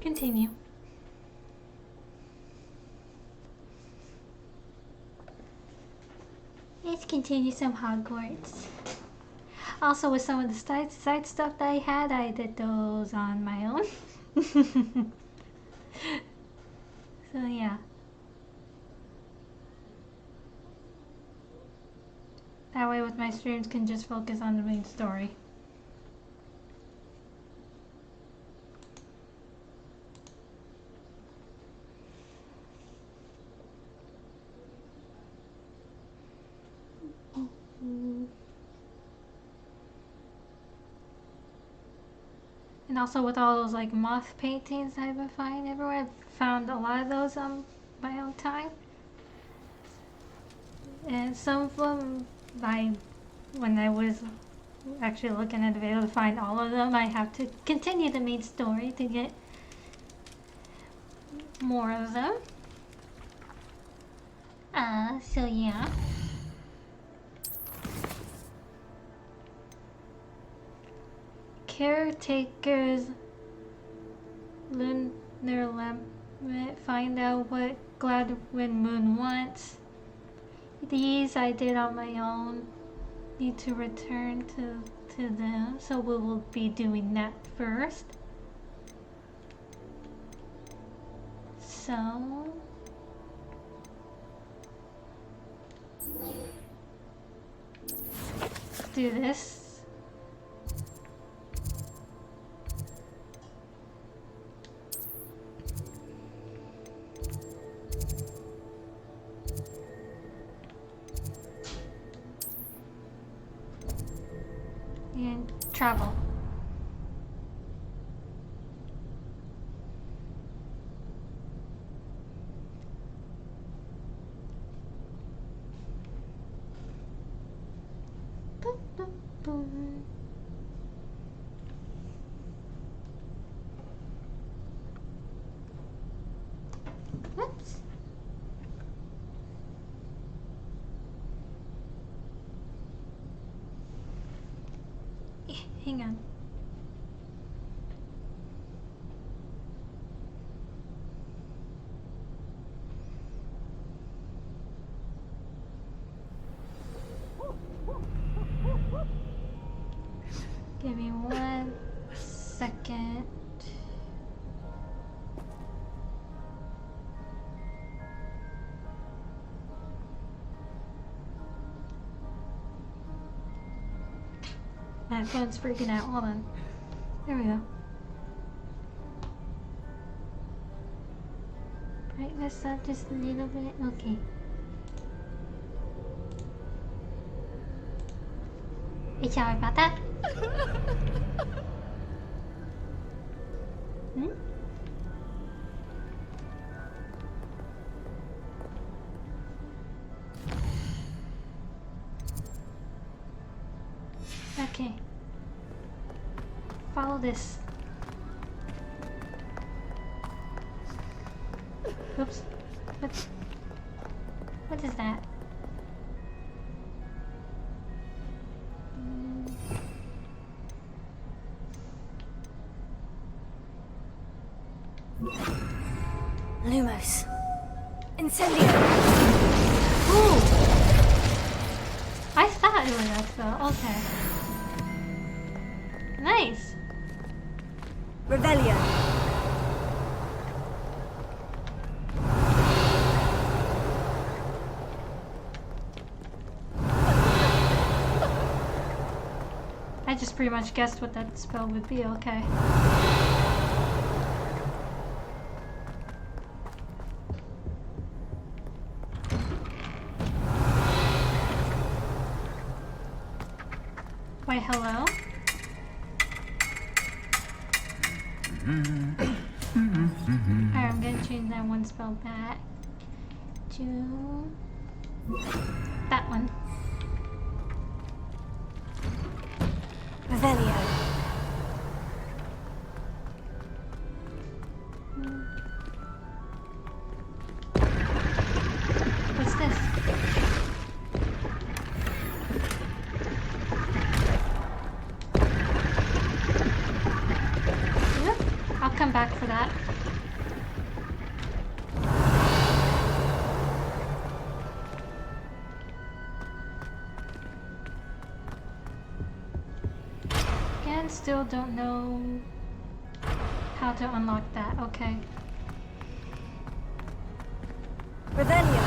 Continue. Let's continue some Hogwarts. Also, with some of the side stuff that I had, I did those on my own. So yeah. That way with my streams can just focus on the main story. And also with all those like moth paintings I've been finding everywhere, I've found a lot of those on my own time. And some of them, when I was actually looking at the video to find all of them, I have to continue the main story to get more of them. So yeah. Caretakers learn their limit, find out what Gladwin Moon wants. These I did on my own. Need to return to them, so we will be doing that first. So let's do this. And travel. Oops. Hang on. Give me 1 second. My phone's freaking out. Hold on. There we go. Brightness up just a little bit. Okay. Sorry about that. Hmm? Okay. Follow this. Oops. What is that? Lumos. Incendio. Ooh! I thought it was that spell. Okay. Nice. Revelio. I just pretty much guessed what that spell would be. Okay. Wait, hello? Alright, I'm gonna change that one spell back to that one. Revelio. What's this? I'll come back for that. still don't know how to unlock that. Okay. Revelio.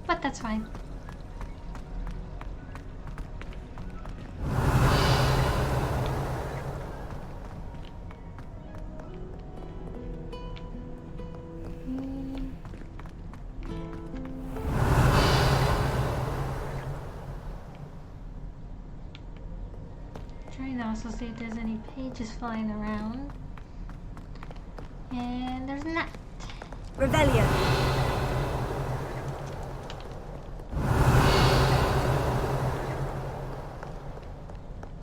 But that's fine. Trying to also see if there's any pages flying around. And there's not. Revelio.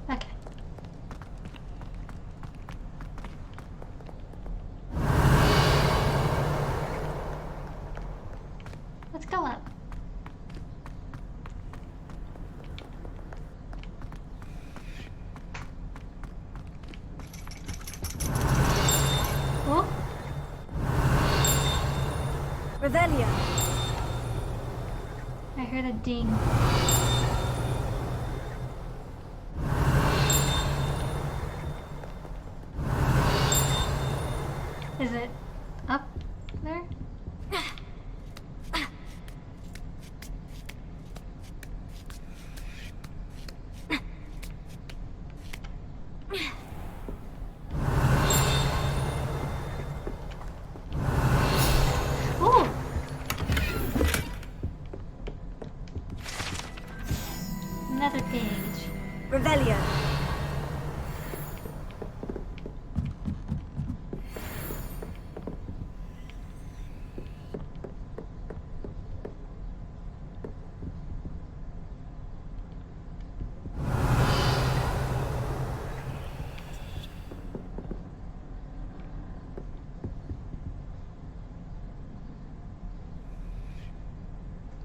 Okay. Let's go up. Oh, Revelio. I heard a ding. Is it up there? Oh! Another page. Revelio.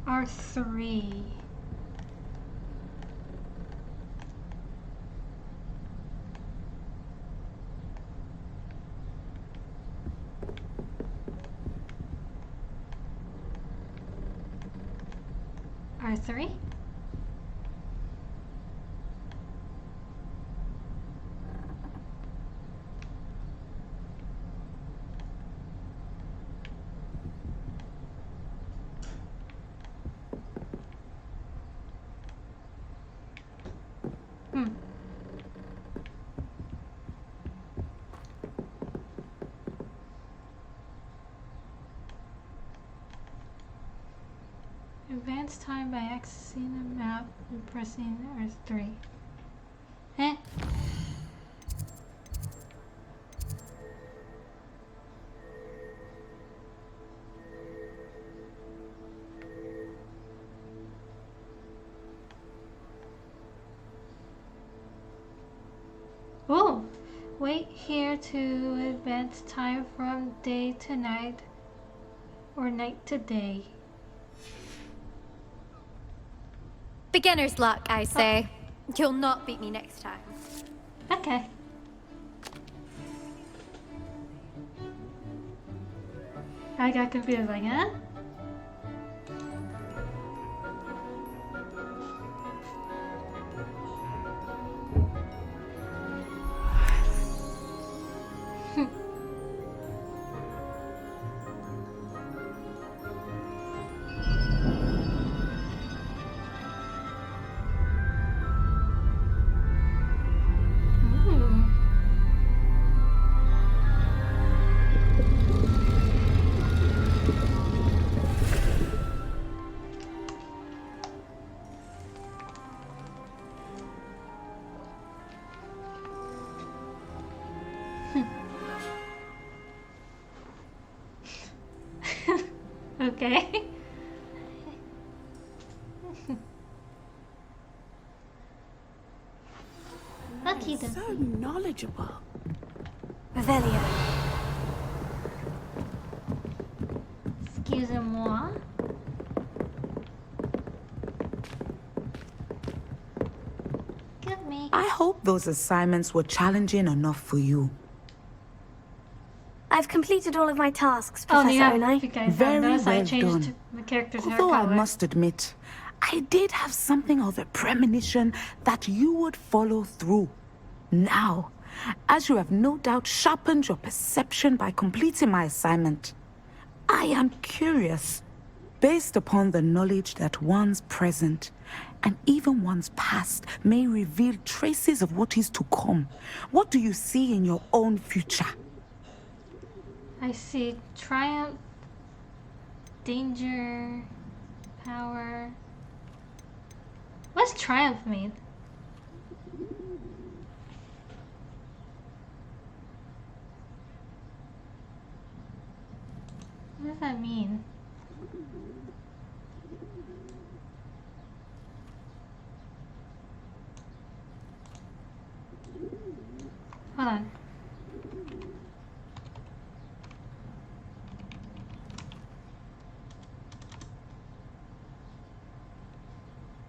R3. R3? Hmm. Advance time by accessing the map and pressing R3. Eh? Oh! Wait here to advance time from day to night or night to day. Beginner's luck, I say. You'll not beat me next time. Okay. I got confused, like, huh? Ooh. Okay. Okay, So then. knowledgeable. Revelio. Excusez-moi. Give me. I hope those assignments were challenging enough for you. I've completed all of my tasks, Oh, Professor yeah. Onai. If you guys Very haven't noticed, I well changed done. the character's hair Although I color. must admit, I did have something of a premonition that you would follow through. Now, as you have no doubt sharpened your perception by completing my assignment, I am curious, based upon the knowledge that one's present and even one's past may reveal traces of what is to come. What do you see in your own future? I see triumph, danger, power. What's triumph mean? What does that mean? Hold on.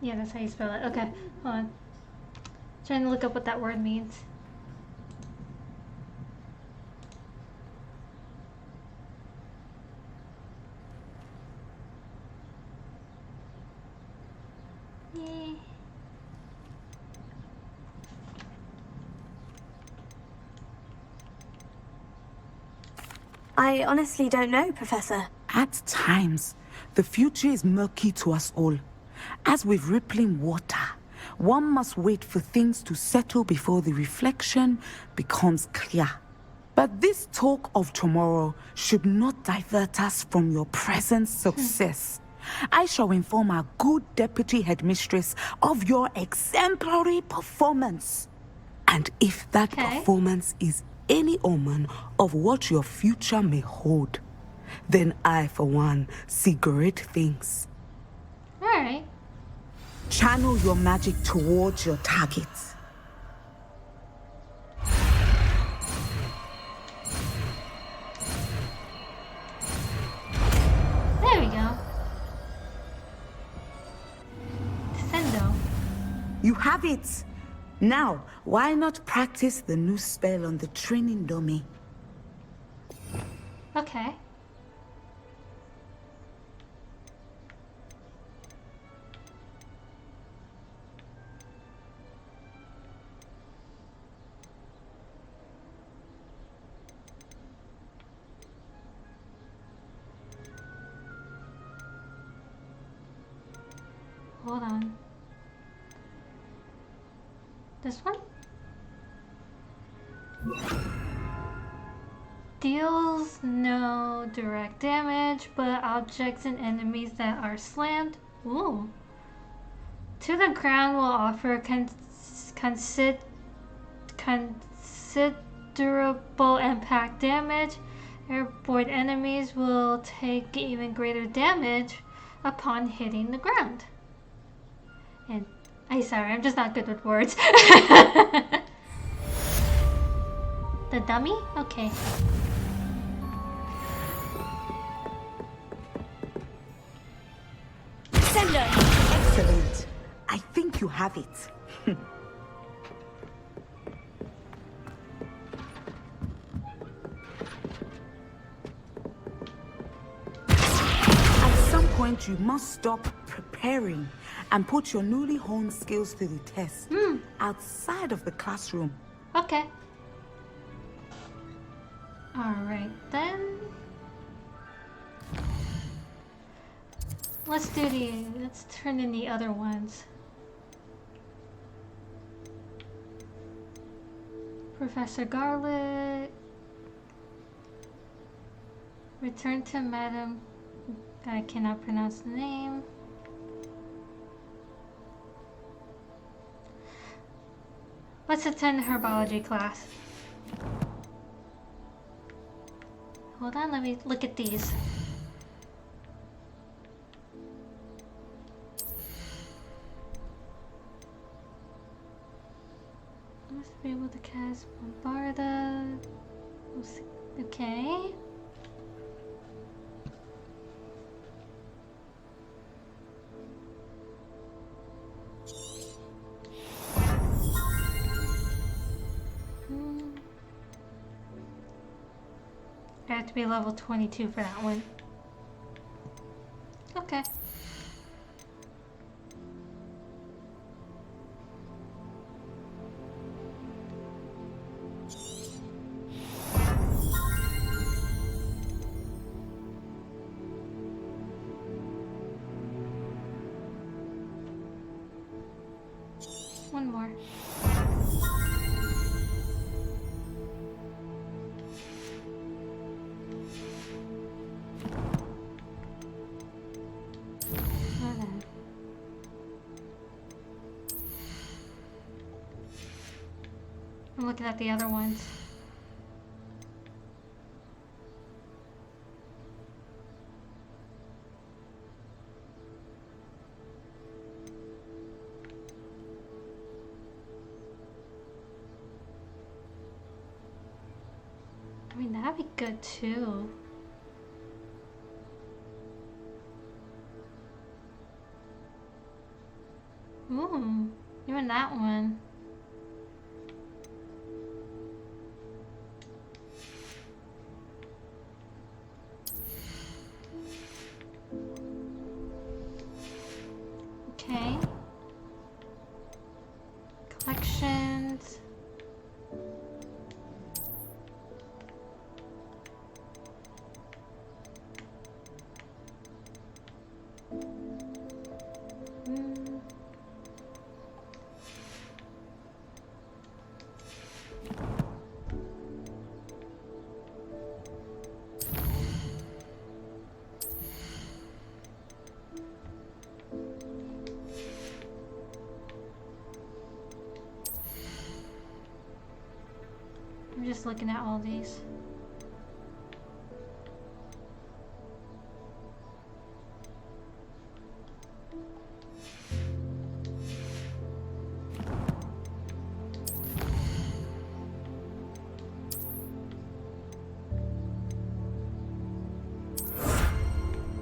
Yeah, that's how you spell it. Okay, hold on. Trying to look up what that word means. Yay. I honestly don't know, Professor. At times, the future is murky to us all. As with rippling water, one must wait for things to settle before the reflection becomes clear. But this talk of tomorrow should not divert us from your present success. I shall inform our good deputy headmistress of your exemplary performance. And if that performance is any omen of what your future may hold, then I, for one, see great things. Alright. Channel your magic towards your targets. There we go. Sendo. You have it! Now, why not practice the new spell on the training dummy? Okay. Hold on. This one? Deals no direct damage, but objects and enemies that are slammed, ooh, to the ground will offer considerable impact damage. Airborne enemies will take even greater damage upon hitting the ground. And I'm just not good with words. The dummy? Okay. Sender! Excellent. I think you have it. At some point, you must stop preparing and put your newly honed skills to the test outside of the classroom. Okay. Alright then. Let's turn in the other ones. Professor Garlic. Return to Madam. I cannot pronounce the name. Let's attend herbology class. Hold on, let me look at these. Must be able to cast Bombarda. Okay. I have to be level 22 for that one. Okay. looking at the other ones. I mean, that'd be good too. Ooh, even that one. Okay. Collections. Mm. I'm just looking at all these.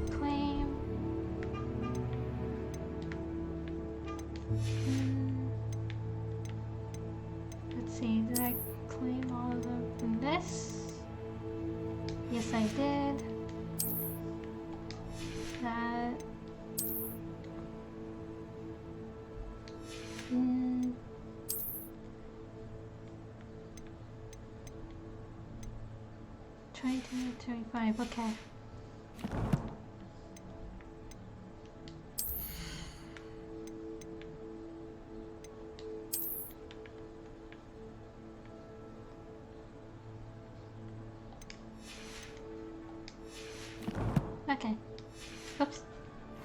Claim. Let's see, did I claim all of them from this? Yes, I did. That. Mm. 22, 25, okay. Okay. Oops.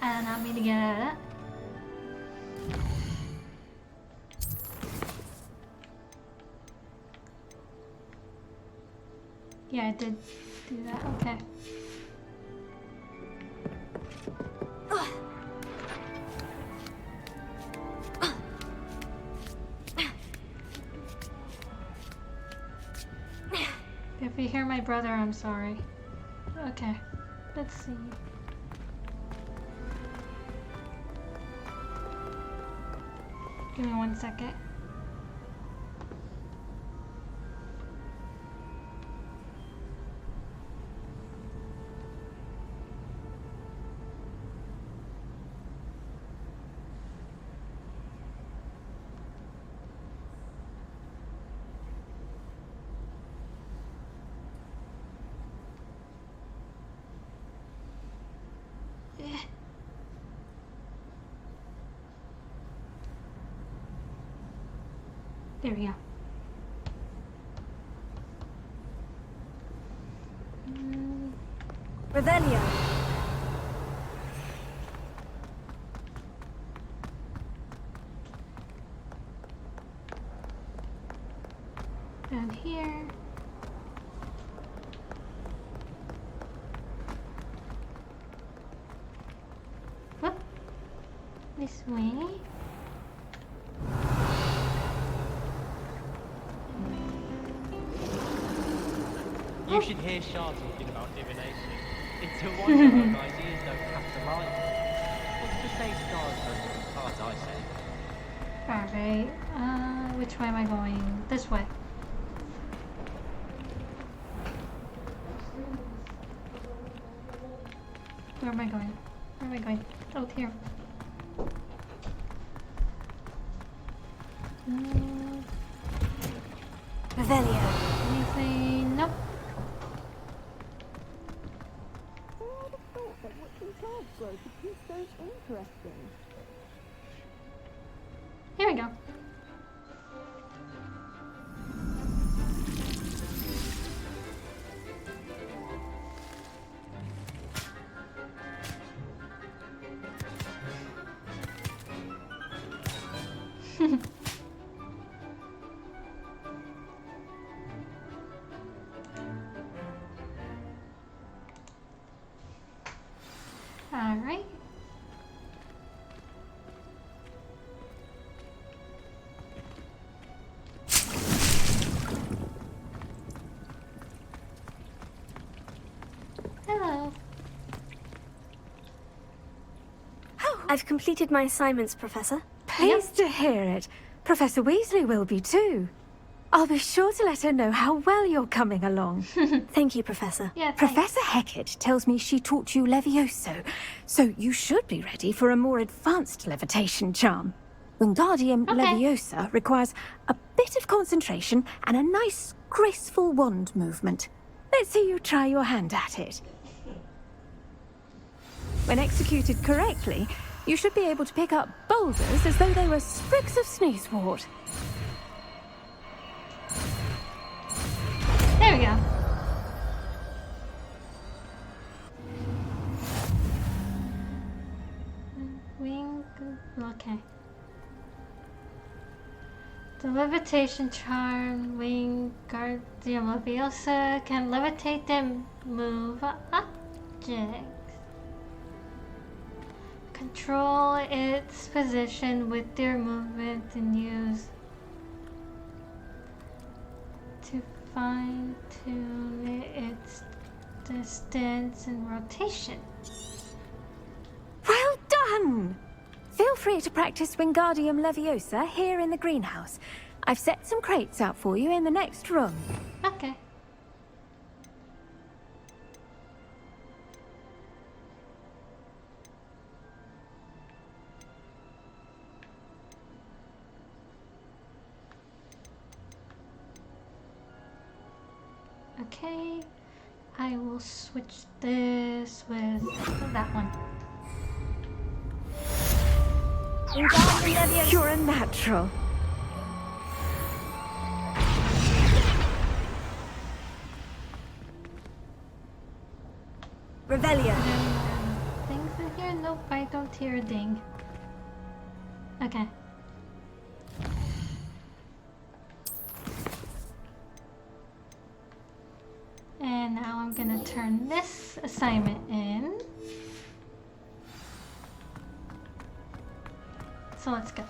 I did not mean to get out of that. Yeah, I did do that. Okay. If you hear my brother, I'm sorry. Okay. Let's see. Give me 1 second. There we go. Revelio. Down here. Whoop. This way. You should hear Shah talking about divination. It's a wonder her ideas don't come to life. What's to say stars don't look as cards, I say? Alright, which way am I going? This way. Where am I going? Where am I going? Oh, here. Revelio. Anything? Nope. Here we go. I've completed my assignments, Professor. Pleased to hear it. Professor Weasley will be too. I'll be sure to let her know how well you're coming along. Thank you, Professor. Yeah, thanks. Professor Hecat tells me she taught you Levioso, so you should be ready for a more advanced levitation charm. Wingardium Okay. Leviosa requires a bit of concentration and a nice, graceful wand movement. Let's see you try your hand at it. When executed correctly, you should be able to pick up boulders as though they were sprigs of sneezewort. There we go. Wing. Okay. The levitation charm, Wingardium Leviosa, can levitate and move objects. Control its position with their movement and use to fine-tune its distance and rotation. Well done! Feel free to practice Wingardium Leviosa here in the greenhouse. I've set some crates out for you in the next room. Okay. Okay, I will switch this with that one. Wingardium Leviosa. You're a natural. Revelio. Things in here? Nope, I don't hear a ding. Okay. And now I'm gonna turn this assignment in. So let's go.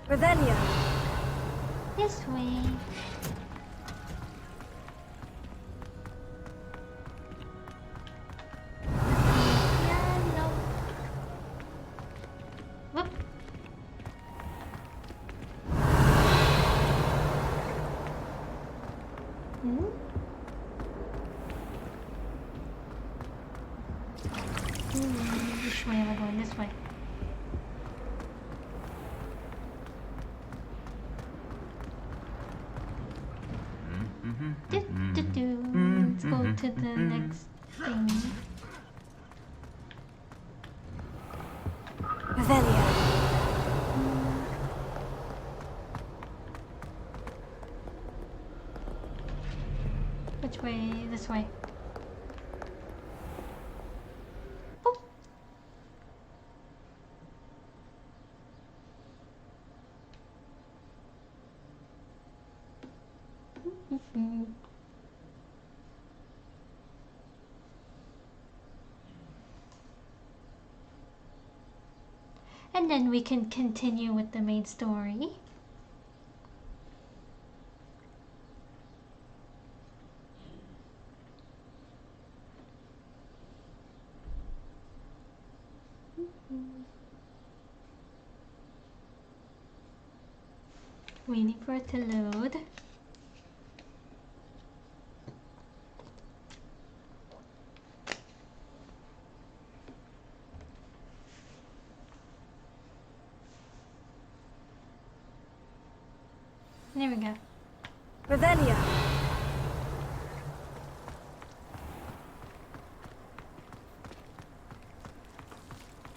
Revelio. This way. Yeah, no. Whoop. Hmm? Which way am I going? This way. Let's go to the next thing. Revelio. Which way? This way. Boop. And then we can continue with the main story. Waiting for it to load. There we go. Revelio.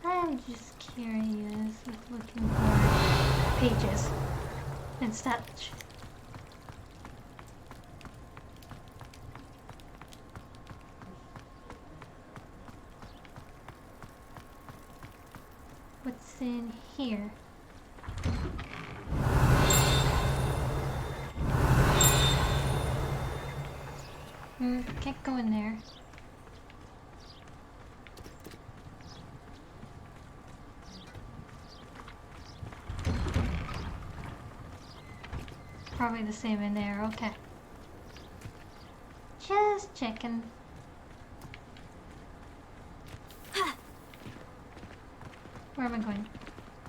I'm just curious, looking for pages and such. What's in here? Can't go in there. probably the same in there. Okay. Just checking. Where am I going?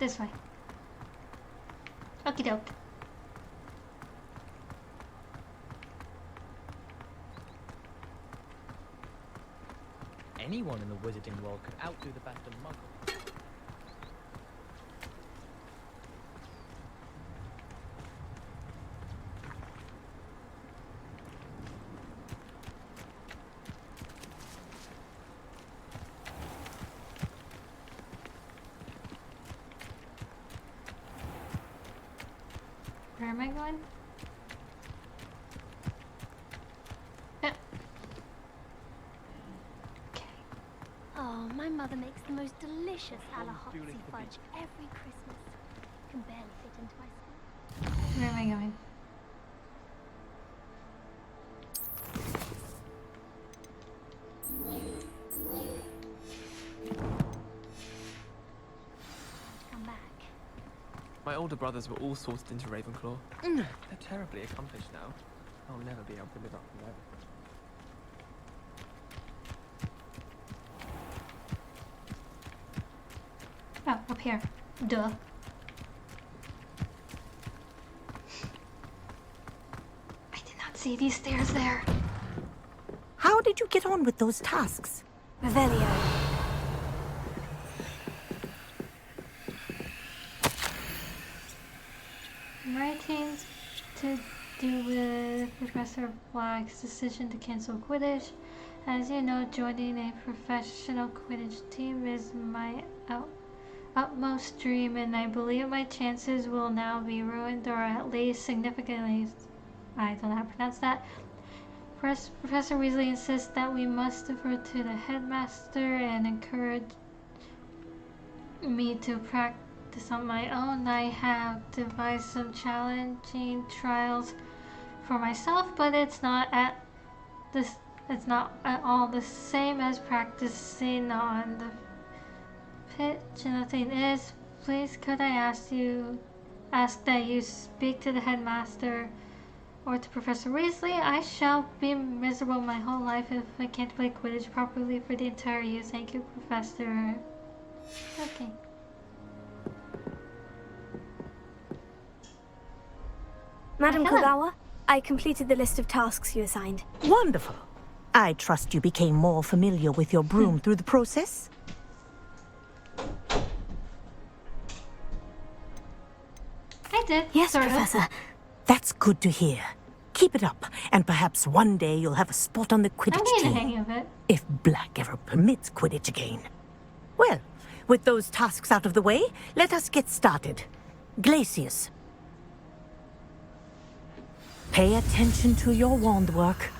This way. Okie doke. Anyone in the wizarding world could outdo the best of muggles. Where am I going? Yeah. Okay. Oh, my mother makes the most delicious Alahotsy fudge every Christmas. Can barely fit into my stomach. Where am I going? Come back. My older brothers were all sorted into Ravenclaw. They're terribly accomplished now. I'll never be able to live up to that. Oh, up here. Duh. I did not see these stairs there. How did you get on with those tasks? Revelio. Writing to do with Professor Black's decision to cancel Quidditch. As you know, joining a professional Quidditch team is my utmost dream, and I believe my chances will now be ruined, or at least significantly. I don't know how to pronounce that. Professor Weasley insists that we must defer to the headmaster and encourage me to practice on my own. I have devised some challenging trials for myself, but it's not at all the same as practicing on the pitch. And the thing is, please could I ask that you speak to the headmaster or to Professor Weasley? I shall be miserable my whole life if I can't play Quidditch properly for the entire year. Thank you, Professor. Okay. Madam Hello. Kogawa, I completed the list of tasks you assigned. Wonderful. I trust you became more familiar with your broom through the process? I did. Yes, sort of. Professor. That's good to hear. Keep it up, and perhaps one day you'll have a spot on the I'm Quidditch getting the team. hang of it. If Black ever permits Quidditch again. Well, with those tasks out of the way, let us get started. Glacius. Pay attention to your wand work.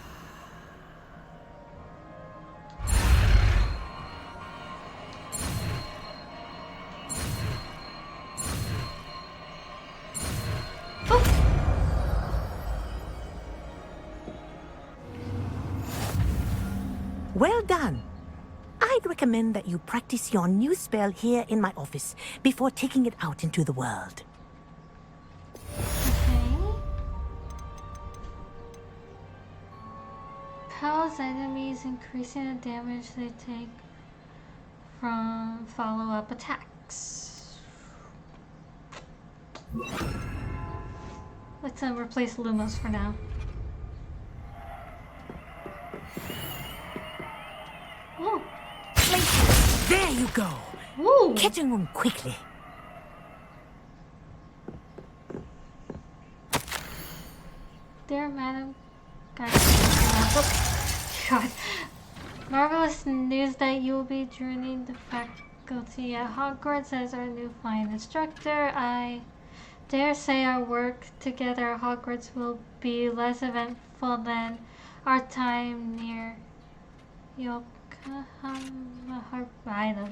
Well done. I'd recommend that you practice your new spell here in my office before taking it out into the world. Okay. Pals enemies, increasing the damage they take from follow-up attacks. Let's replace Lumos for now. Ooh. There you go. Ooh. Catching on quickly. Dear Madam God. Marvelous news that you will be joining the faculty at Hogwarts as our new flying instructor. I dare say our work together at Hogwarts will be less eventful than our time near Yokohama Harbor.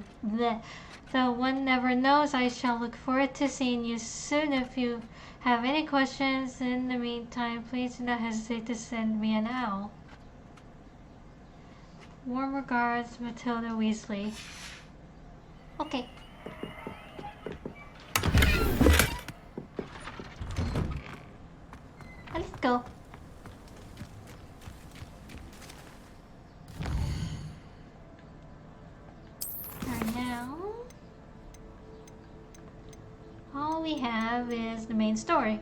Though one never knows, I shall look forward to seeing you soon. If you have any questions in the meantime, please do not hesitate to send me an owl. Warm regards, Matilda Weasley. Okay. go. Alright, now all we have is the main story.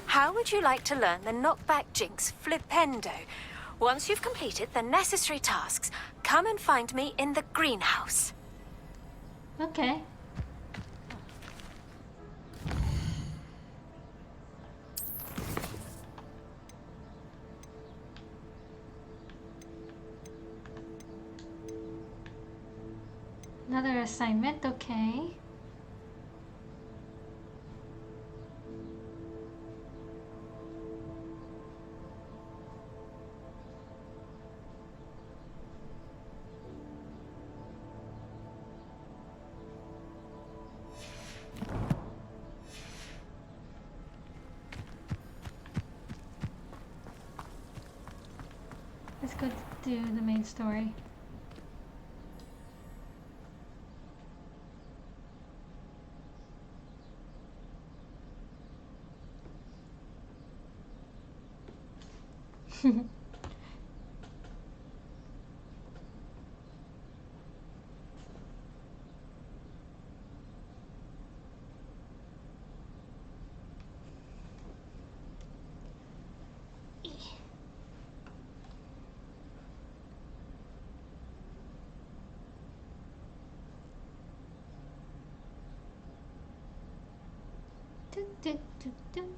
How would you like to learn the knockback jinx flipendo? Once you've completed the necessary tasks, come and find me in the greenhouse. Okay. Another assignment, okay. Let's go do the main story.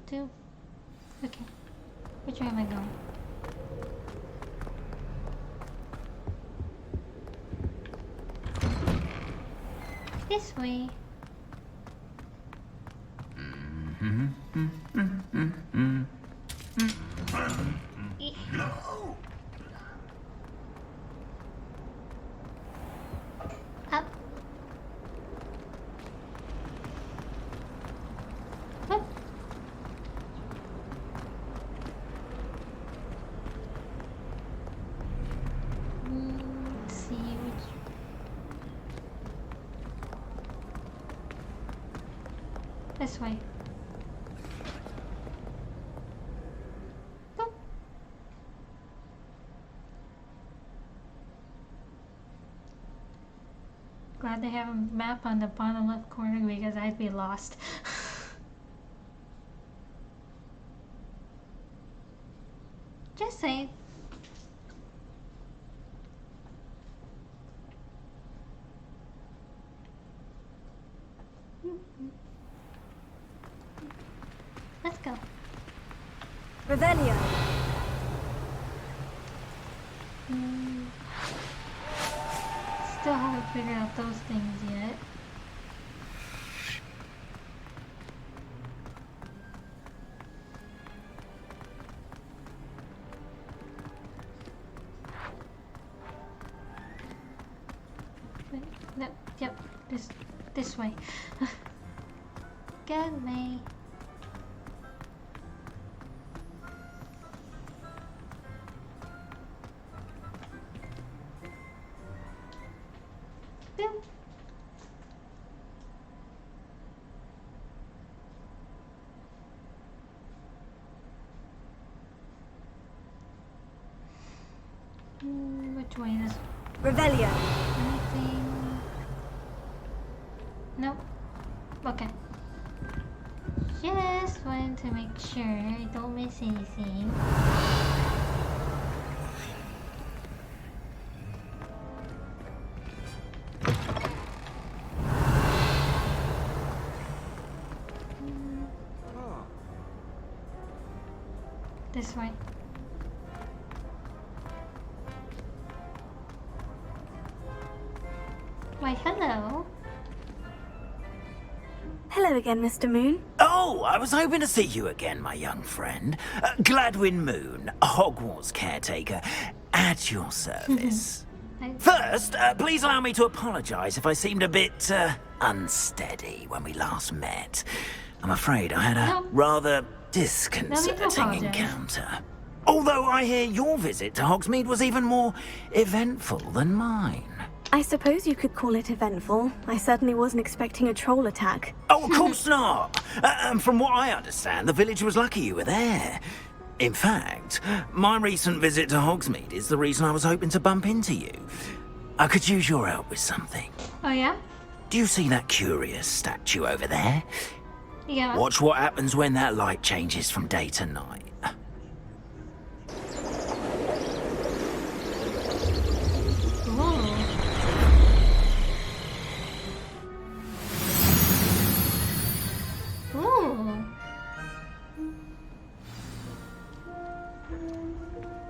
Do. Okay, which way am I going? This way. Up. What? Let's see which. This way. Go. Glad they have a map on the bottom left corner because I'd be lost. Just saying. Let's go. Revelio. Still haven't figured out those things yet. Wait, no, yep, this way. Get me. Boom. Which way is Revelio. anything? Nope. Okay. Just wanted to make sure I don't miss anything. This way. Why, hello. Hello again, Mr. Moon. Oh, I was hoping to see you again, my young friend. Gladwin Moon, Hogwarts caretaker, at your service. First, please allow me to apologize if I seemed a bit, unsteady when we last met. I'm afraid I had a rather disconcerting apologize. encounter. Although I hear your visit to Hogsmeade was even more eventful than mine. I suppose you could call it eventful. I certainly wasn't expecting a troll attack. Oh, of course not. From what I understand, the village was lucky you were there. In fact, my recent visit to Hogsmeade is the reason I was hoping to bump into you. I could use your help with something. Oh, yeah? Do you see that curious statue over there? Yeah. Watch what happens when that light changes from day to night.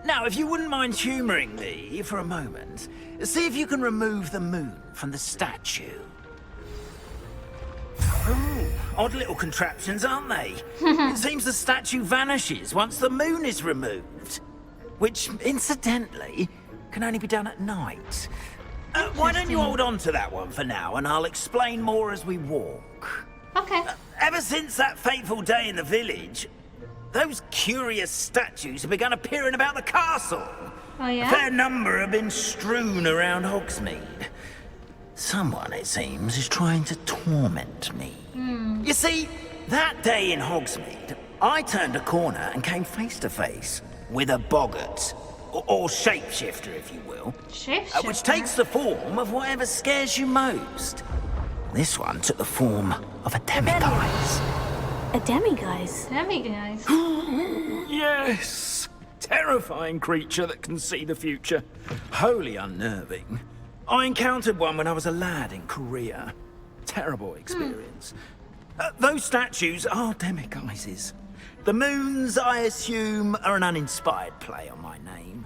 Now, if you wouldn't mind humouring me for a moment, see if you can remove the moon from the statue. Ooh, odd little contraptions, aren't they? It seems the statue vanishes once the moon is removed. Which, incidentally, can only be done at night. Why don't you hold on to that one for now, and I'll explain more as we walk. Okay. Ever since that fateful day in the village, those curious statues have begun appearing about the castle. Oh, yeah? A fair number have been strewn around Hogsmeade. Someone, it seems, is trying to torment me. You see, that day in Hogsmeade, I turned a corner and came face to face with a boggart, or shapeshifter, if you will. Shapeshifter? Which takes the form of whatever scares you most. This one took the form of a demiguise. A demiguise? Demiguise? Yes! Terrifying creature that can see the future. Wholly unnerving. I encountered one when I was a lad in Korea. Terrible experience. Those statues are demiguises. The moons, I assume, are an uninspired play on my name.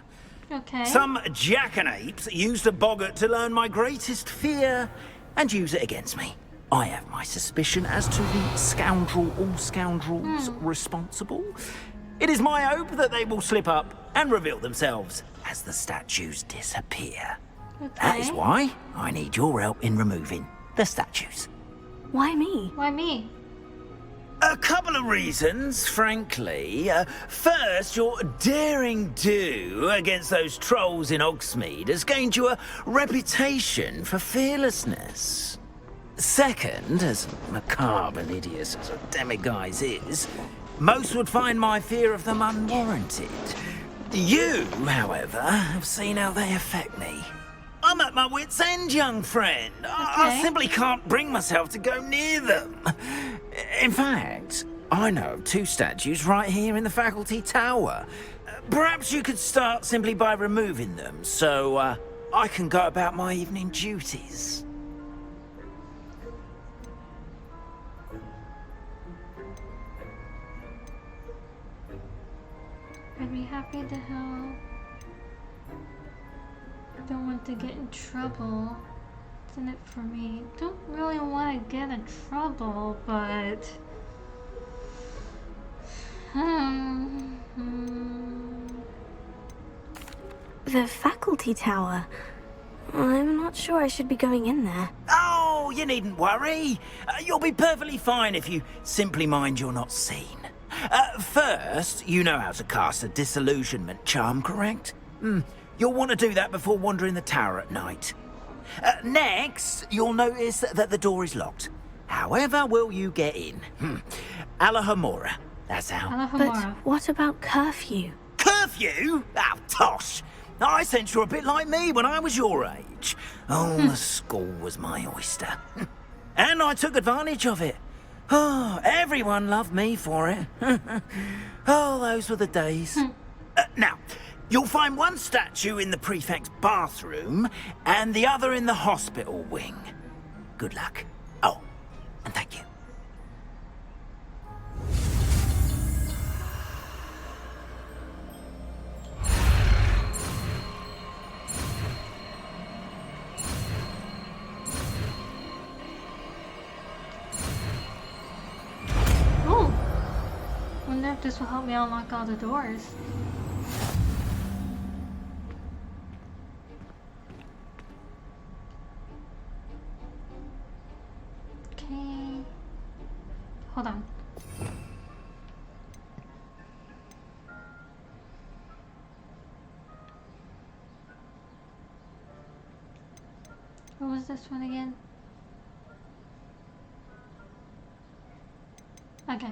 Okay. Some jackanapes used a boggart to learn my greatest fear and use it against me. I have my suspicion as to the scoundrel or scoundrels responsible. It is my hope that they will slip up and reveal themselves as the statues disappear. Okay. That is why I need your help in removing the statues. Why me? Why me? A couple of reasons, frankly. First, your daring do against those trolls in Hogsmeade has gained you a reputation for fearlessness. Second, as macabre and hideous as a demiguise is, most would find my fear of them unwarranted. You, however, have seen how they affect me. I'm at my wit's end, young friend. I simply can't bring myself to go near them. In fact, I know of two statues right here in the faculty tower. Perhaps you could start simply by removing them, so I can go about my evening duties. I'd be happy to help. Don't want to get in trouble. It's in it for me. Don't really want to get in trouble, but... The faculty tower. I'm not sure I should be going in there. Oh, you needn't worry. You'll be perfectly fine if you simply mind you're not seen. First, you know how to cast a disillusionment charm, correct? You'll want to do that before wandering the tower at night. Next, you'll notice that the door is locked. However will you get in? Alahomora, that's how. But what about curfew? Curfew? Oh, tosh. I sense you're a bit like me when I was your age. Oh, the school was my oyster. And I took advantage of it. Oh, everyone loved me for it. Oh, those were the days. Now, you'll find one statue in the prefect's bathroom and the other in the hospital wing. Good luck. Oh, and thank you. Oh! Wonder if this will help me unlock all the doors. Okay. Hold on. was this one again? Okay.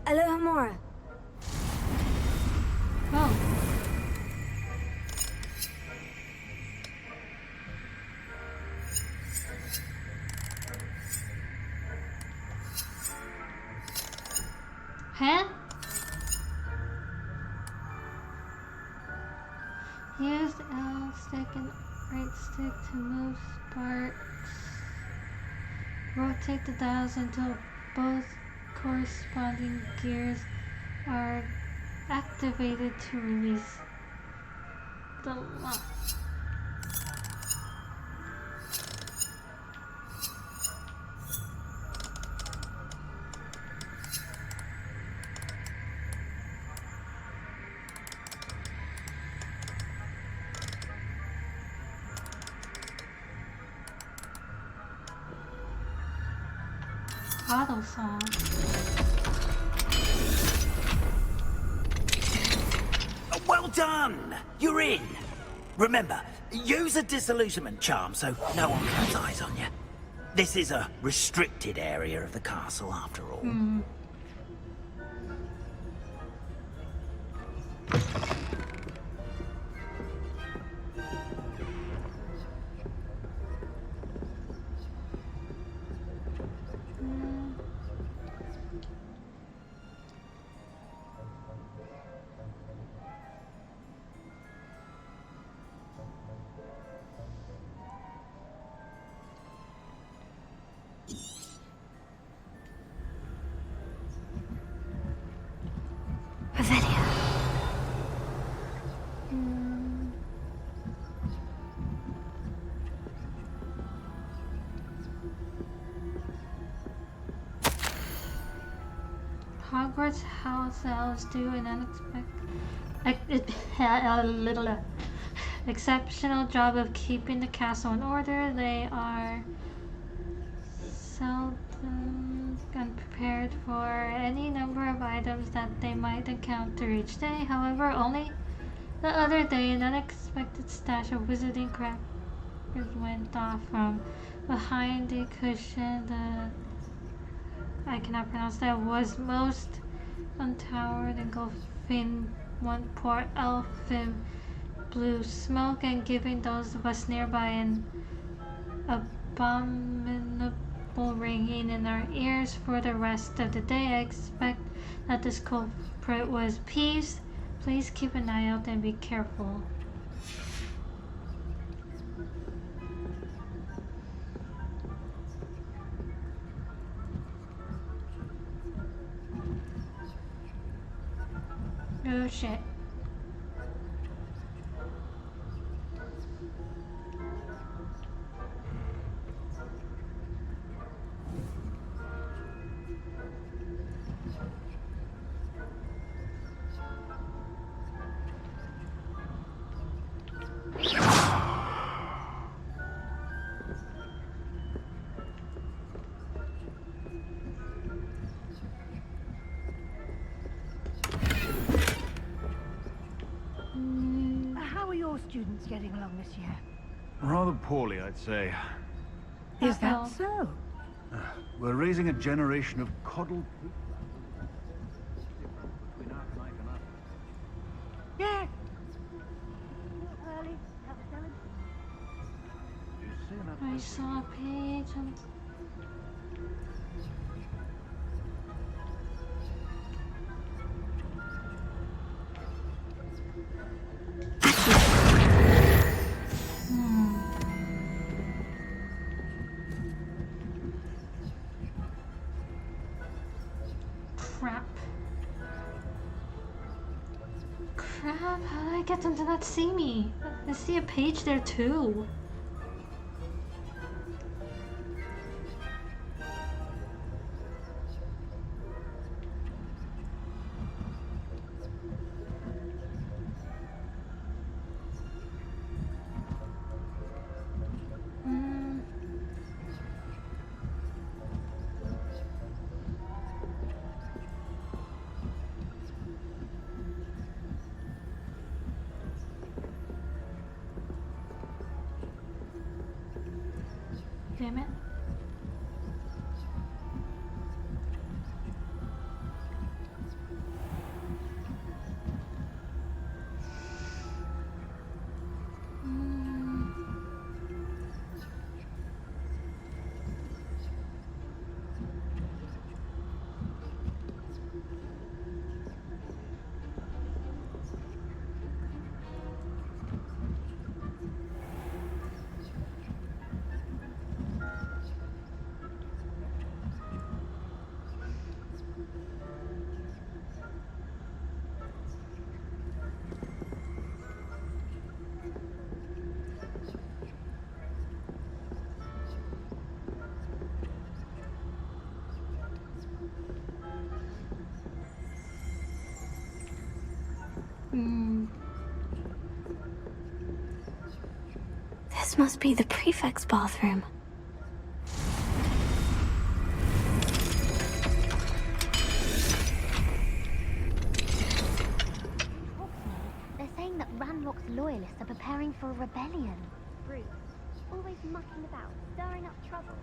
Alohomora. Oh. Huh? Use L stick and right stick to move sparks. Rotate the dials until both corresponding gears are activated to release the lock. Auto song. Well done! You're in! Remember, use a disillusionment charm so no one claps eyes on you. This is a restricted area of the castle, after all. Hogwarts house elves do an exceptional job of keeping the castle in order. They are seldom unprepared for any number of items that they might encounter each day. However, only the other day, an unexpected stash of wizarding crackers went off from behind a cushion. I cannot pronounce that, was most untowered, engulfing one poor elf in blue smoke and giving those of us nearby an abominable ringing in our ears for the rest of the day. I expect that this culprit was Peeves. Please keep an eye out and be careful. Oh shit. How are your students getting along this year? Rather poorly, I'd say. Is that so? We're raising a generation of coddled... Yeah. I saw a page on... Crap, how did I get them to not see me? I see a page there too. Damn it. This must be the prefect's bathroom. They're saying that Ranrock's loyalists are preparing for a rebellion. Bruce, always mucking about, stirring up trouble.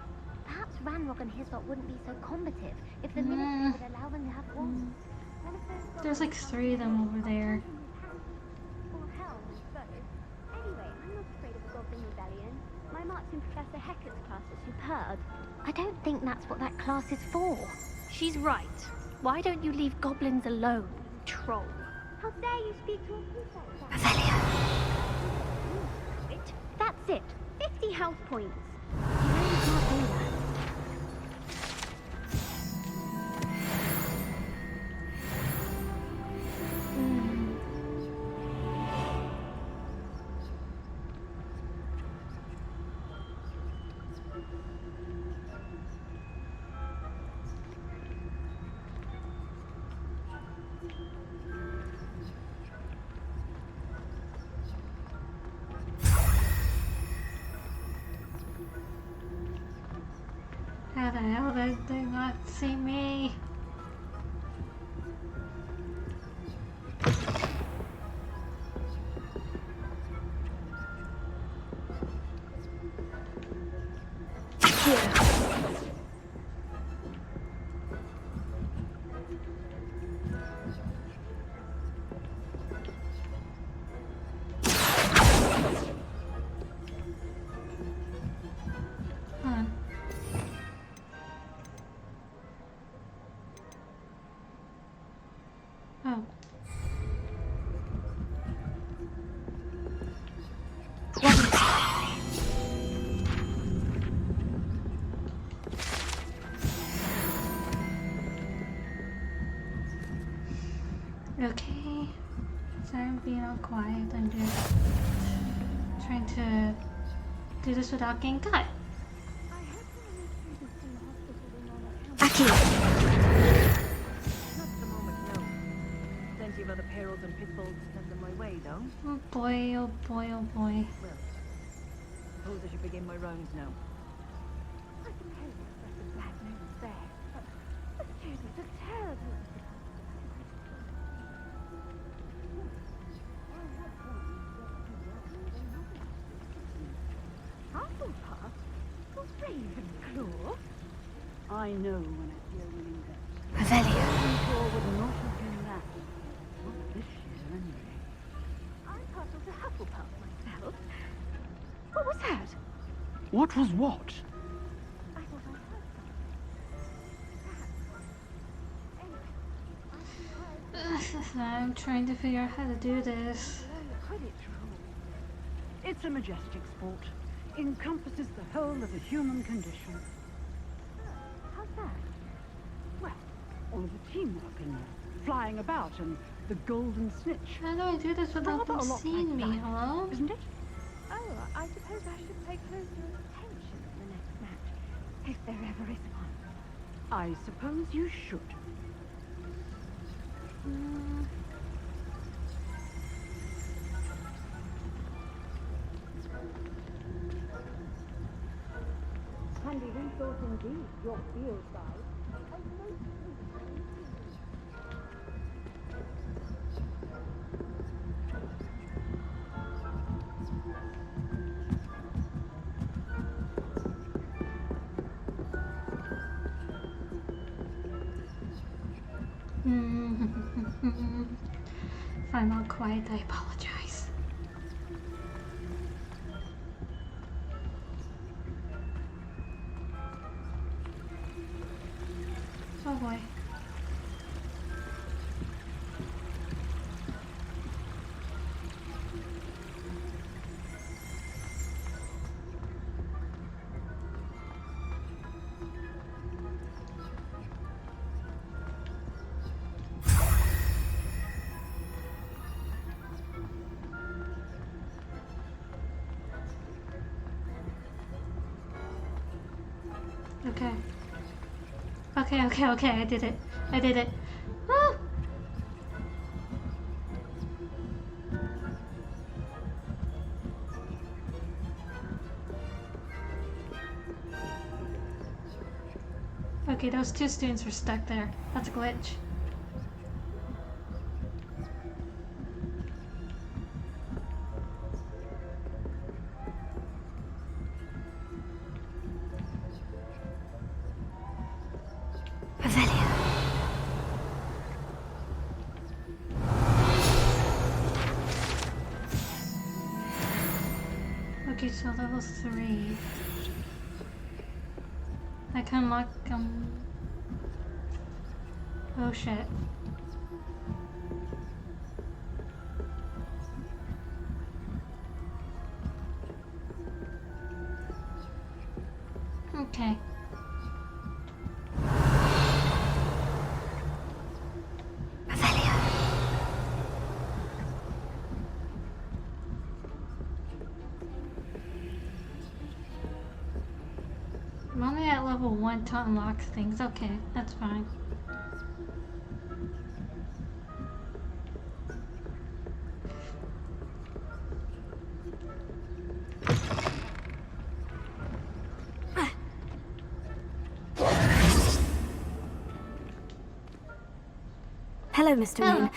Perhaps Ranrock and his lot wouldn't be so combative if the ministry would allow them to have war. There's like 3 of them over there. Or hell, both. Anyway, I'm not afraid of a Goblin rebellion. My marks in Professor Hector's class are superb. I don't think that's what that class is for. She's right. Why don't you leave goblins alone, troll? How dare you speak to a prefect like that? That's it. 50 health points. You really can't do that. How the hell did they not see me? Oh. Okay. Sorry I'm being all quiet. I'm just trying to do this without getting cut. Aki! Plenty of other perils and pitfalls to send them my way, though. Oh boy, oh boy, oh boy. Well, suppose I should begin my rounds now. I suppose that's a bad news there. But it's a terrible. Hufflepuff? For Ravenclaw? I know when I see a winning bet. Revelio. Ravenclaw would not have been that. Not this year, anyway. I'm partial to Hufflepuff myself. What was that? What was what? I thought I heard something. I'm trying to figure out how to do this. It's a majestic sport. Encompasses the whole of the human condition. How's that? Well, all of the teamwork and flying about and the golden snitch. How do I do this without Rather them a lot seeing like me? that, Hello? Isn't it? I suppose I should pay closer attention to the next match, if there ever is one. I suppose you should. Handy resource indeed, your field guide. If I'm not quiet, I apologize. Oh boy. Okay. Okay, I did it. I did it. Ah! Okay, those two students were stuck there. That's a glitch. Okay, so level 3. I can unlock, oh shit. Okay. I'm only at level 1 to unlock things. Okay, that's fine. Hello, Mr. Moon.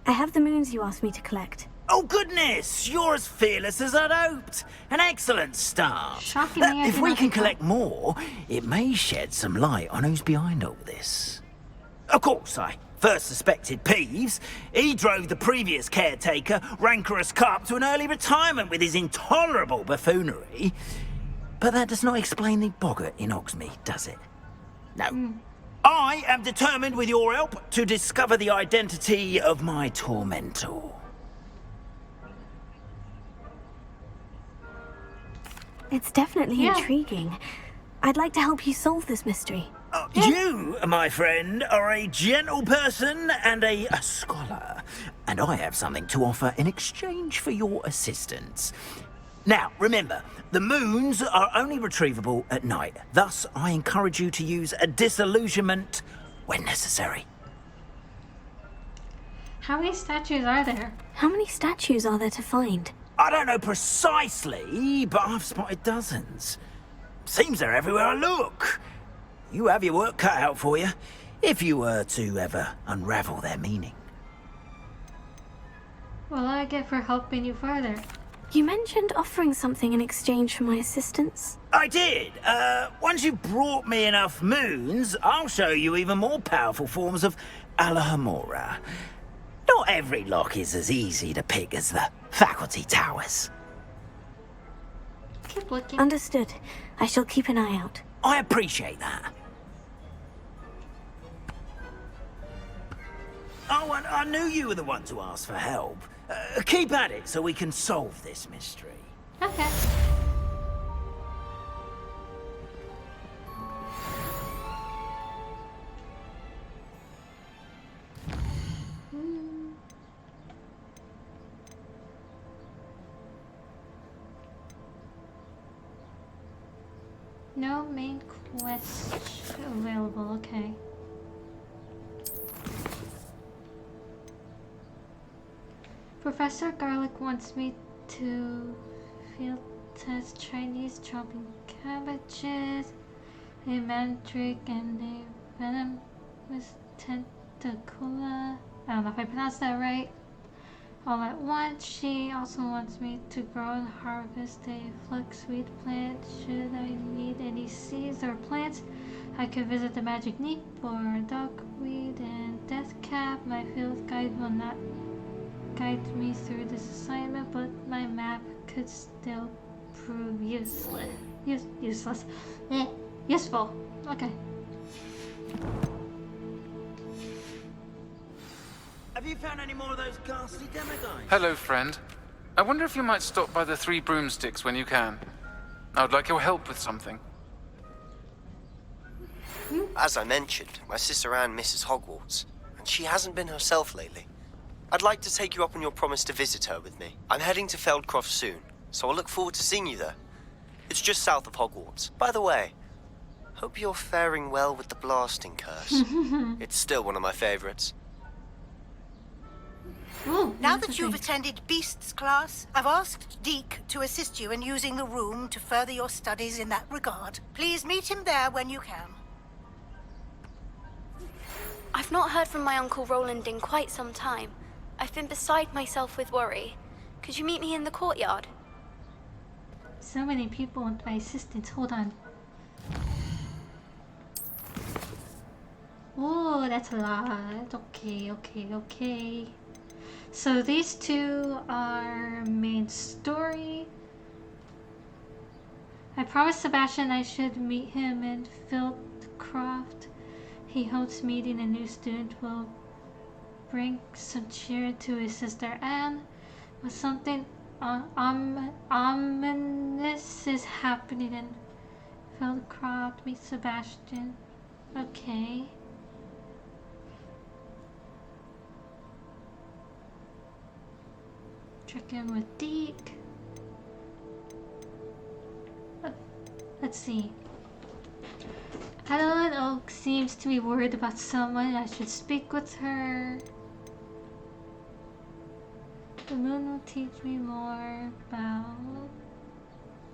I have the moons you asked me to collect. Oh goodness, you're as fearless as I'd hoped. An excellent start. If we can collect more, it may shed some light on who's behind all this. Of course, I first suspected Peeves. He drove the previous caretaker, Rancorous Carp, to an early retirement with his intolerable buffoonery. But that does not explain the boggart in Hogsmeade, does it? No. I am determined, with your help, to discover the identity of my tormentor. It's definitely intriguing. I'd like to help you solve this mystery. You, my friend, are a gentle person and a scholar, and I have something to offer in exchange for your assistance. Now, remember, the moons are only retrievable at night. Thus, I encourage you to use a disillusionment when necessary. How many statues are there? How many statues are there to find? I don't know precisely, but I've spotted dozens. Seems they're everywhere I look. You have your work cut out for you, if you were to ever unravel their meaning. What will I get for helping you further? You mentioned offering something in exchange for my assistance. I did. Once you've brought me enough moons, I'll show you even more powerful forms of Alohomora. Not every lock is as easy to pick as the faculty towers. Keep looking. Understood. I shall keep an eye out. I appreciate that. Oh, and I knew you were the one to ask for help. Keep at it so we can solve this mystery. Okay. No main quest available, okay. Professor Garlic wants me to field test Chinese chopping cabbages, a mandrake, and a venomous tentacula. I don't know if I pronounced that right. All at once, she also wants me to grow and harvest a fluxweed plant. Should I need any seeds or plants, I could visit the magic neep for dogweed and deathcap. My field guide will not guide me through this assignment, but my map could still prove useless. Useless. Useful. Okay. Have you found any more of those ghastly demigods? Hello, friend. I wonder if you might stop by the Three Broomsticks when you can. I would like your help with something. As I mentioned, my sister Anne misses Hogwarts, and she hasn't been herself lately. I'd like to take you up on your promise to visit her with me. I'm heading to Feldcroft soon, so I'll look forward to seeing you there. It's just south of Hogwarts. By the way, hope you're faring well with the blasting curse. It's still one of my favorites. Now that you've attended Beasts class, I've asked Deke to assist you in using the room to further your studies in that regard. Please meet him there when you can. I've not heard from my Uncle Roland in quite some time. I've been beside myself with worry. Could you meet me in the courtyard? So many people want my assistance. Hold on. Oh, that's a lot. Okay. So these two are main story. I promised Sebastian I should meet him in Fieldcroft. He hopes meeting a new student will bring some cheer to his sister Anne. But something ominous is happening in Fieldcroft. Meet Sebastian. Okay. Check in with Deke. Let's see. Adeline Oak seems to be worried about someone. I should speak with her. The moon will teach me more about...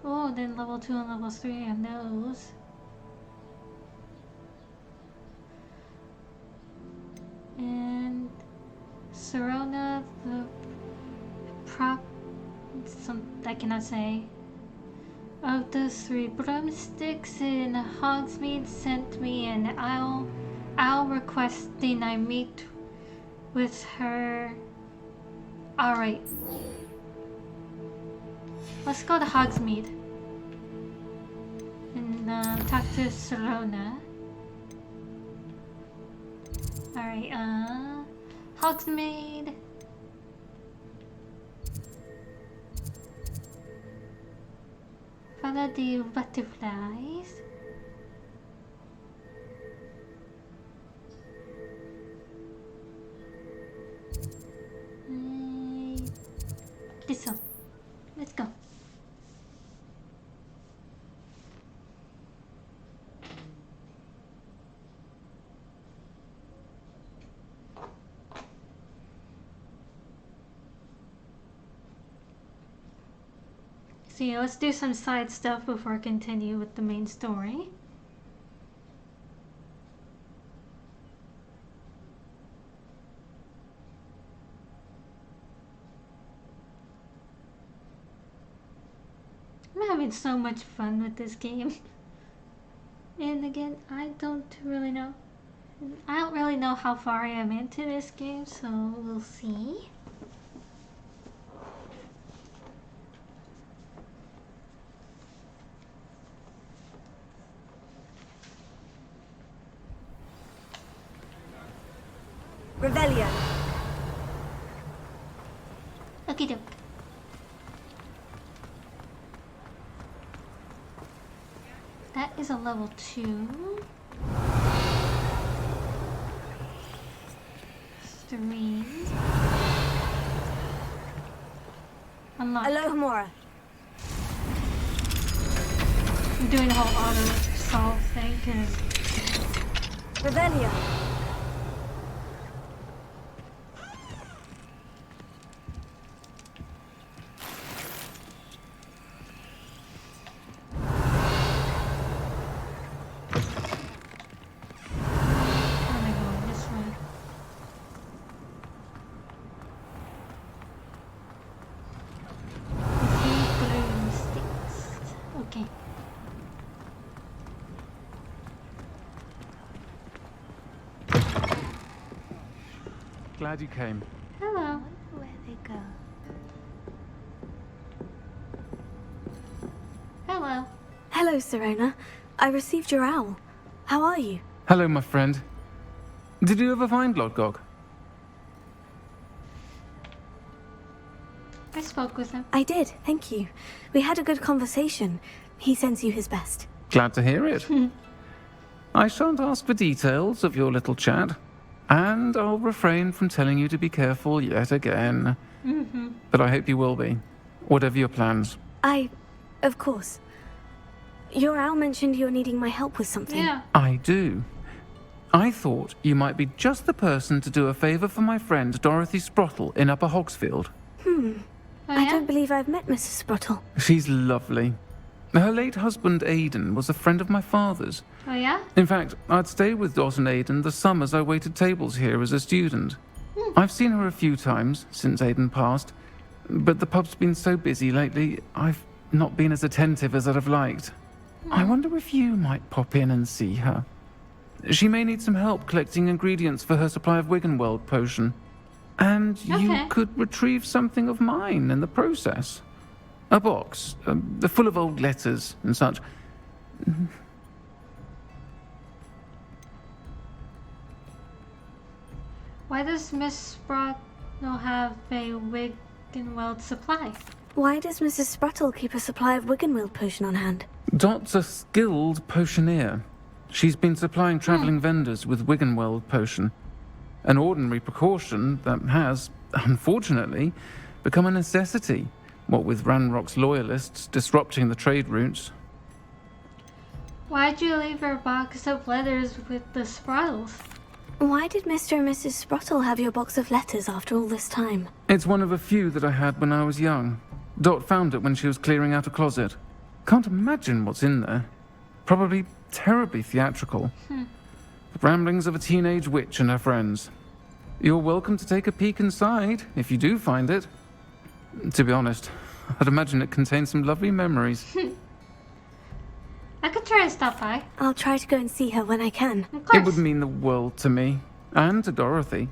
Oh, then level 2 and level 3 on those. And Serona, the I cannot say. Of the Three Broomsticks in Hogsmeade sent me an owl requesting I meet with her. Alright. Let's go to Hogsmeade and talk to Serona. Alright, Hogsmeade. Follow the butterflies. This one. Let's go. So yeah, let's do some side stuff before I continue with the main story. I'm having so much fun with this game. And again, I don't really know how far I am into this game, so we'll see. Revelio. Okie doke. That is a level 2. 3. Unlock. Alohomora. I'm doing the whole auto solve thing because. Revelio. Okay. Glad you came. Hello. Where they go? Hello. Hello, Serena. I received your owl. How are you? Hello, my friend. Did you ever find Lodgok? I spoke with him. I did, thank you. We had a good conversation. He sends you his best. Glad to hear it. I shan't ask for details of your little chat, and I'll refrain from telling you to be careful yet again. But I hope you will be, whatever your plans. Of course. Your owl mentioned you're needing my help with something. Yeah. I do. I thought you might be just the person to do a favor for my friend Dorothy Sprottle in Upper Hogsfield. I don't believe I've met Mrs. Sprottle. She's lovely. Her late husband Aidan was a friend of my father's. Oh yeah? In fact, I'd stayed with Dot and Aidan the summers I waited tables here as a student. I've seen her a few times since Aidan passed, but the pub's been so busy lately, I've not been as attentive as I'd have liked. I wonder if you might pop in and see her. She may need some help collecting ingredients for her supply of Wiggenweld potion. And you could retrieve something of mine in the process. A box, full of old letters and such. Why does Miss Sprottle have a Wiggenweld supply? Why does Mrs. Sprottle keep a supply of Wiggenweld potion on hand? Dot's a skilled potioneer. She's been supplying traveling vendors with Wiggenweld potion. An ordinary precaution that has, unfortunately, become a necessity, what with Ranrock's loyalists disrupting the trade routes. Why'd you leave her box of letters with the Sprottles? Why did Mr. and Mrs. Sprottle have your box of letters after all this time? It's one of a few that I had when I was young. Dot found it when she was clearing out a closet. Can't imagine what's in there. Probably terribly theatrical. The ramblings of a teenage witch and her friends. You're welcome to take a peek inside, if you do find it. To be honest, I'd imagine it contains some lovely memories. I could try to stop by. I'll try to go and see her when I can. Of course. It would mean the world to me, and to Dorothy.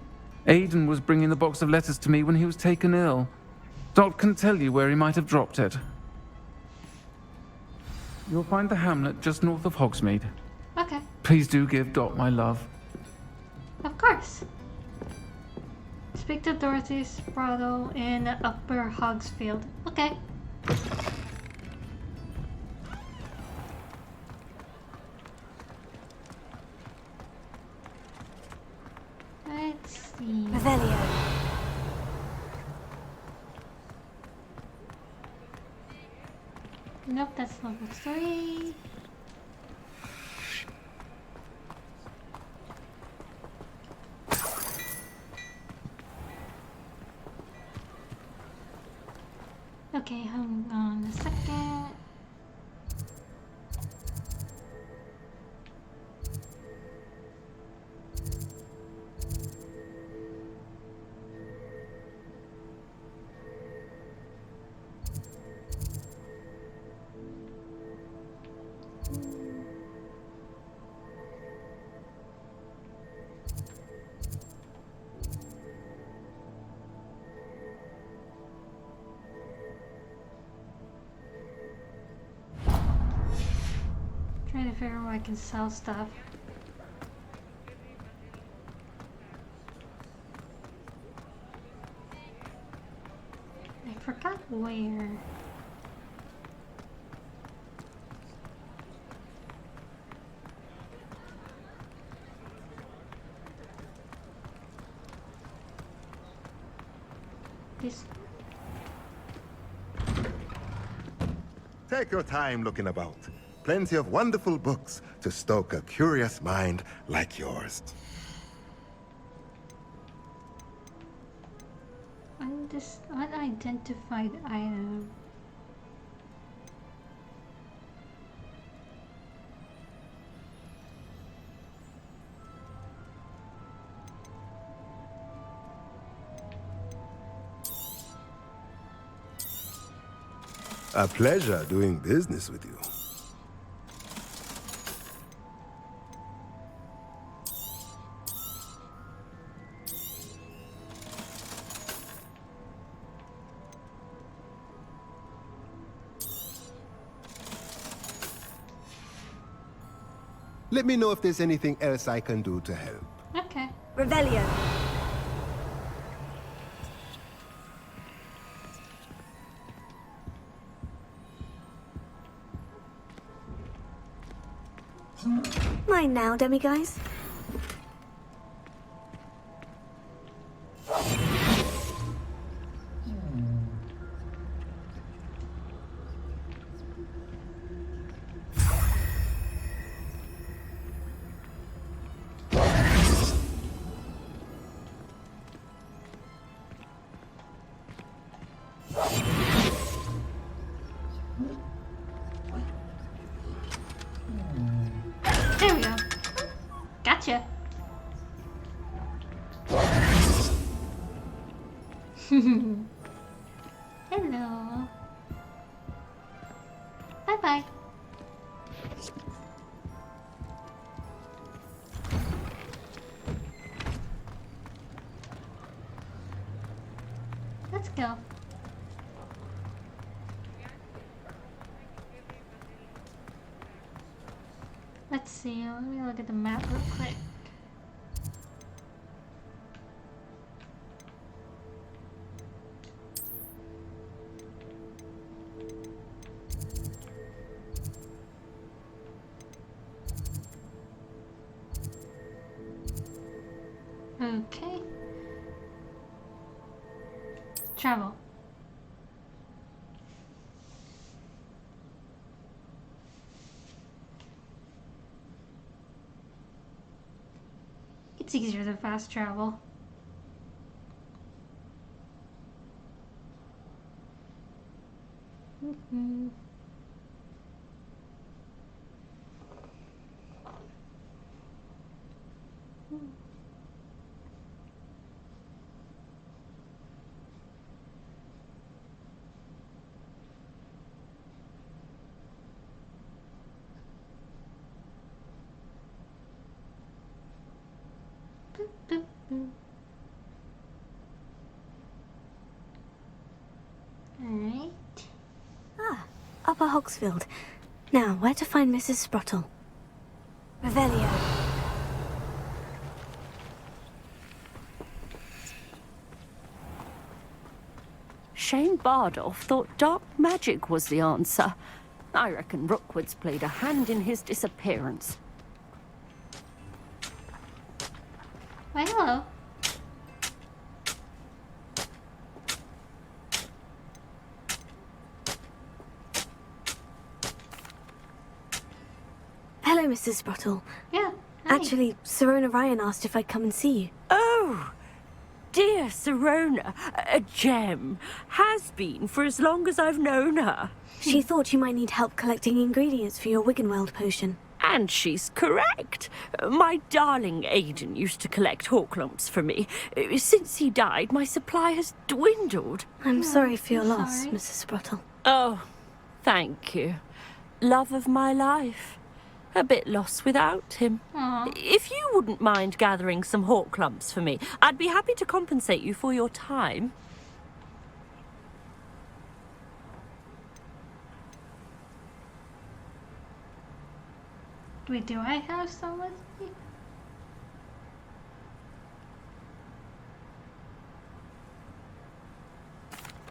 Aidan was bringing the box of letters to me when he was taken ill. Dot can tell you where he might have dropped it. You'll find the hamlet just north of Hogsmeade. Okay. Please do give Dot my love. Of course. Speak to Dorothy Sprottle in Upper Hogsfield. Okay. Let's see. Revelio. Nope, that's level 3. Okay, hang on a second. Trying to figure out where I can sell stuff. I forgot where. This. Take your time looking about. Plenty of wonderful books to stoke a curious mind like yours. Unidentified item. A pleasure doing business with you. Let me know if there's anything else I can do to help. Okay. Revelio. Mine now, demiguise. There we go. Gotcha. Hello. Bye-bye. Let's go. Let's see, let me look at the map real quick. Okay. Travel. It's easier than fast travel. Alright. Ah, Upper Hogsfield. Now, where to find Mrs. Sprottle? Revelio. Shane Bardolph thought dark magic was the answer. I reckon Rookwood's played a hand in his disappearance. Why, hello. Hello, Mrs. Sprottle. Yeah, hi. Actually, Sirona Ryan asked if I'd come and see you. Oh, dear Sirona, a gem. Has been for as long as I've known her. She thought you might need help collecting ingredients for your Wiggenweld potion. And she's correct. My darling Aidan used to collect hawklumps for me. Since he died, my supply has dwindled. I'm sorry for your loss, Mrs. Sprottle. Oh, thank you. Love of my life. A bit lost without him. Aww. If you wouldn't mind gathering some hawklumps for me, I'd be happy to compensate you for your time. Wait, do I have some with me?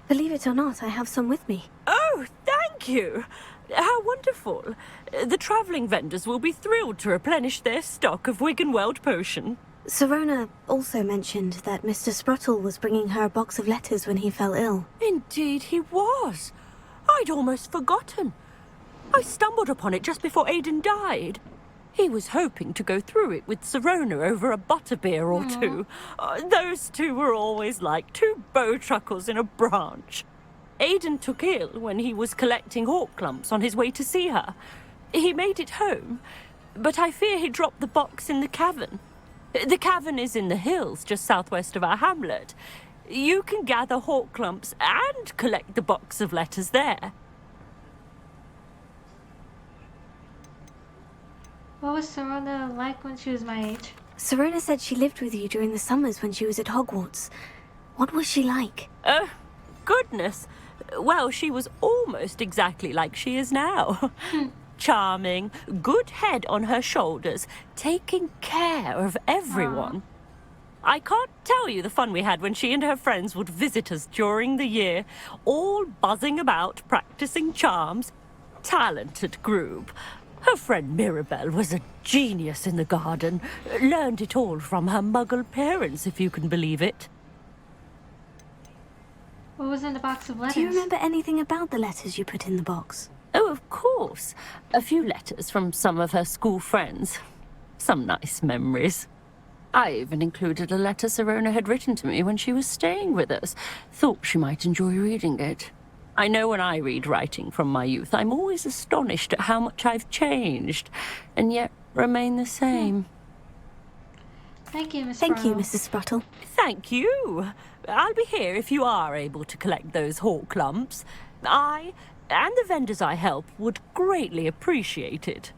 Believe it or not, I have some with me. Oh, thank you. How wonderful. The travelling vendors will be thrilled to replenish their stock of Wiggenweld potion. Sirona also mentioned that Mr. Sprottle was bringing her a box of letters when he fell ill. Indeed he was. I'd almost forgotten. I stumbled upon it just before Aiden died. He was hoping to go through it with Serona over a butterbeer or two. Those two were always like two bowtruckles in a branch. Aiden took ill when he was collecting hawk clumps on his way to see her. He made it home, but I fear he dropped the box in the cavern. The cavern is in the hills just southwest of our hamlet. You can gather hawk clumps and collect the box of letters there. What was Serona like when she was my age? Serona said she lived with you during the summers when she was at Hogwarts. What was she like? Goodness. Well, she was almost exactly like she is now. Charming, good head on her shoulders, taking care of everyone. I can't tell you the fun we had when she and her friends would visit us during the year, all buzzing about, practicing charms. Talented group. Her friend Mirabelle was a genius in the garden. Learned it all from her muggle parents, if you can believe it. What was in the box of letters? Do you remember anything about the letters you put in the box? Oh, of course. A few letters from some of her school friends. Some nice memories. I even included a letter Serona had written to me when she was staying with us. Thought she might enjoy reading it. I know when I read writing from my youth, I'm always astonished at how much I've changed, and yet remain the same. Thank you, Miss Thank you, Mrs. Sprottle. Thank you. I'll be here if you are able to collect those hawk clumps. I, and the vendors I help, would greatly appreciate it.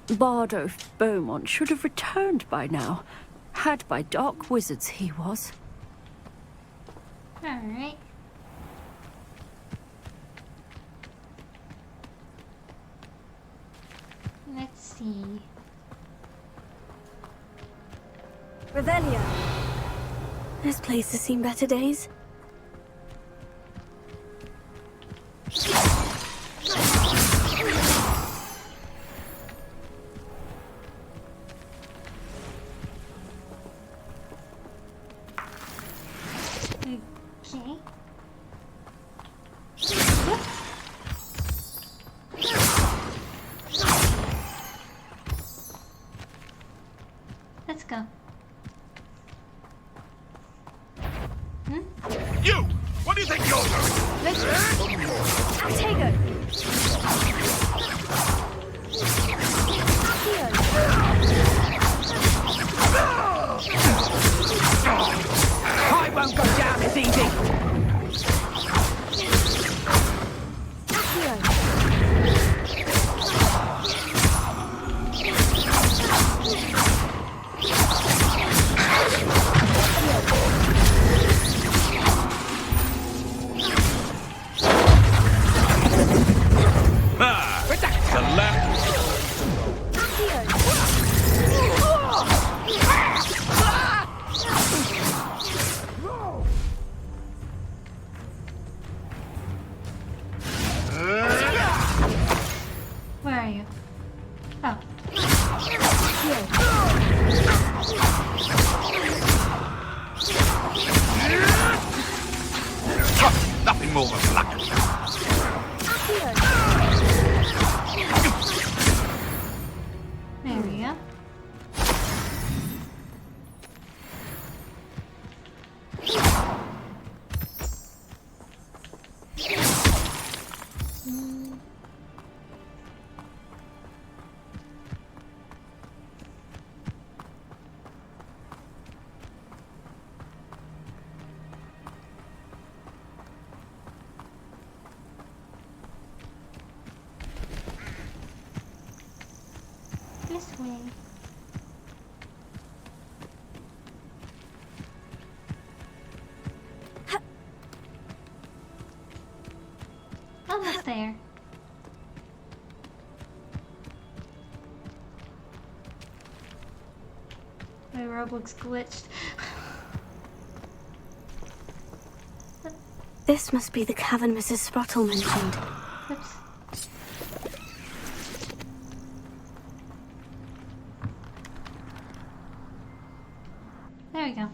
Bardo Beaumont should have returned by now. Had by dark wizards he was. Alright. Let's see. Revelio. This place has seen better days. Okay. Let's go. You! What do you think you're doing? Let's Tago. I won't go down as easy. Where are you? Oh. Nothing more than luck. There we go. This way. Almost there. My Roblox glitched. This must be the cavern Mrs. Sprottle mentioned. Oops. There we go.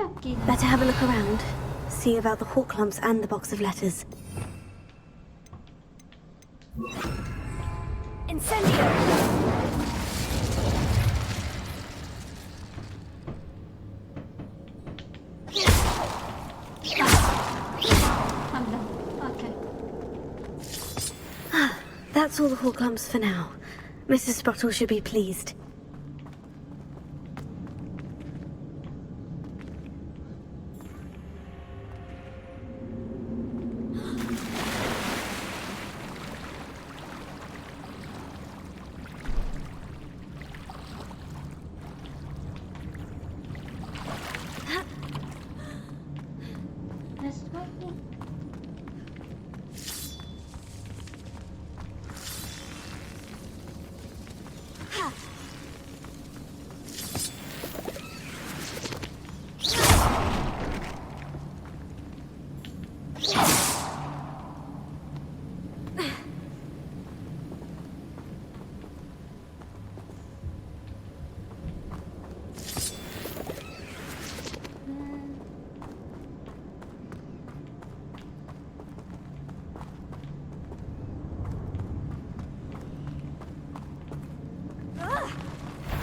Okay. Better have a look around. See about the hawk lumps and the box of letters. Incendio! I'm done. Okay. That's all the hawk lumps for now. Mrs. Sprottle should be pleased. This way.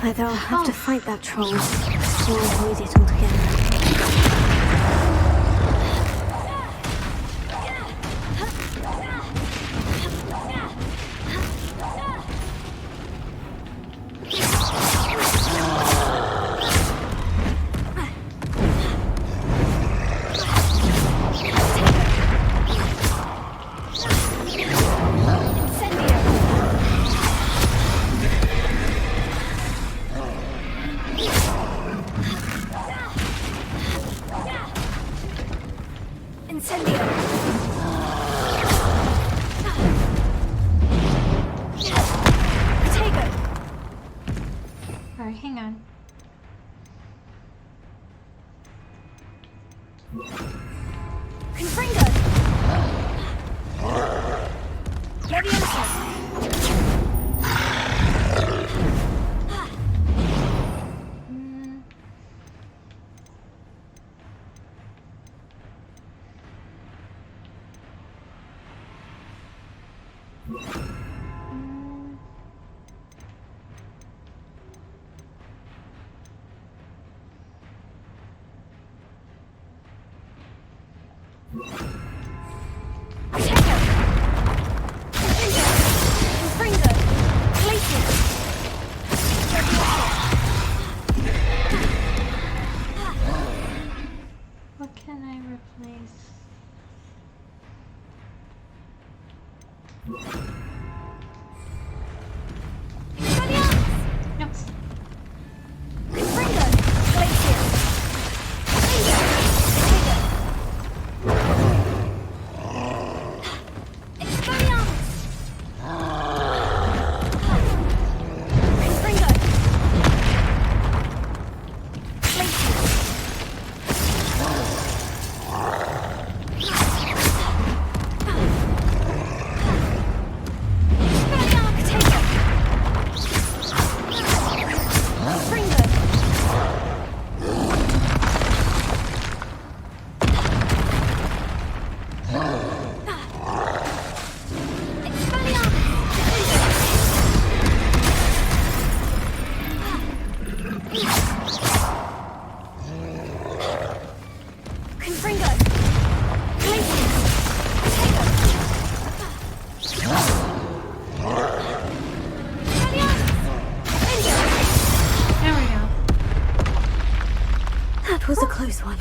Either I'll have to fight that troll, or avoid it altogether. Alright, hang on. Confringo! Leviosa! What can I replace? No. That was a close one.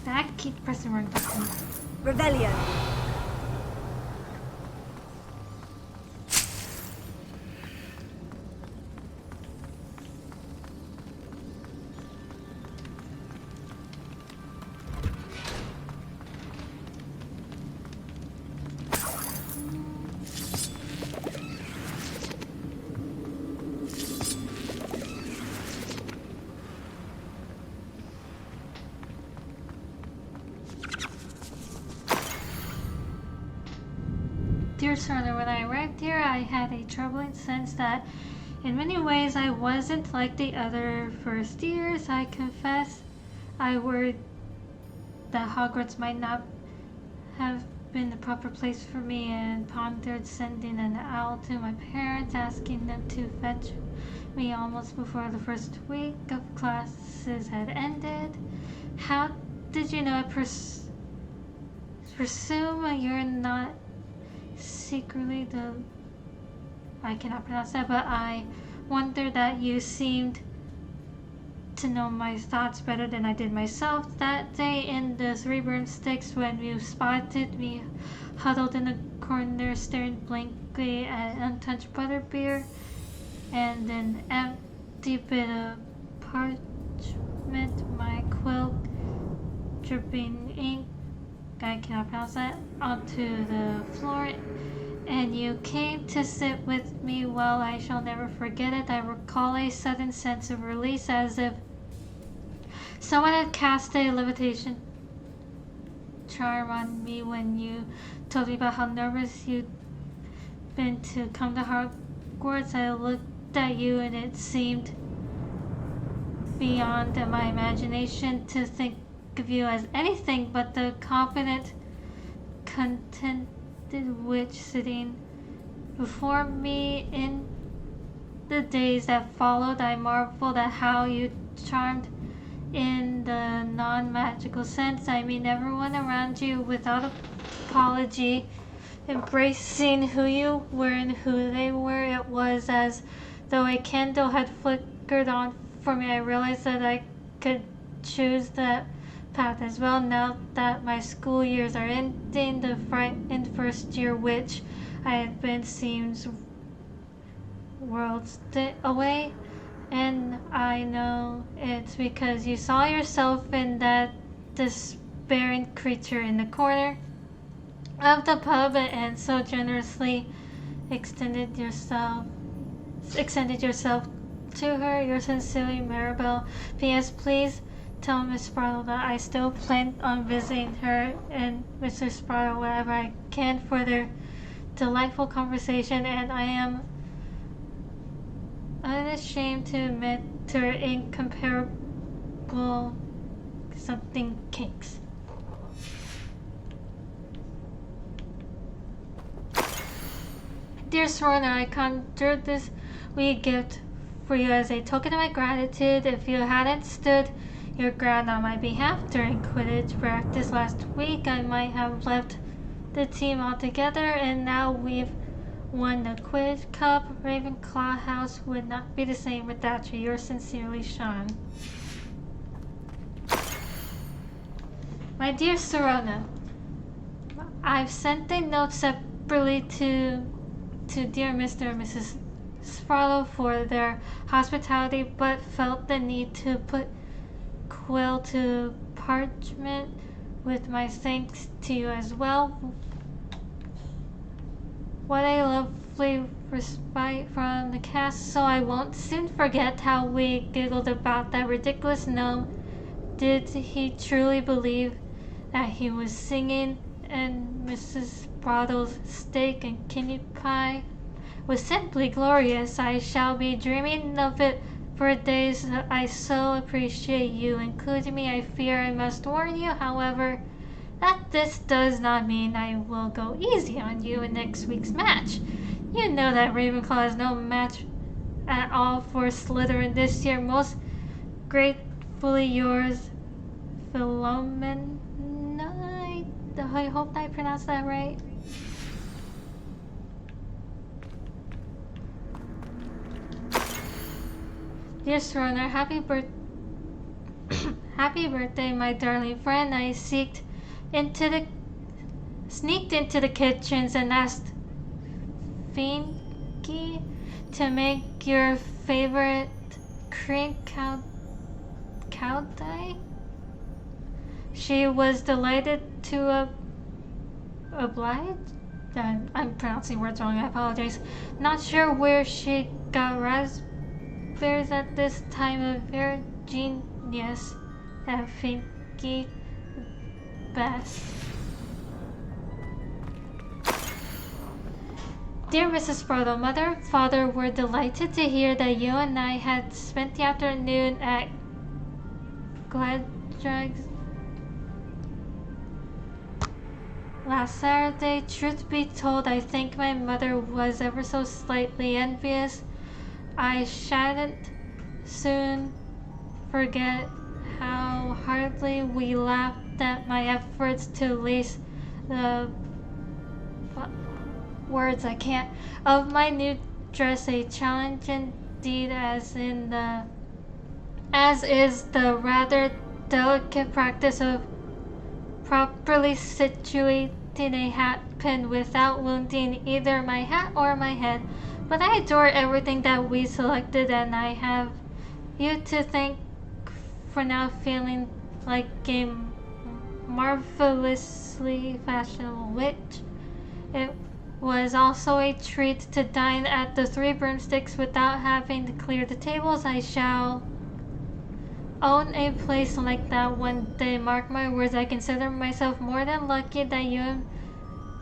I keep pressing wrong button. Revelio. Dear Sona, when I arrived here, I had a troubling sense that in many ways I wasn't like the other first years. I confess I worried that Hogwarts might not have been the proper place for me and pondered sending an owl to my parents, asking them to fetch me almost before the first week of classes had ended. How did you know? I presume you're not secretly the... I cannot pronounce that, but I wonder that you seemed to know my thoughts better than I did myself. That day in the Three Broomsticks, when you spotted me huddled in a corner staring blankly at untouched butterbeer and an empty bit of parchment, my quill dripping ink, I cannot pronounce that, onto the floor, and you came to sit with me. Well, I shall never forget it. I recall a sudden sense of release, as if someone had cast a levitation charm on me when you told me about how nervous you'd been to come to Hogwarts. I looked at you and it seemed beyond my imagination to think of you as anything but the confident, contented witch sitting before me. In the days that followed, I marveled at how you charmed in the non-magical sense. I mean, everyone around you without apology, embracing who you were and who they were. It was as though a candle had flickered on for me. I realized that I could choose that path as well. Now that my school years are ending, the frightened first year witch I had been seems worlds away. And I know it's because you saw yourself in that despairing creature in the corner of the pub and so generously extended yourself to her. Yours sincerely, Maribel. P.S. Please tell Miss Sparrow that I still plan on visiting her and Mr. Sparrow wherever I can for their delightful conversation, and I am unashamed to admit her incomparable something kinks. Dear Sorna, I conjured this wee gift for you as a token of my gratitude. If you hadn't stood your ground on my behalf during Quidditch practice last week, I might have left the team altogether, and now we've won the Quidditch Cup. Ravenclaw House would not be the same without you. Yours sincerely, Sean. My dear Sorona, I've sent a note separately to dear Mr. and Mrs. Sparrow for their hospitality, but felt the need to put quill to parchment with my thanks to you as well. What a lovely respite from the cast, so I won't soon forget how we giggled about that ridiculous gnome. Did he truly believe that he was singing? And Mrs. Brottle's steak and kidney pie was simply glorious. I shall be dreaming of it for days. I so appreciate you including me. I fear I must warn you, however, that this does not mean I will go easy on you in next week's match. You know that Ravenclaw is no match at all for Slytherin this year. Most gratefully yours, Philomena. I hope I pronounced that right. Dear Sroner, happy birthday, my darling friend. I sneaked into the kitchens and asked Finky to make your favorite cream cow dye. She was delighted to oblige. I'm pronouncing words wrong, I apologize. Not sure where she got raspberries at this time of year. Genius at Finky best. Dear Mrs. Frodo, Mother and Father were delighted to hear that you and I had spent the afternoon at Gladdrag's last Saturday. Truth be told, I think my mother was ever so slightly envious. I shan't soon forget how heartily we laughed at my efforts to lace the words I can't of my new dress, a challenge indeed, as is the rather delicate practice of properly situating a hat pin without wounding either my hat or my head. But I adore everything that we selected, and I have you to thank for now feeling like a marvelously fashionable witch. It was also a treat to dine at the Three Broomsticks without having to clear the tables. I shall own a place like that one day. Mark my words, I consider myself more than lucky that you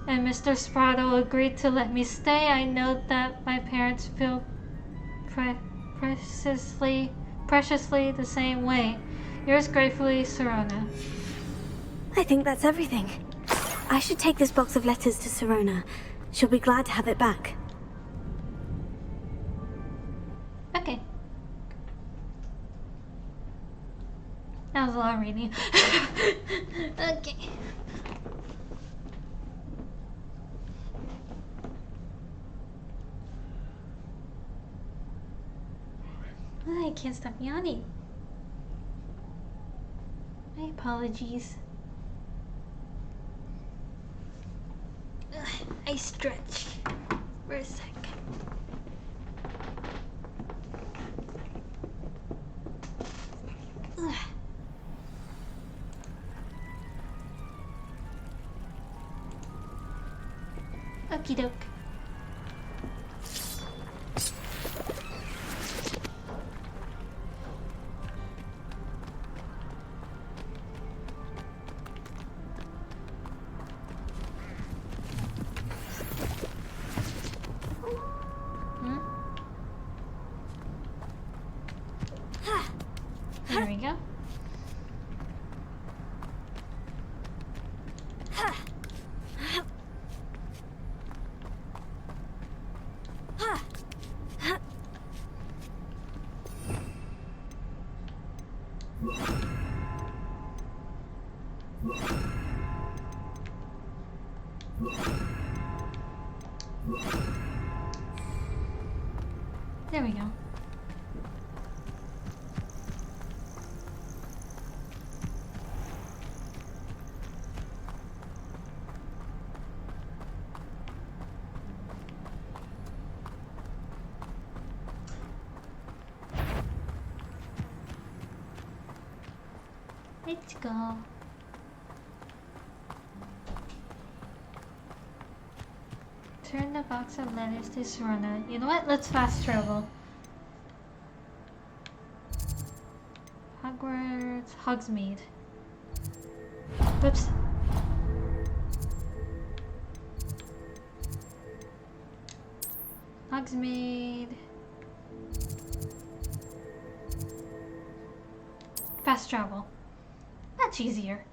and Mr. Spraddle agreed to let me stay. I know that my parents feel preciously the same way. Yours gratefully, Serona. I think that's everything. I should take this box of letters to Serona. She'll be glad to have it back. Okay. That was a lot of reading. Okay. I can't stop yawning. My apologies. I stretch for a sec. Okie doke. There we go. There we go. Let's go. Turn the box of letters to Serona. You know what? Let's fast travel. Hogwarts, Hogsmeade. Whoops. Hogsmeade. Fast travel. Much easier.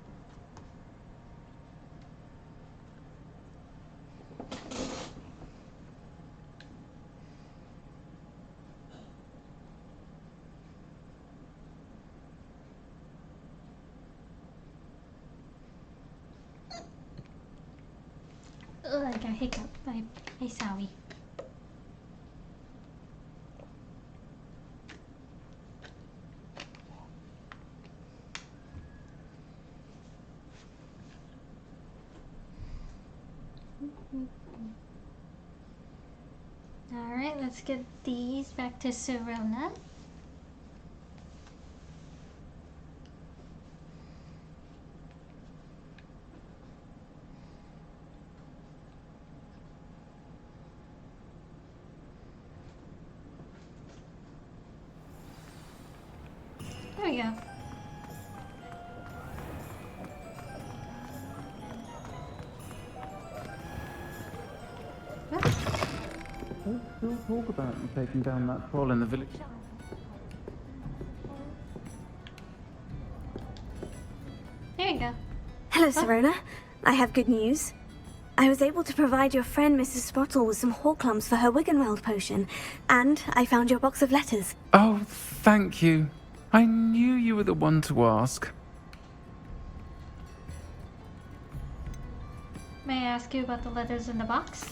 Oh, I got a hiccup. I'm sorry. Alright, let's get these back to Serona. There we go. Whoops. Folks still talk about you taking down that troll in the village. There you go. Hello, Serona. I have good news. I was able to provide your friend Mrs. Sprottle with some Horklums for her Wiggenweld potion, and I found your box of letters. Oh, thank you. I knew you were the one to ask. May I ask you about the letters in the box?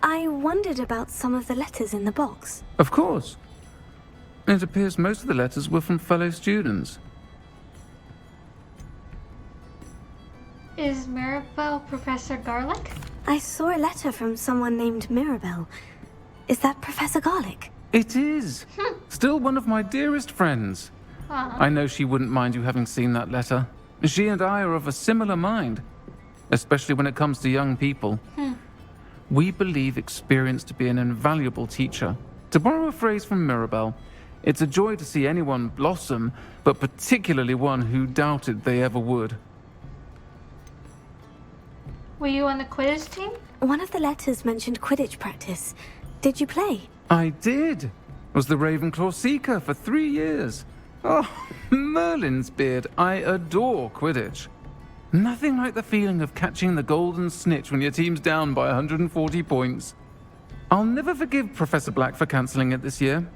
I wondered about some of the letters in the box. Of course. It appears most of the letters were from fellow students. Is Mirabelle Professor Garlic? I saw a letter from someone named Mirabelle. Is that Professor Garlic? It is. Still one of my dearest friends. I know she wouldn't mind you having seen that letter. She and I are of a similar mind, especially when it comes to young people. We believe experience to be an invaluable teacher. To borrow a phrase from Mirabelle, it's a joy to see anyone blossom, but particularly one who doubted they ever would. Were you on the Quidditch team? One of the letters mentioned Quidditch practice. Did you play? I did. Was the Ravenclaw Seeker for 3 years. Oh, Merlin's beard. I adore Quidditch. Nothing like the feeling of catching the golden snitch when your team's down by 140 points. I'll never forgive Professor Black for cancelling it this year.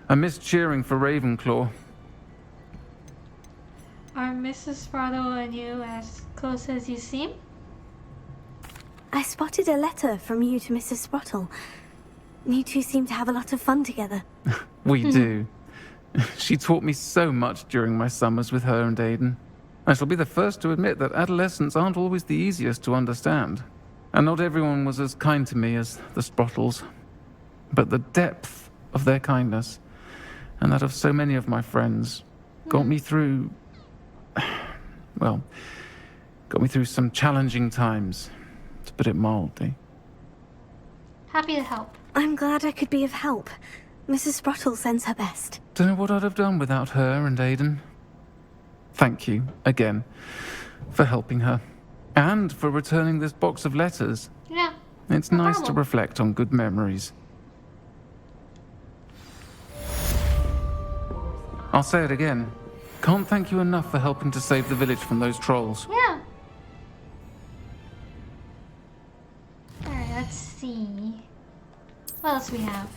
I missed cheering for Ravenclaw. Are Mrs. Sprottle and you as close as you seem? I spotted a letter from you to Mrs. Sprottle. You two seem to have a lot of fun together. We do. She taught me so much during my summers with her and Aidan. I shall be the first to admit that adolescents aren't always the easiest to understand. And not everyone was as kind to me as the Sprottles. But the depth of their kindness, and that of so many of my friends, got me through... well, got me through some challenging times, to put it mildly. Happy to help. I'm glad I could be of help. Mrs. Sprottle sends her best. Don't know what I'd have done without her and Aidan. Thank you, again, for helping her. And for returning this box of letters. Yeah. It's nice to reflect on good memories. I'll say it again. Can't thank you enough for helping to save the village from those trolls. Yeah. Alright, let's see. What else we have?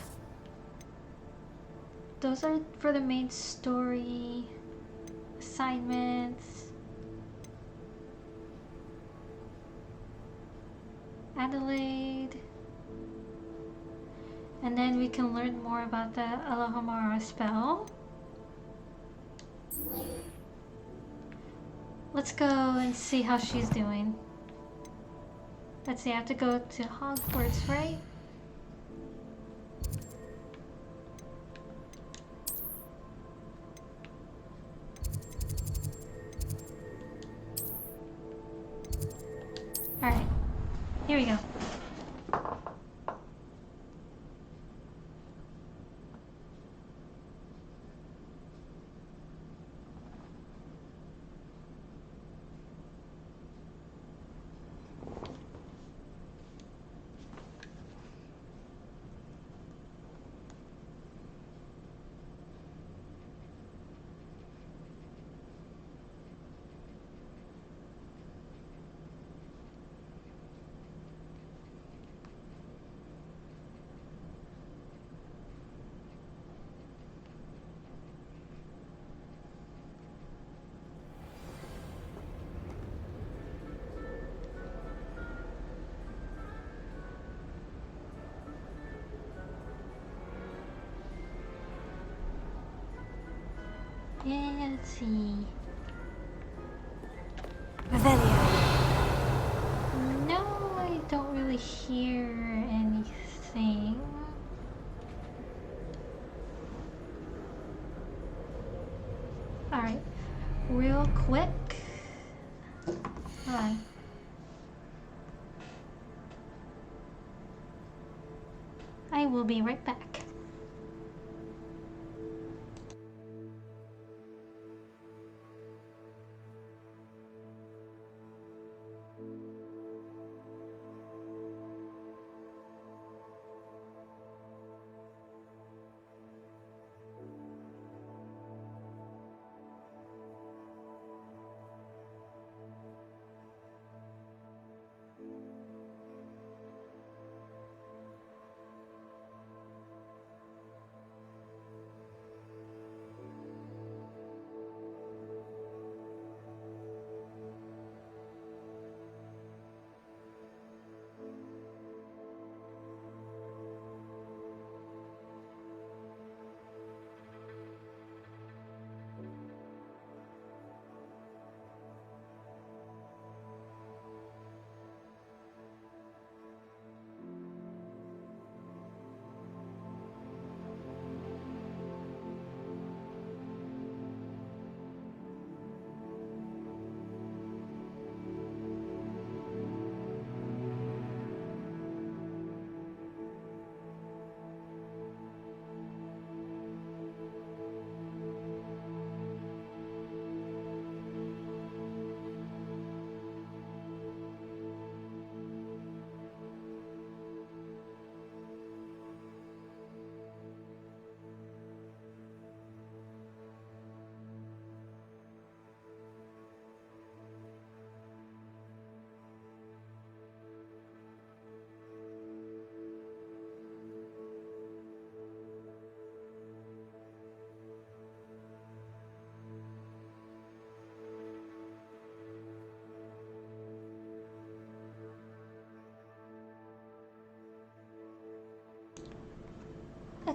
Those are for the main story. Assignments. Adelaide. And then we can learn more about the Alohomora spell. Let's go and see how she's doing. Let's see, I have to go to Hogwarts, right? Alright, here we go. Yeah, let's see. Revelio. No, I don't really hear anything. Alright, real quick. Hold on. I will be right back.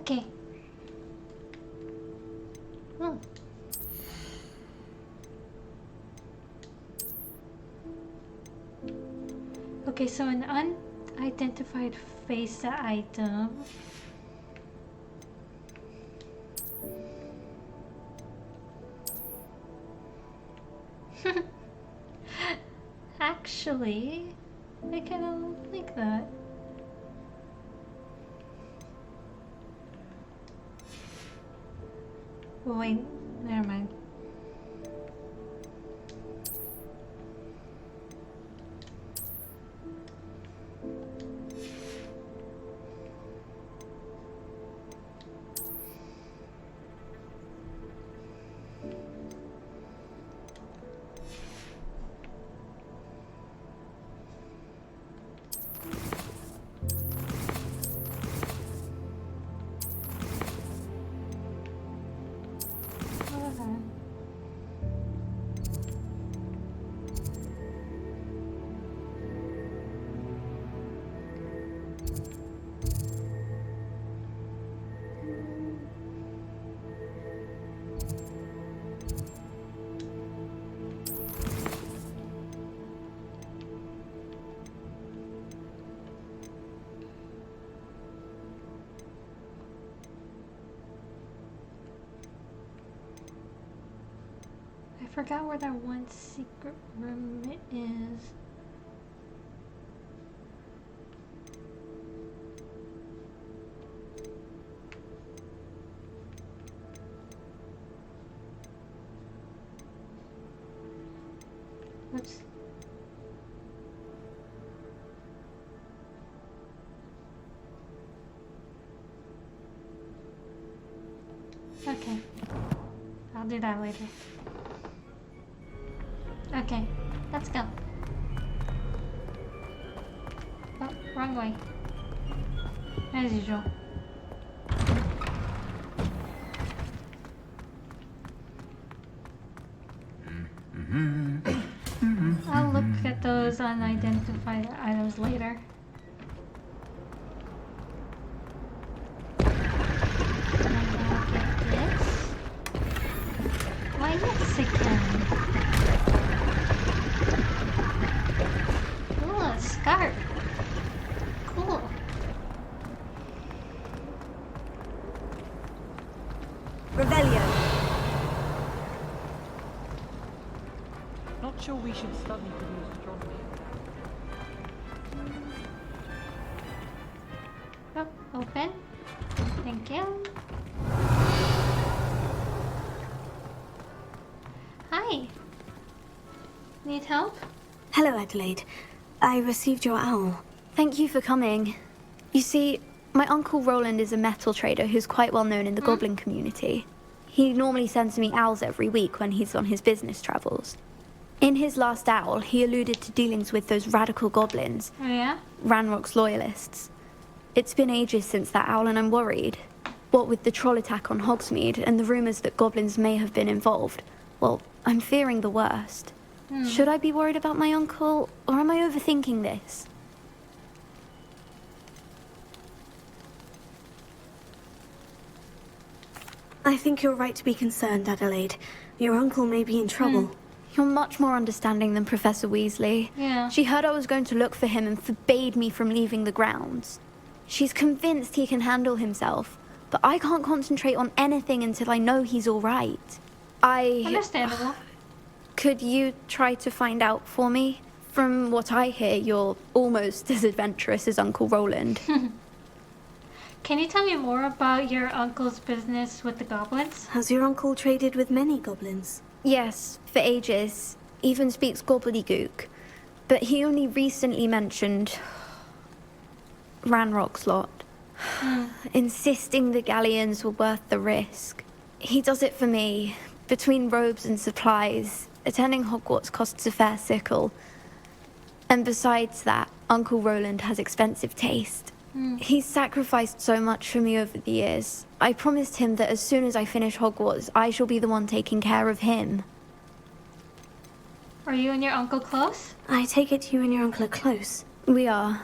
Okay. Oh. Okay, so an unidentified face item. Actually, I kind of like that. Oh, wait, never mind. I forgot where that one secret room is. Whoops. Okay. I'll do that later. Okay, let's go. Oh, wrong way. As usual. I'll look at those unidentified items later. Why Mexican? Ooh, a scarf. Cool. Revelio. Not sure we should study for the astronomy. Oh, open. Thank you. Hi. Need help? Hello, Adelaide. I received your owl. Thank you for coming. You see, my Uncle Roland is a metal trader who's quite well known in the goblin community. He normally sends me owls every week when he's on his business travels. In his last owl, he alluded to dealings with those radical goblins. Oh, yeah? Ranrock's loyalists. It's been ages since that owl and I'm worried. What with the troll attack on Hogsmeade and the rumours that goblins may have been involved, well, I'm fearing the worst. Should I be worried about my uncle, or am I overthinking this? I think you're right to be concerned, Adelaide. Your uncle may be in trouble. You're much more understanding than Professor Weasley. Yeah. She heard I was going to look for him and forbade me from leaving the grounds. She's convinced he can handle himself, but I can't concentrate on anything until I know he's all right. Understandable. Could you try to find out for me? From what I hear, you're almost as adventurous as Uncle Roland. Can you tell me more about your uncle's business with the goblins? Has your uncle traded with many goblins? Yes, for ages. Even speaks gobbledygook. But he only recently mentioned Ranrock's lot. Insisting the galleons were worth the risk. He does it for me. Between robes and supplies, attending Hogwarts costs a fair sickle. And besides that, Uncle Roland has expensive taste. He's sacrificed so much for me over the years. I promised him that as soon as I finish Hogwarts, I shall be the one taking care of him. Are you and your uncle close? I take it you and your uncle are close. We are.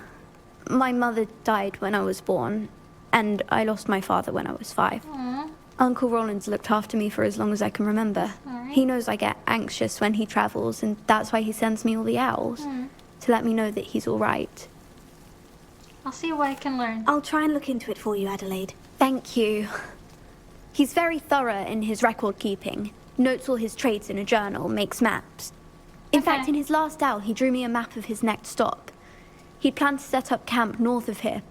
My mother died when I was born. and I lost my father when I was 5. Aww. Uncle Roland's looked after me for as long as I can remember. Alright. He knows I get anxious when he travels, and that's why he sends me all the owls, to let me know that he's all right. I'll see what I can learn. I'll try and look into it for you, Adelaide. Thank you. He's very thorough in his record keeping, notes all his trades in a journal, makes maps. In fact, in his last owl, he drew me a map of his next stop. He planned to set up camp north of here.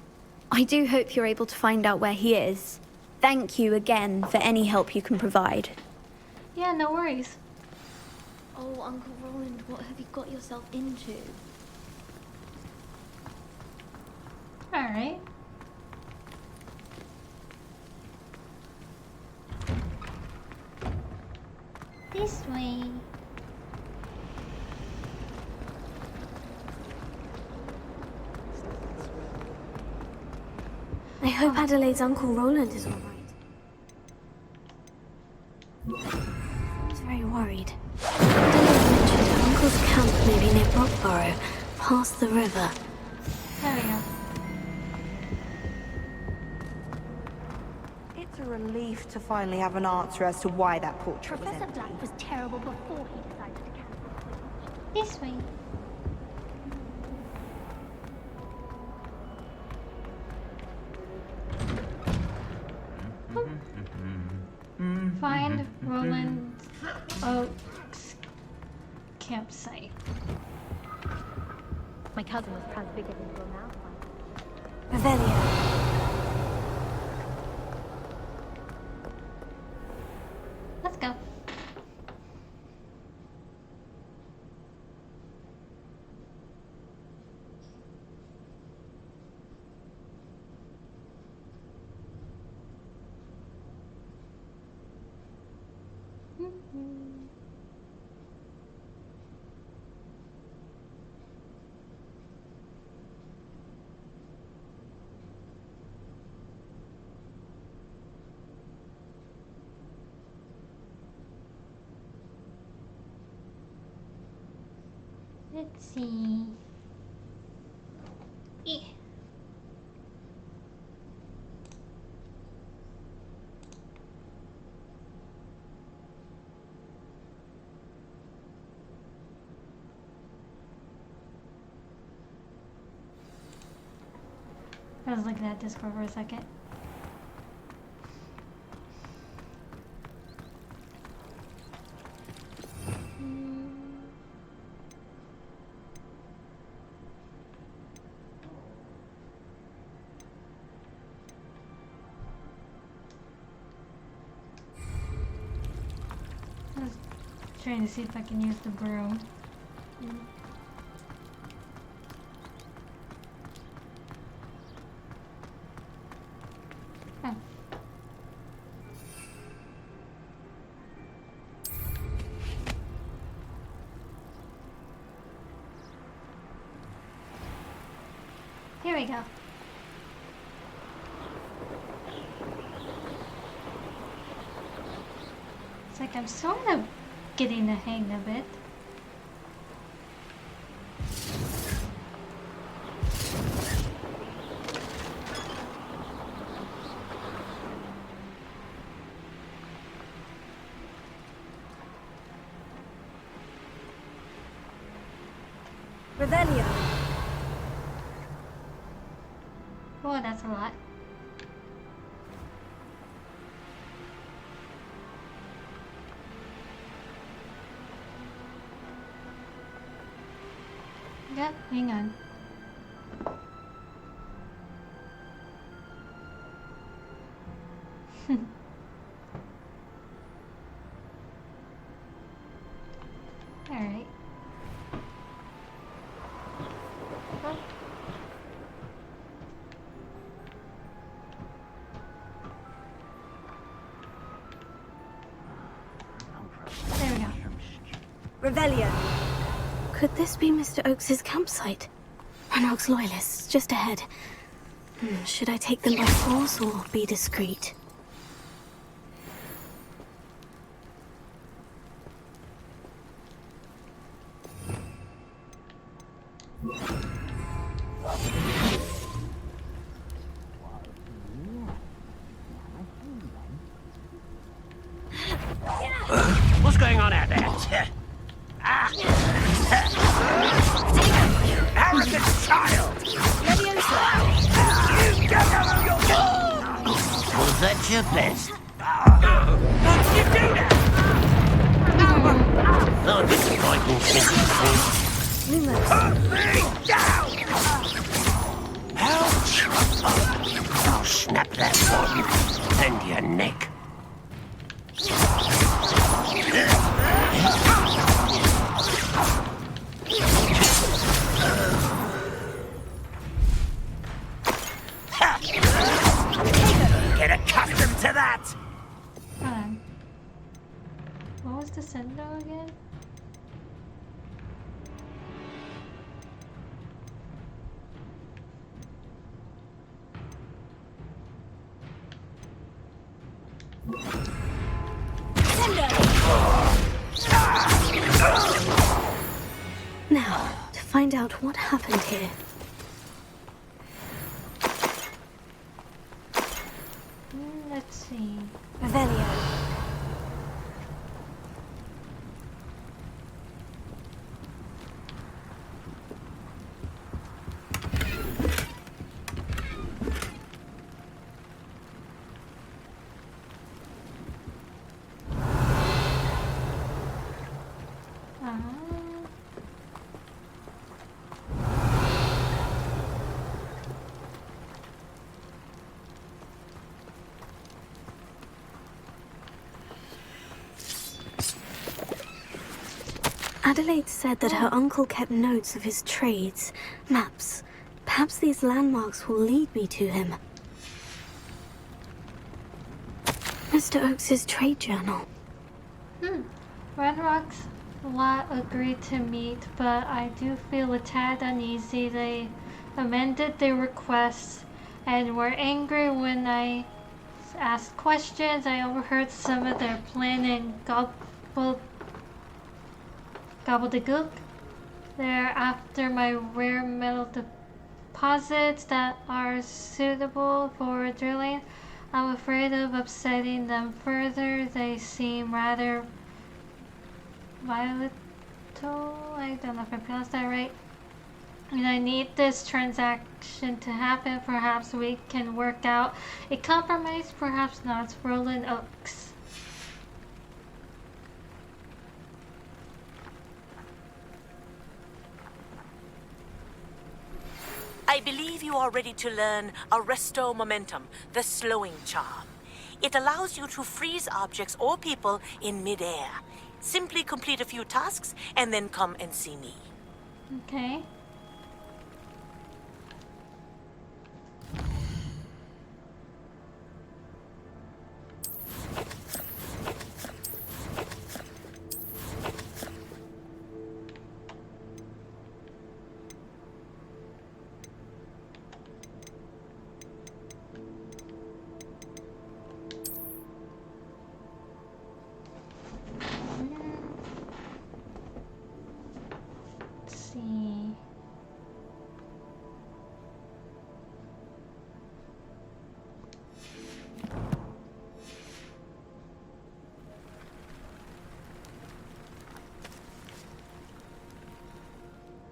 I do hope you're able to find out where he is. Thank you again for any help you can provide. Yeah, no worries. Oh, Uncle Roland, what have you got yourself into? Alright. This way. I hope Adelaide's Uncle Roland is all right. Seems very worried. Adelaide mentioned her uncle's camp may be near Brockborough, past the river. There we go. It's a relief to finally have an answer as to why that portrait was Professor empty. Black was terrible before he decided to cancel. This way. Find Roland Oak's campsite. My cousin was transfigured into a mouse. Revelio. Let's go. Let's see. Eh. I was looking at Discord for a second. I was trying to see if I can use the broom. Oh. Here we go. It's like I'm sort of getting the hang of it. Revelio. Oh, that's a lot. Yep, hang on. Alright. There we go. Revelio. Could this be Mr. Oakes' campsite? Ranrock's loyalists, just ahead. Should I take them by force or be discreet? at your best. What did you do that? Oh, disappointing thing. Lumos. Down! Ouch! I'll snap that one. And your neck. Get accustomed to that! Hold on. What was the sender again? Now, to find out what happened here. Let's see. Revelio. Adelaide said that her uncle kept notes of his trades, maps. Perhaps these landmarks will lead me to him. Mr. Oakes's trade journal. Red Rock's lot agreed to meet, but I do feel a tad uneasy. They amended their requests and were angry when I asked questions. I overheard some of their plan and gobbledygook. They're after my rare metal deposits that are suitable for drilling. I'm afraid of upsetting them further. They seem rather volatile. I don't know if I pronounced that right. And I need this transaction to happen. Perhaps we can work out a compromise. Perhaps not. Roland Oaks. I believe you are ready to learn Arresto Momentum, the slowing charm. It allows you to freeze objects or people in midair. Simply complete a few tasks and then come and see me. Okay.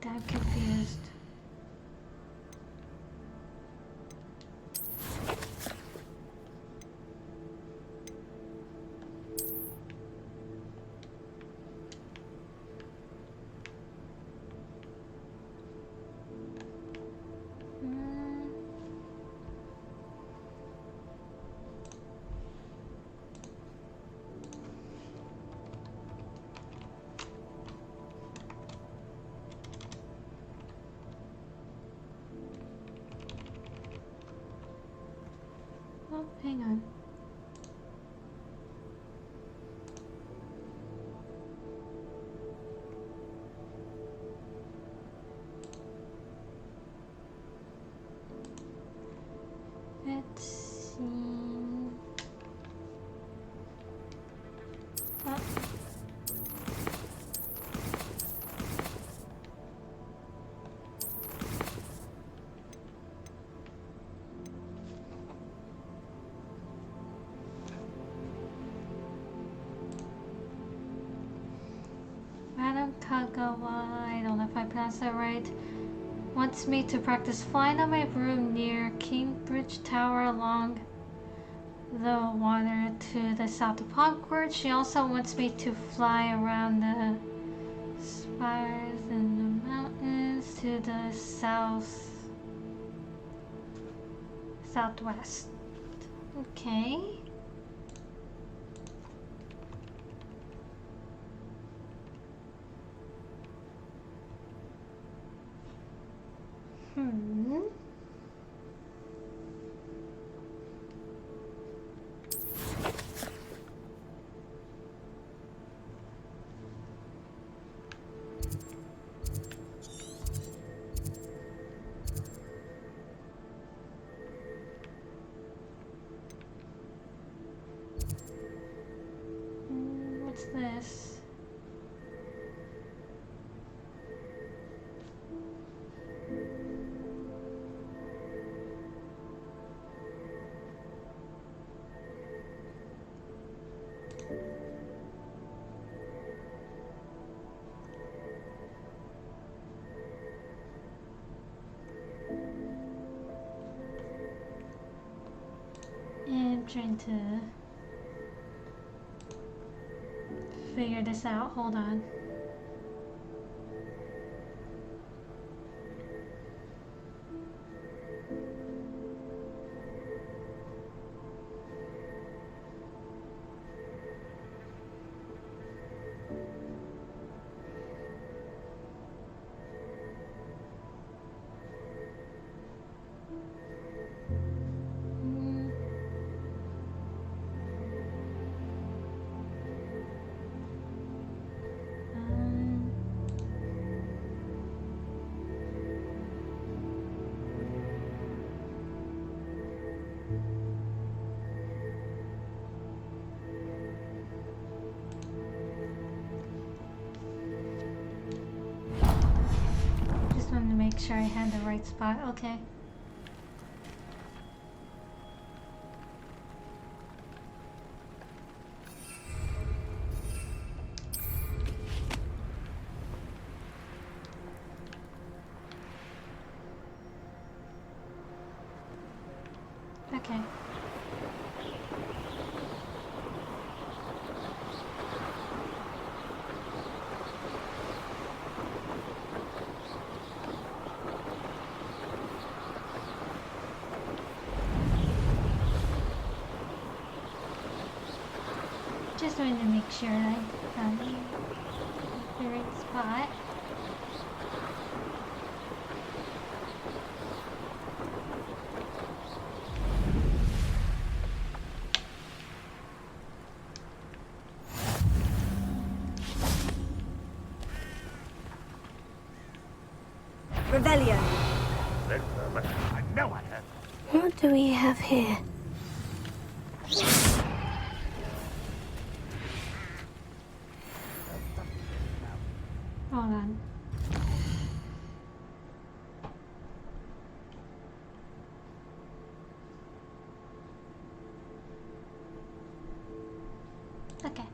I'm confused. Oh, hang on. Let's see. Oh. Madam Kagawa, I don't know if I pronounced that right, wants me to practice flying on my broom near Cambridge Tower along the water to the south of Hogwarts. She also wants me to fly around the spires and the mountains to the southwest. Okay. What's this? I'm trying to figure this out. Hold on. Just wanted to make sure I had the right spot. Okay. Okay. Just wanted to make sure I found the right spot. Revelio. I know I have. What do we have here? Hold on. Okay.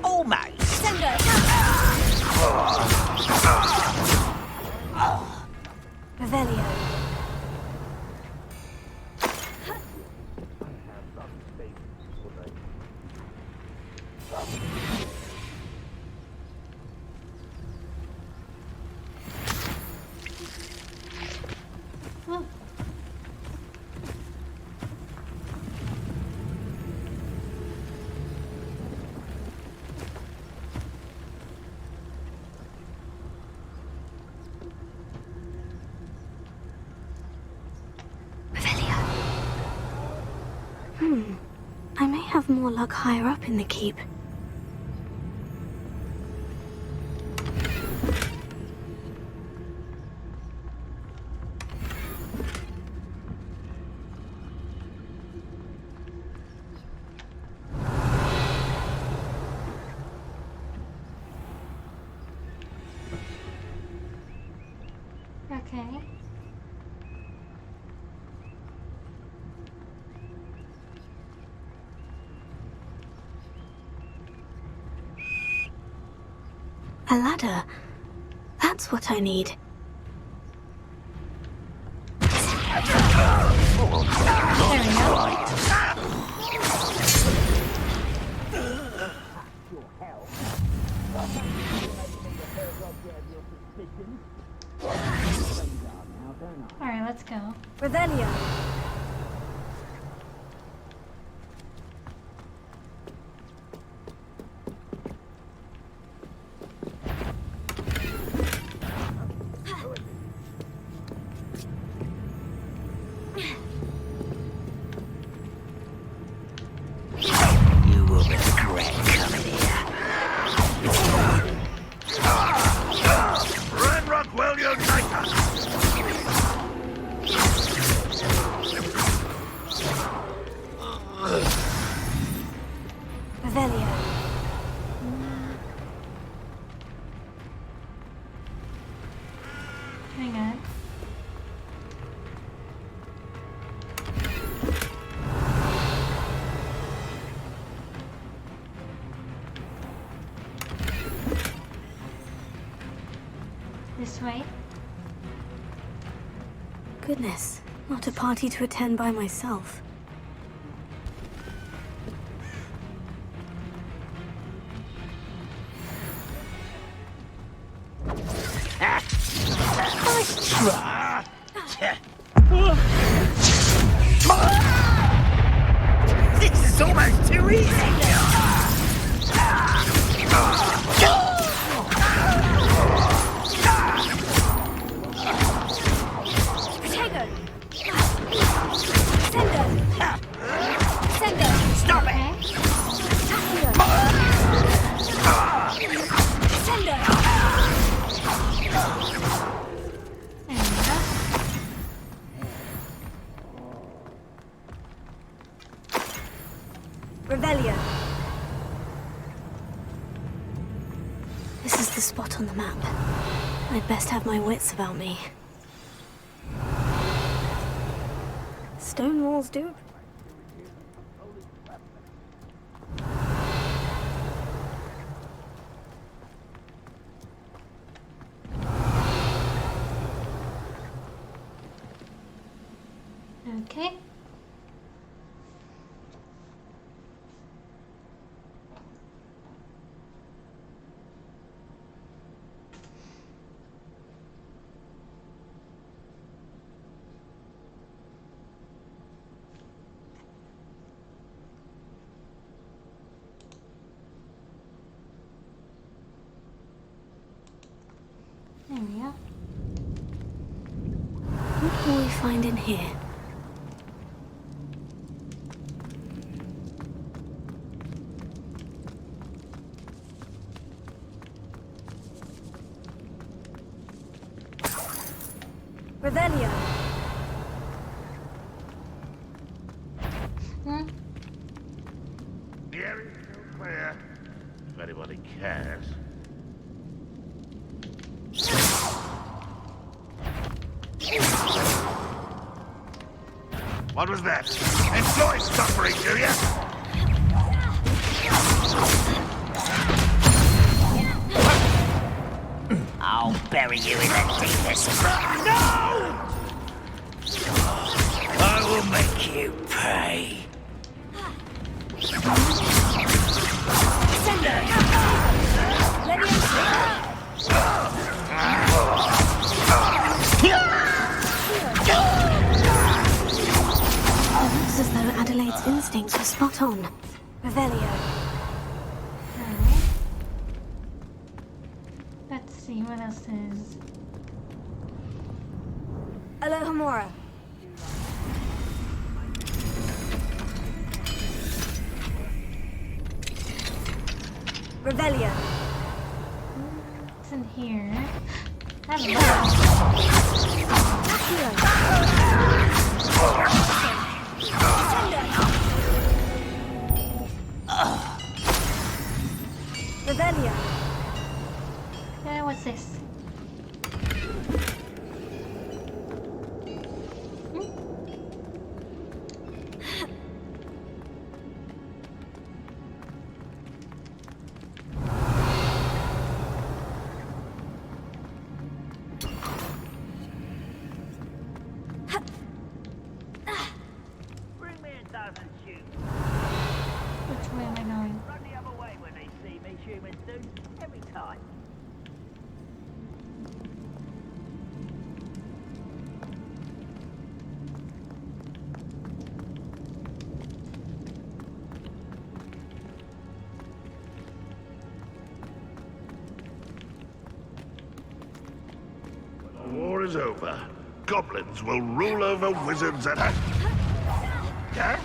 Almost. Revelio. Oh. I may have more luck higher up in the keep. Okay. A ladder. That's what I need. Alright, let's go. Revelio. You will regret coming here. Ren Rockwell Uniter! Revelio. Hang on. This way. Goodness, not a party to attend by myself. Nice try. This is almost too easy. Stop it! Revelio. This is the spot on the map. I'd best have my wits about me. Stone walls do. Okay. There we are. What will we find in here? Revelio. The area is still clear, if anybody cares. What was that? Enjoy suffering, do ya? I'll bury you in the deepest. No! I will make you pay. It looks as though Adelaide's instincts were spot on. Revelio. Alright. Let's see what else is. Alohomora. Revelio. What's in here? That's Revelio. What's this? war is over, goblins will rule over wizards at a... Yeah?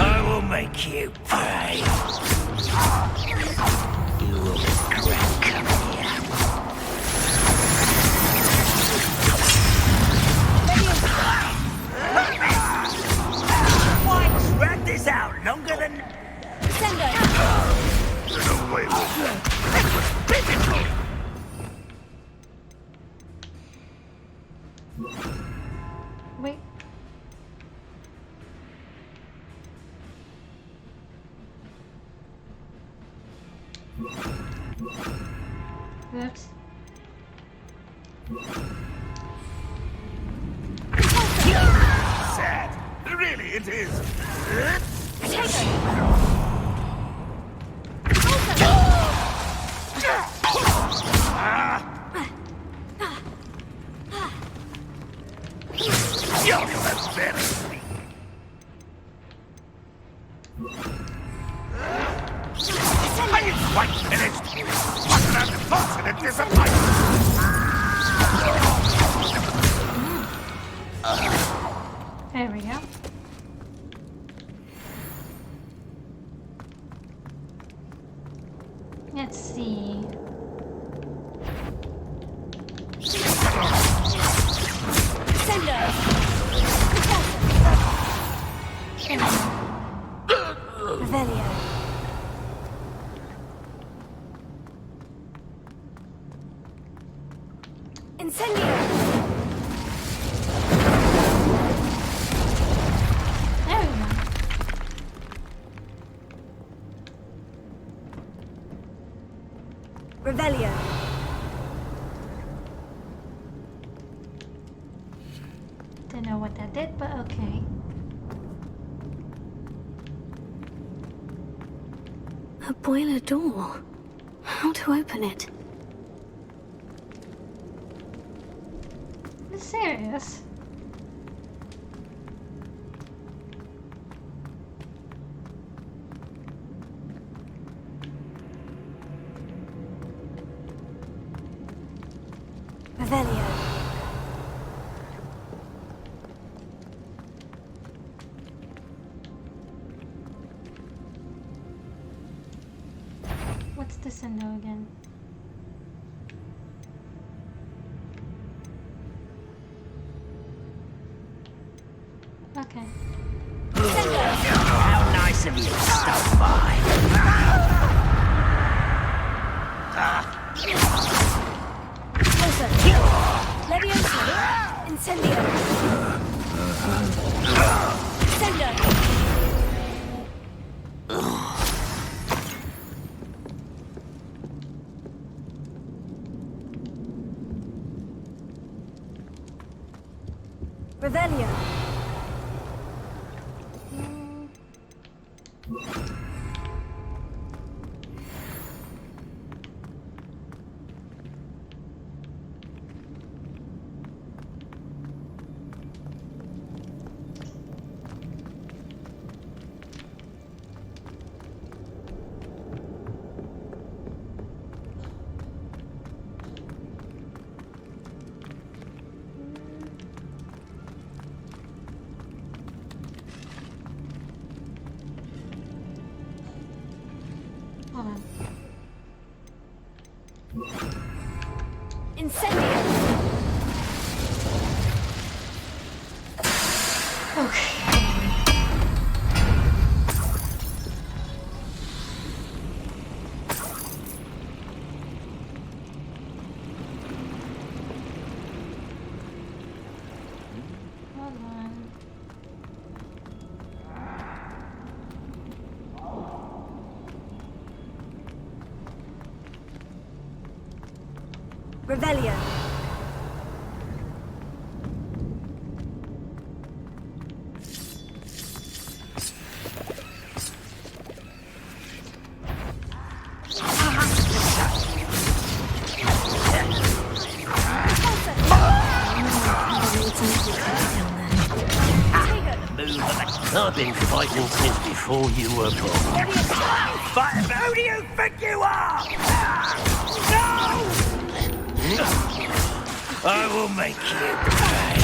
I will make you pay. You will regret coming here. Why drag this out longer than... Get away with that. It was pitiful. Wait. Oops. Sad. Really, it is. You're pathetic. Are you quite finished? What an unfortunate disappointment! There we go. Let's see. Revelio. Incendio. There we go. Revelio. Don't know what that did, but okay. A boiler door. How to open it? Are you serious? Revelio. What's this window again? Okay. How nice of you to stop by. Closer. Leviosa. Incendio. Incendio. Revelio. Hold on. Incendio. Okay. Hold on. Revelio. I've been fighting since before you were born. But who do you think you are? No! I will make you pay.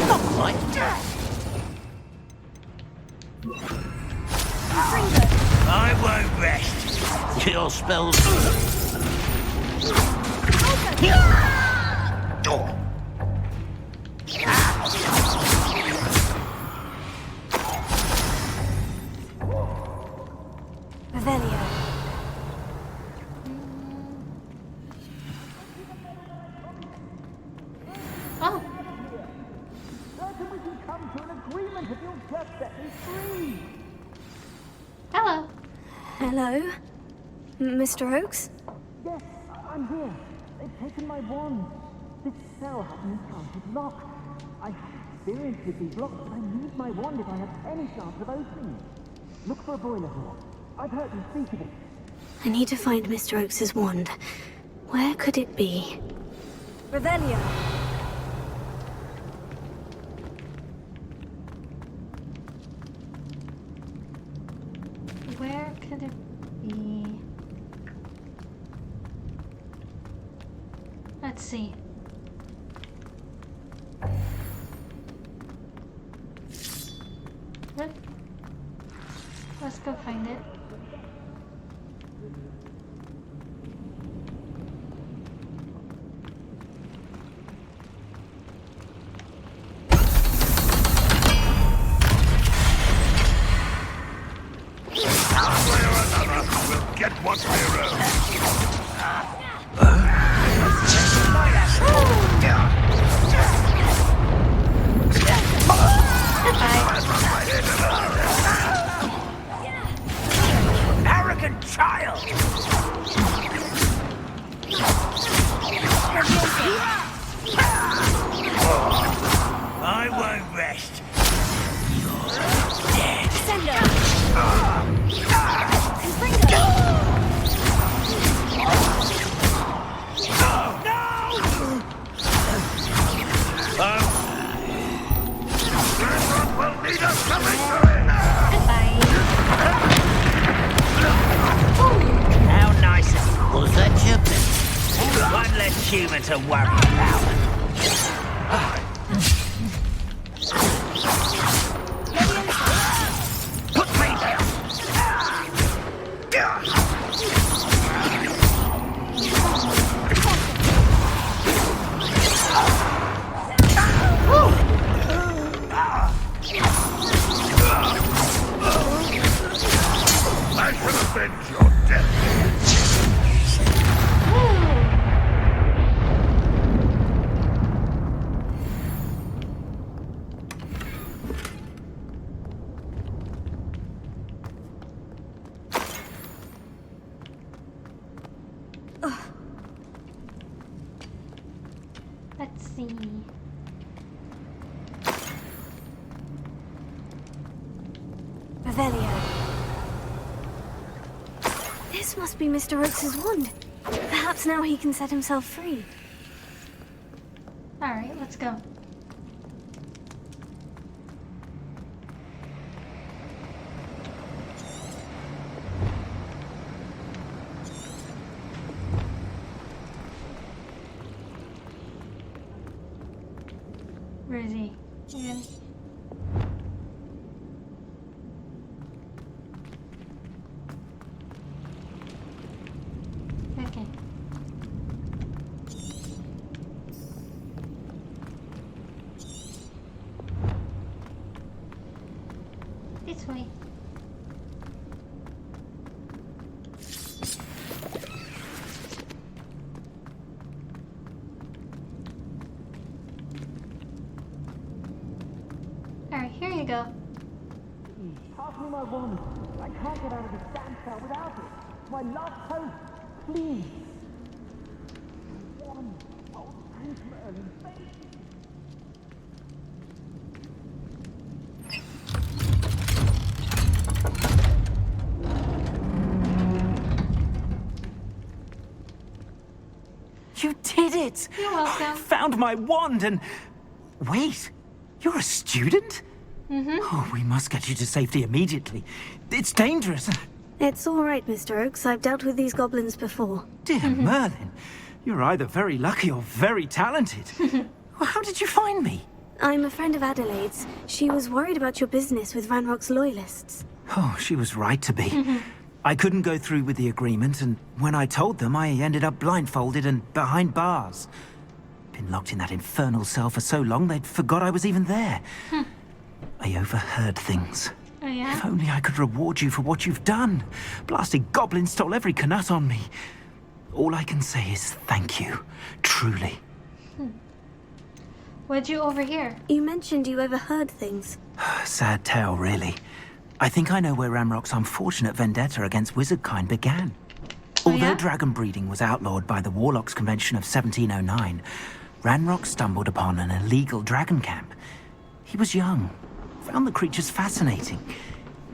Not quite. I won't rest. Your spells. Revelio. Oh. Certain we can come to an agreement if you'll just set me free. Hello. Hello? Mr. Oakes? Yes, I'm here. They've taken my wand. This cell has an enchanted lock. I have experience with these locks, but I need my wand if I have any chance of opening it. Look for a boiler door. I've heard you speak of it. I need to find Mr. Oakes' wand. Where could it be? Revelio. Where could it be? Let's see. Let's go find it. We'll get what we're owed. Arrogant child! I won't rest. You're dead. We'll need us coming through. How nice of you. Was that your bit? One less human to worry about. Put me down. I shall avenge your death. Let's see. Revelio. This must be Mr. Oakes' wand. Perhaps now he can set himself free. Alright, let's go. Where is he? Again. Okay. This way. Alright, here you go. Pass me my wand. I can't get out of this damn cell without it. My last hope. Please. Wand. Oh, thanks, Merlin. You did it! You're welcome. Found my wand and... Wait, you're a student? Oh, we must get you to safety immediately. It's dangerous. It's all right, Mr. Oakes. I've dealt with these goblins before. Dear Merlin, you're either very lucky or very talented. Well, how did you find me? I'm a friend of Adelaide's. She was worried about your business with Ranrock's loyalists. Oh, she was right to be. I couldn't go through with the agreement, and when I told them, I ended up blindfolded and behind bars. Been locked in that infernal cell for so long, they'd forgot I was even there. I overheard things. Oh, yeah? If only I could reward you for what you've done. Blasted goblin stole every canut on me. All I can say is thank you. Truly. What'd you overhear? You mentioned you overheard things. Sad tale, really. I think I know where Ranrock's unfortunate vendetta against wizardkind began. Although dragon breeding was outlawed by the Warlocks Convention of 1709, Ranrock stumbled upon an illegal dragon camp. He was young, found the creatures fascinating.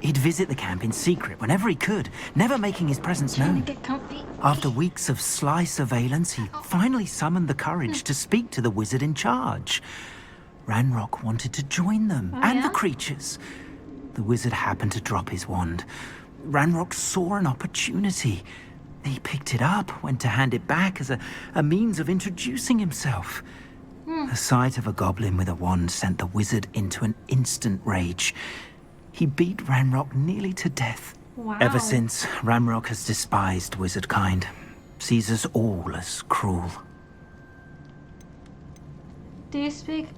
He'd visit the camp in secret whenever he could, never making his presence known. Get comfy. After weeks of sly surveillance, he finally summoned the courage to speak to the wizard in charge. Ranrock wanted to join them and the creatures. The wizard happened to drop his wand. Ranrock saw an opportunity. He picked it up, went to hand it back as a means of introducing himself. The sight of a goblin with a wand sent the wizard into an instant rage. He beat Ranrock nearly to death. Wow. Ever since, Ranrock has despised wizardkind, sees us all as cruel. Do you speak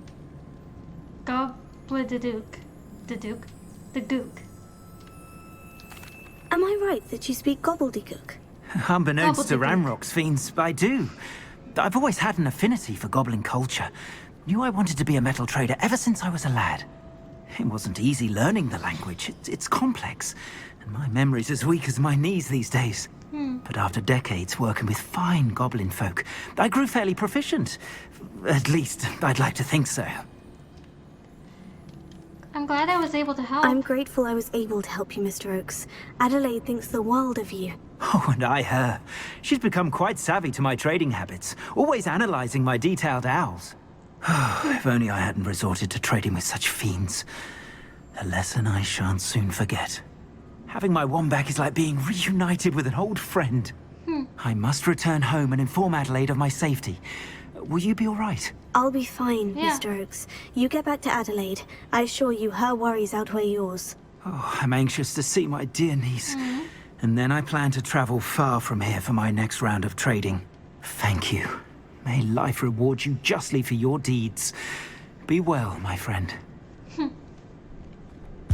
Gobbledygook? The gook. Am I right that you speak gobbledygook? Unbeknownst to Gobbledygook. Ranrock's fiends, I do. I've always had an affinity for goblin culture. Knew I wanted to be a metal trader ever since I was a lad. It wasn't easy learning the language. It's complex, and my memory's as weak as my knees these days. But after decades working with fine goblin folk, I grew fairly proficient. At least, I'd like to think so. I'm glad I was able to help. I'm grateful I was able to help you, Mr. Oakes. Adelaide thinks the world of you. Oh, and I her. She's become quite savvy to my trading habits, always analyzing my detailed owls. If only I hadn't resorted to trading with such fiends. A lesson I shan't soon forget. Having my wand back is like being reunited with an old friend. I must return home and inform Adelaide of my safety. Will you be all right? I'll be fine, Mr. Oakes. You get back to Adelaide. I assure you her worries outweigh yours. Oh, I'm anxious to see my dear niece. And then I plan to travel far from here for my next round of trading. Thank you. May life reward you justly for your deeds. Be well, my friend.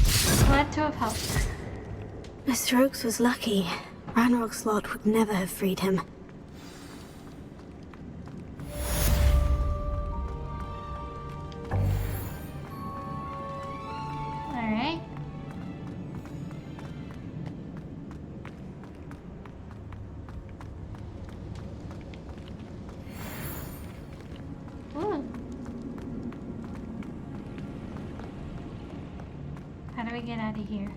Glad to have helped. Mr. Oakes was lucky. Ranrock's lot would never have freed him. Alright. Ooh. How do we get out of here?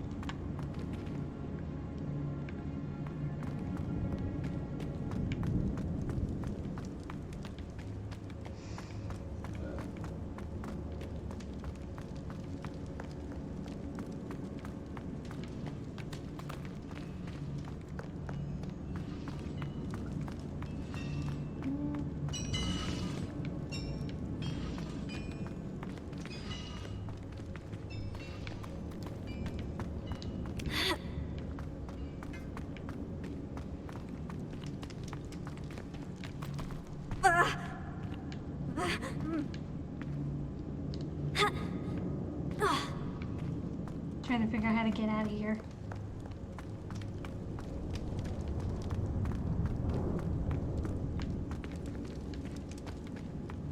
Trying to figure out how to get out of here.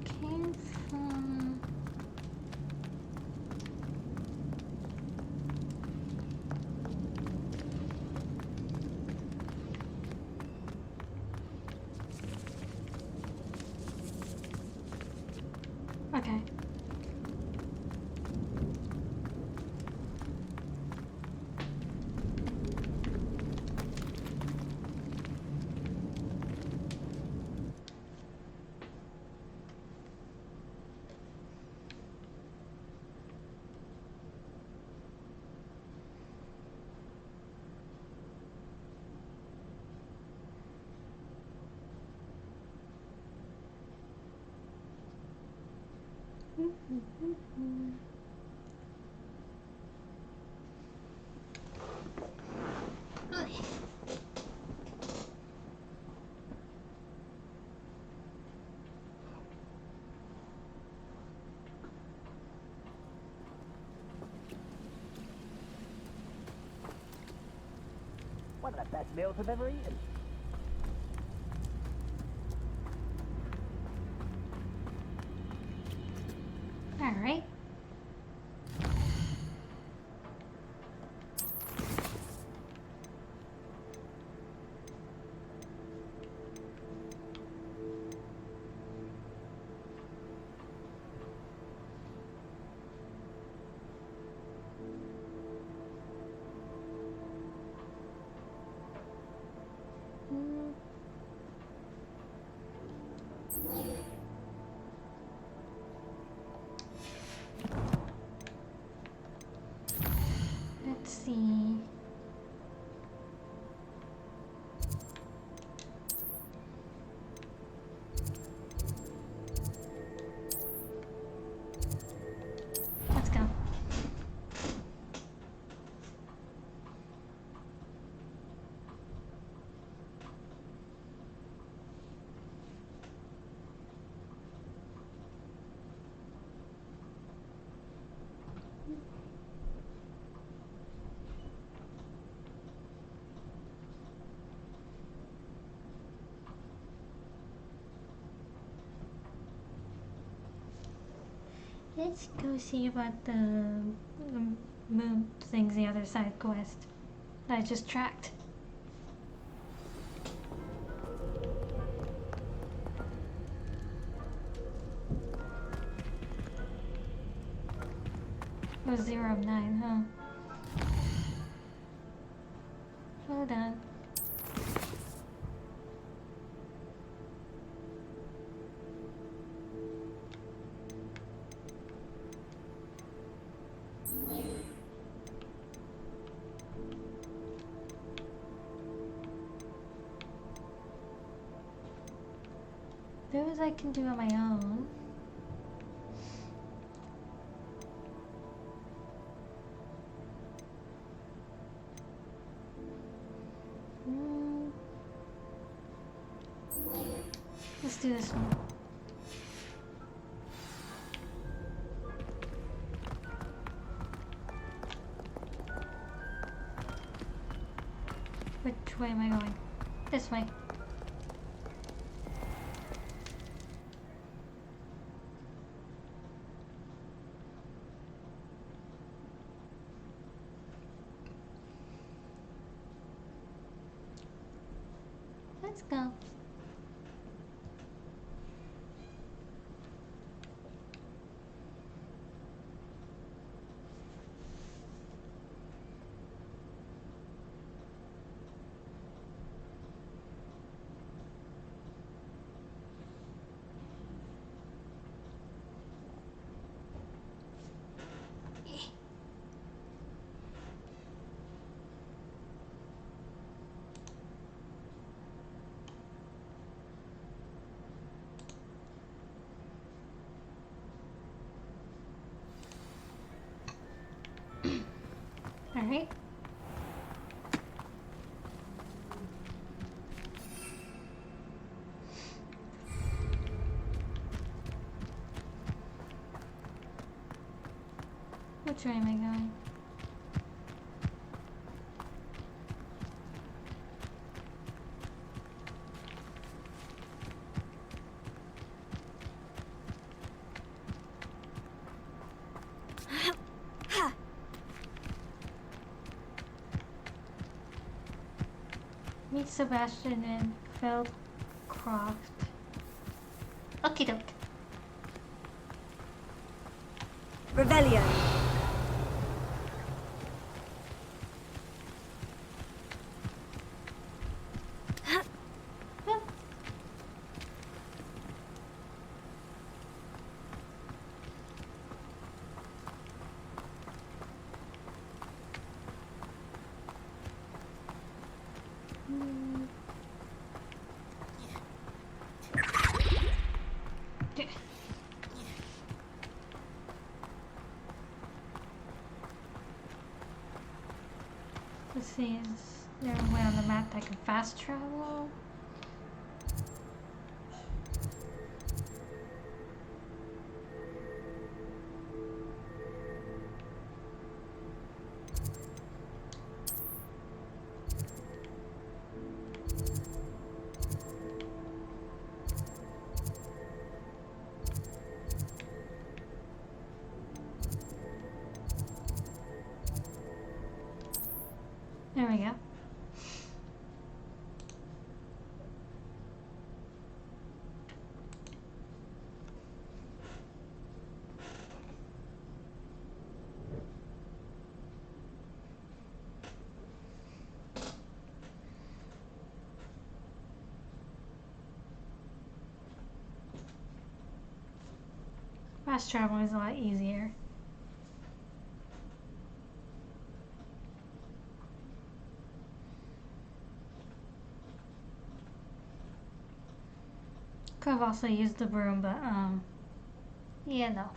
Came from... Okay. One of the best meals I've ever eaten. All right. Let's see. Let's go. Let's go see about the moon things, the other side quest that I just tracked. It was 0 of 9, huh? Well done. Those I can do on my own. Let's do this one. Which way am I going? This way. Let's go. All right. Which way am I going? Meet Sebastian and Feldcroft. Okie doke. Revelio. see, is there a way on the map that I can fast travel? There we go. Fast travel is a lot easier. Could have also used the broom, but yeah, no.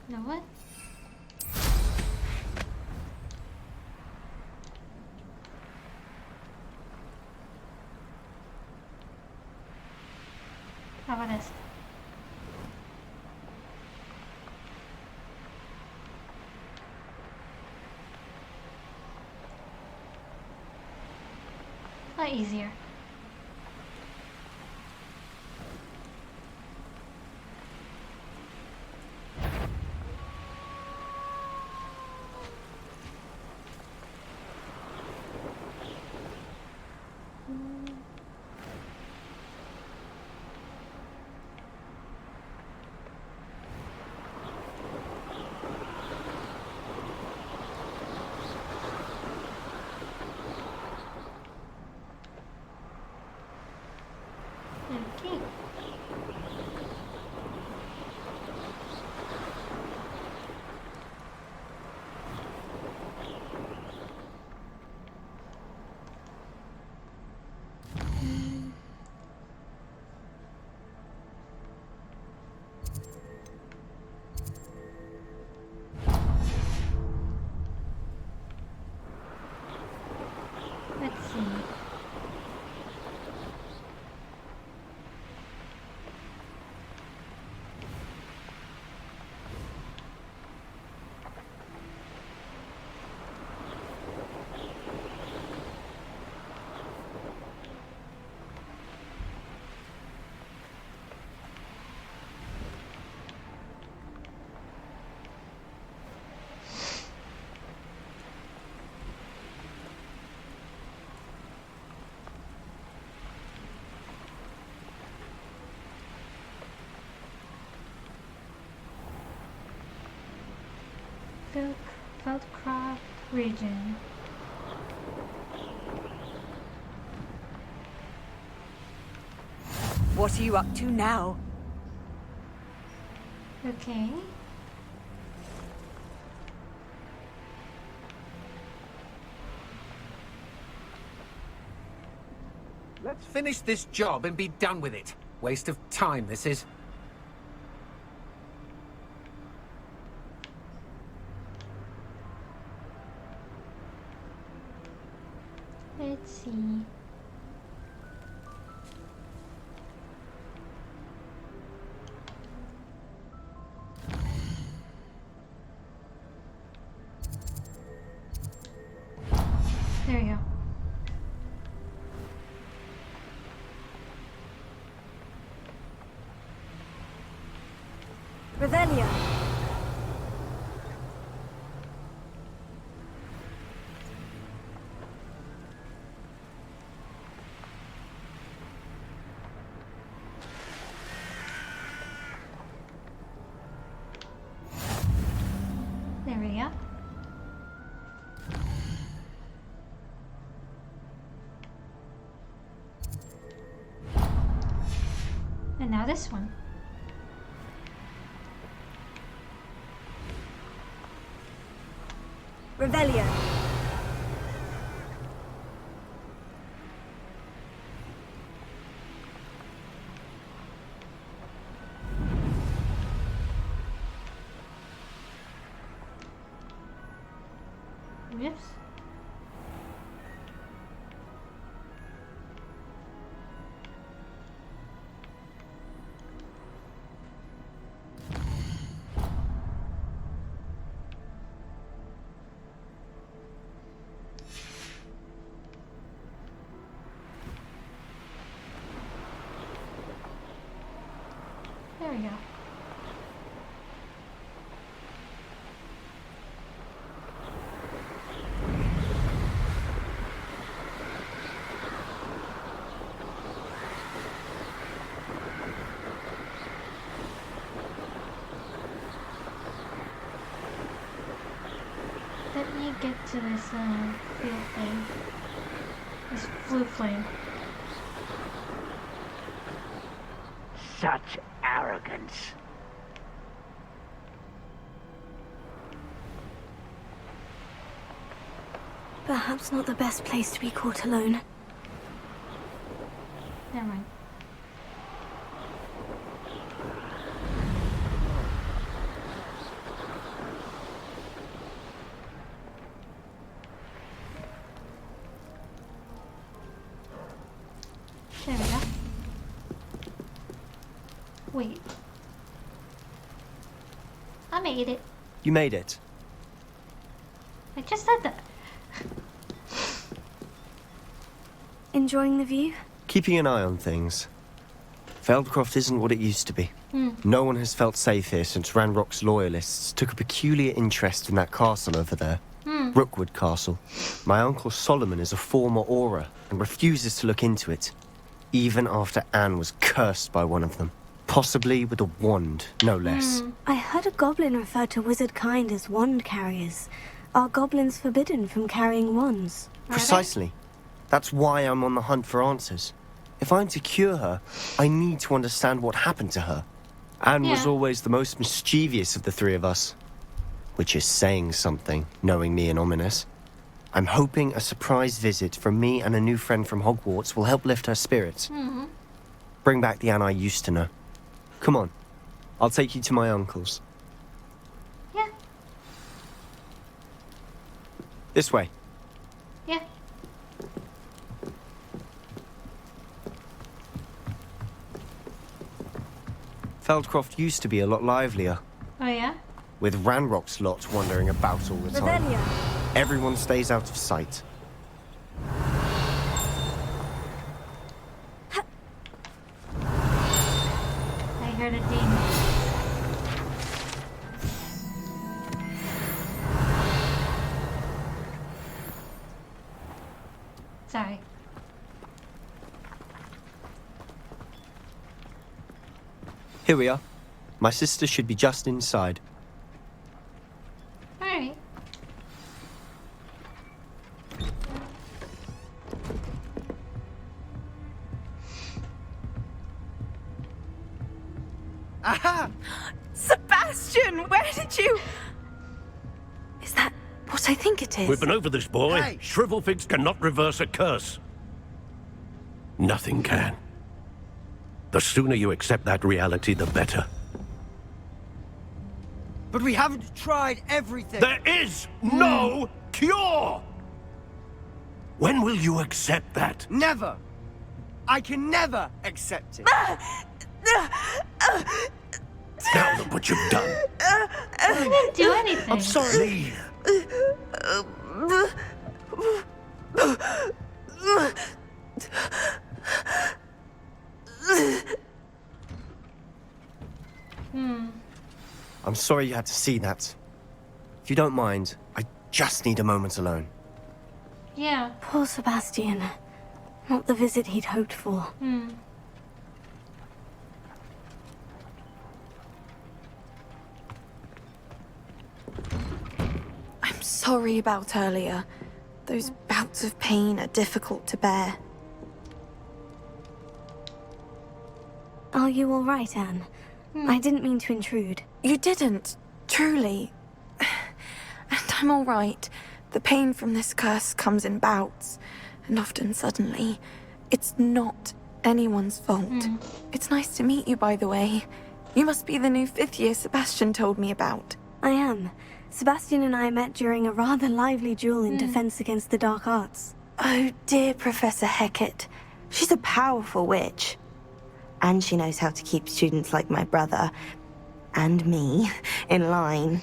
Know what? How about this? A lot easier. Okay. Let's see. Feldcroft region. What are you up to now? Okay. Let's finish this job and be done with it. Waste of time, this is. Let's see. There you go. Revelio. There we go. And now this one. Revelio. Yes. There we go. Let me get to this field thing. This blue flame. Such arrogance. Perhaps not the best place to be caught alone. Never mind. There we go. Wait. I made it. You made it. I just said that. Enjoying the view? Keeping an eye on things. Feldcroft isn't what it used to be. No one has felt safe here since Ranrock's loyalists took a peculiar interest in that castle over there. Rookwood Castle. My uncle Solomon is a former Auror and refuses to look into it, even after Anne was cursed by one of them. Possibly with a wand, no less. I heard a goblin refer to wizard kind as wand carriers. Are goblins forbidden from carrying wands? Precisely. That's why I'm on the hunt for answers. If I'm to cure her, I need to understand what happened to her. Anne was always the most mischievous of the three of us. Which is saying something, knowing me and Ominous. I'm hoping a surprise visit from me and a new friend from Hogwarts will help lift her spirits. Bring back the Anne I used to know. Come on. I'll take you to my uncle's. Yeah. This way. Yeah. Feldcroft used to be a lot livelier, Oh yeah? with Ranrock's lot wandering about all the time. Revelio. Everyone stays out of sight. I heard a demon. Sorry. Here we are. My sister should be just inside. Alright. Aha! Sebastian, where did you... Is that what I think it is? We've been over this, boy. Hey. Shrivelfigs cannot reverse a curse. Nothing can. The sooner you accept that reality, the better. But we haven't tried everything. There is no cure! When will you accept that? Never. I can never accept it. Now look what you've done. I didn't do anything. I'm sorry. I'm sorry you had to see that. If you don't mind, I just need a moment alone. Yeah. Poor Sebastian. Not the visit he'd hoped for. I'm sorry about earlier. Those bouts of pain are difficult to bear. Are you all right, Anne? I didn't mean to intrude. You didn't, truly. And I'm all right. The pain from this curse comes in bouts, and often suddenly. It's not anyone's fault. It's nice to meet you, by the way. You must be the new 5th year Sebastian told me about. I am. Sebastian and I met during a rather lively duel in defense against the dark arts. Oh dear, Professor Hecat. She's a powerful witch. And she knows how to keep students like my brother, and me, in line.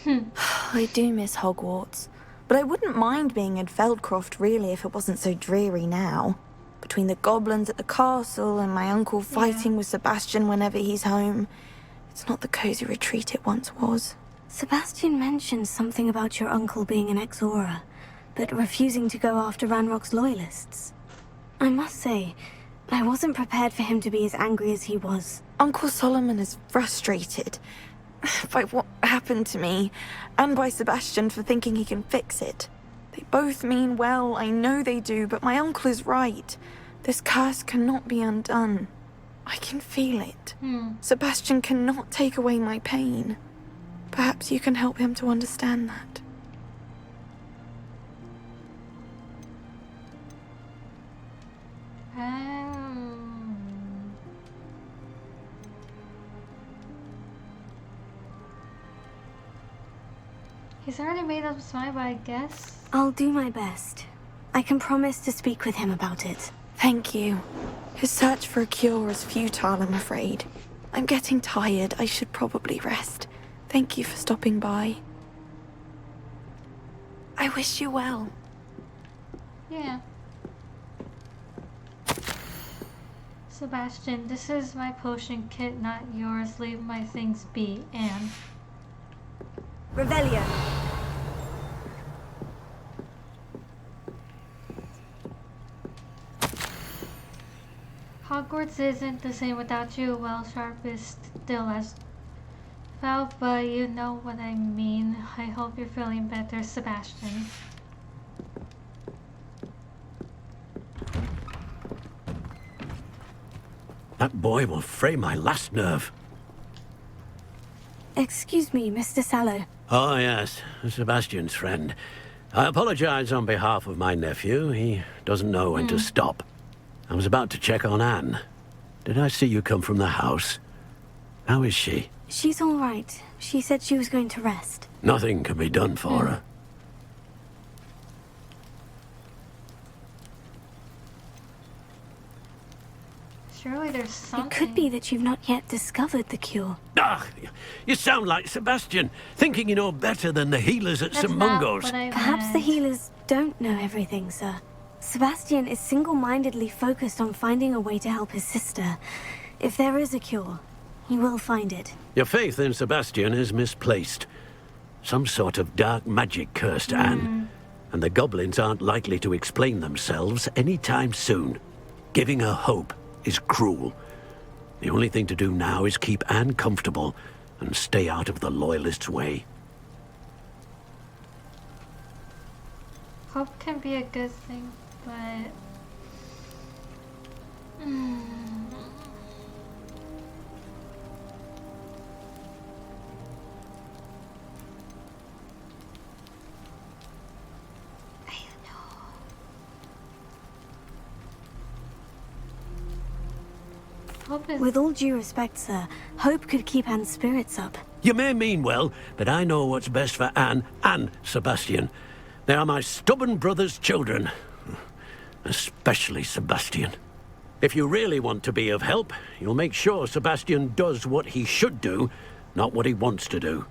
I do miss Hogwarts. But I wouldn't mind being in Feldcroft, really, if it wasn't so dreary now. Between the goblins at the castle and my uncle fighting with Sebastian whenever he's home. It's not the cozy retreat it once was. Sebastian mentioned something about your uncle being an ex-Auror, but refusing to go after Ranrock's loyalists. I must say, I wasn't prepared for him to be as angry as he was. Uncle Solomon is frustrated by what happened to me, and by Sebastian for thinking he can fix it. They both mean well, I know they do, but my uncle is right. This curse cannot be undone. I can feel it. Sebastian cannot take away my pain. Perhaps you can help him to understand that. He's already made up his mind, but I guess. I'll do my best. I can promise to speak with him about it. Thank you. His search for a cure is futile, I'm afraid. I'm getting tired. I should probably rest. Thank you for stopping by. I wish you well. Yeah. Sebastian, this is my potion kit, not yours. Leave my things be, Anne. Revelio. Hogwarts isn't the same without you. Well, sharp is still as foul, but you know what I mean. I hope you're feeling better, Sebastian. That boy will fray my last nerve. Excuse me, Mr. Sallow. Oh, yes, Sebastian's friend. I apologize on behalf of my nephew. He doesn't know when to stop. I was about to check on Anne. Did I see you come from the house? How is she? She's all right. She said she was going to rest. Nothing can be done for her. Surely there's something. It could be that you've not yet discovered the cure. Ah, you sound like Sebastian, thinking you know better than the healers at St. Mungo's. Perhaps the healers don't know everything, sir. Sebastian is single-mindedly focused on finding a way to help his sister. If there is a cure, he will find it. Your faith in Sebastian is misplaced. Some sort of dark magic cursed Anne, and the goblins aren't likely to explain themselves anytime soon. Giving her hope is cruel. The only thing to do now is keep Anne comfortable and stay out of the Loyalists' way. Hope can be a good thing, but... With all due respect, sir, hope could keep Anne's spirits up. You may mean well, but I know what's best for Anne and Sebastian. They are my stubborn brother's children. Especially Sebastian. If you really want to be of help, you'll make sure Sebastian does what he should do, not what he wants to do.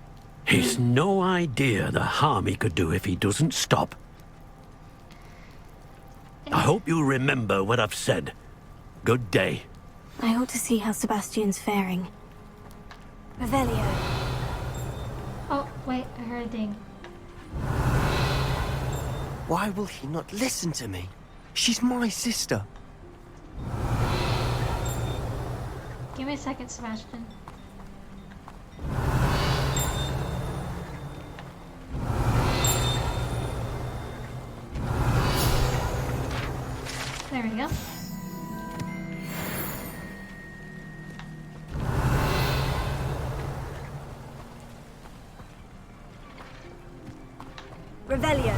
He's no idea the harm he could do if he doesn't stop. I hope you remember what I've said. Good day. I ought to see how Sebastian's faring. Revelio. Oh, wait, I heard a ding. Why will he not listen to me? She's my sister. Give me a second, Sebastian. There we go. Revelio.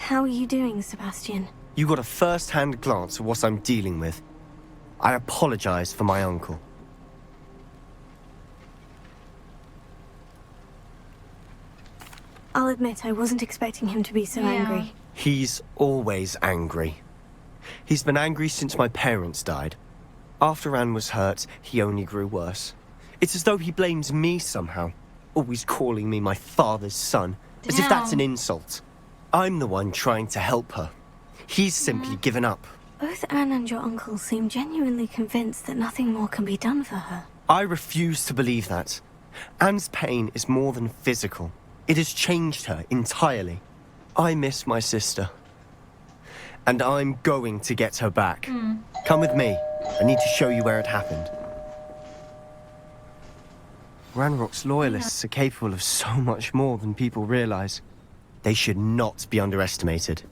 How are you doing, Sebastian? You got a first-hand glance at what I'm dealing with. I apologize for my uncle. I'll admit I wasn't expecting him to be so angry. He's always angry. He's been angry since my parents died. After Anne was hurt, he only grew worse. It's as though he blames me somehow, always calling me my father's son, as if that's an insult. I'm the one trying to help her. He's simply given up. Both Anne and your uncle seem genuinely convinced that nothing more can be done for her. I refuse to believe that. Anne's pain is more than physical. It has changed her entirely. I miss my sister. And I'm going to get her back. Come with me. I need to show you where it happened. Ranrock's loyalists are capable of so much more than people realize. They should not be underestimated.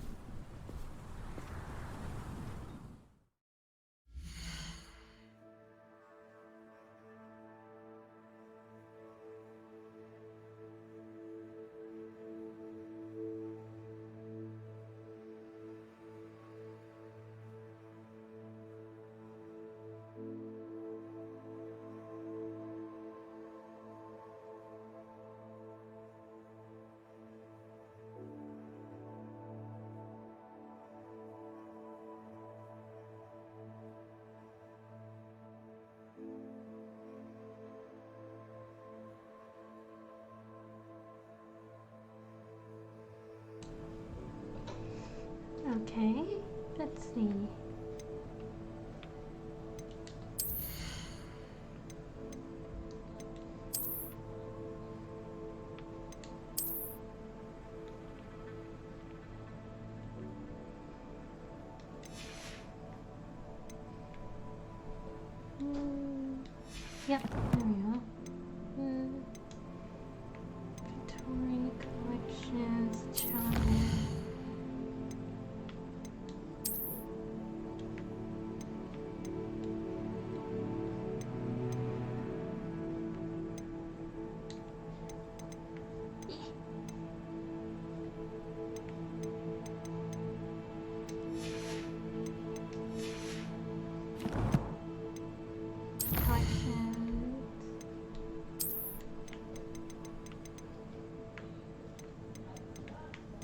Okay, let's see. Yep, there we go. Inventory, collections, charming.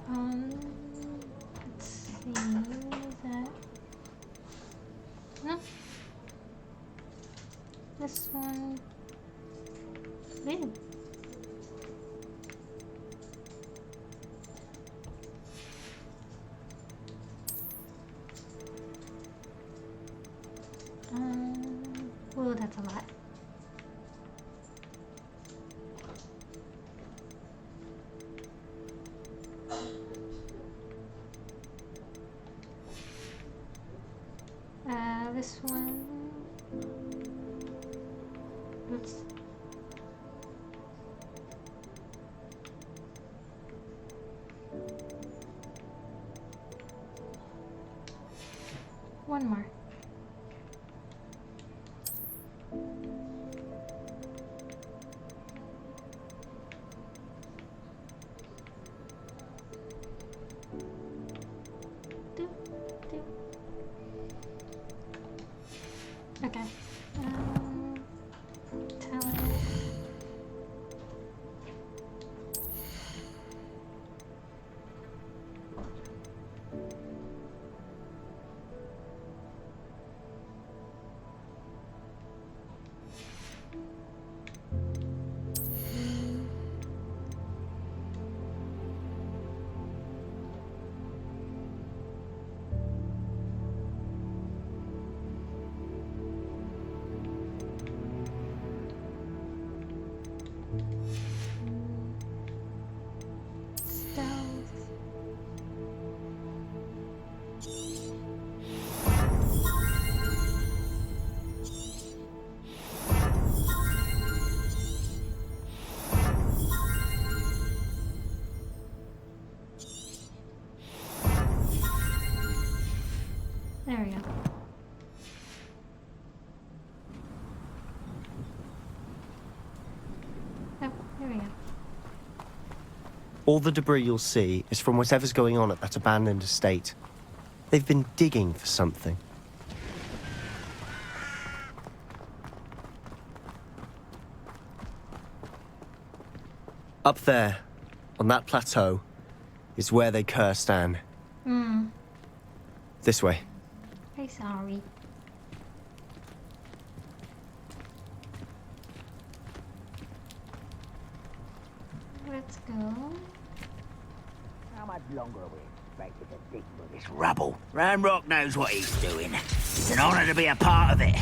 Let's see, is that? No. This one. Ew. Whoa, that's a lot. This one. Oops. One more. Okay. Talent. There we go. Oh, there we go. All the debris you'll see is from whatever's going on at that abandoned estate. They've been digging for something. Up there, on that plateau, is where they cursed Anne. This way. I'm sorry. Let's go. How much longer are we expected to dig for this Rubble. Ranrock knows what he's doing. It's an honor to be a part of it.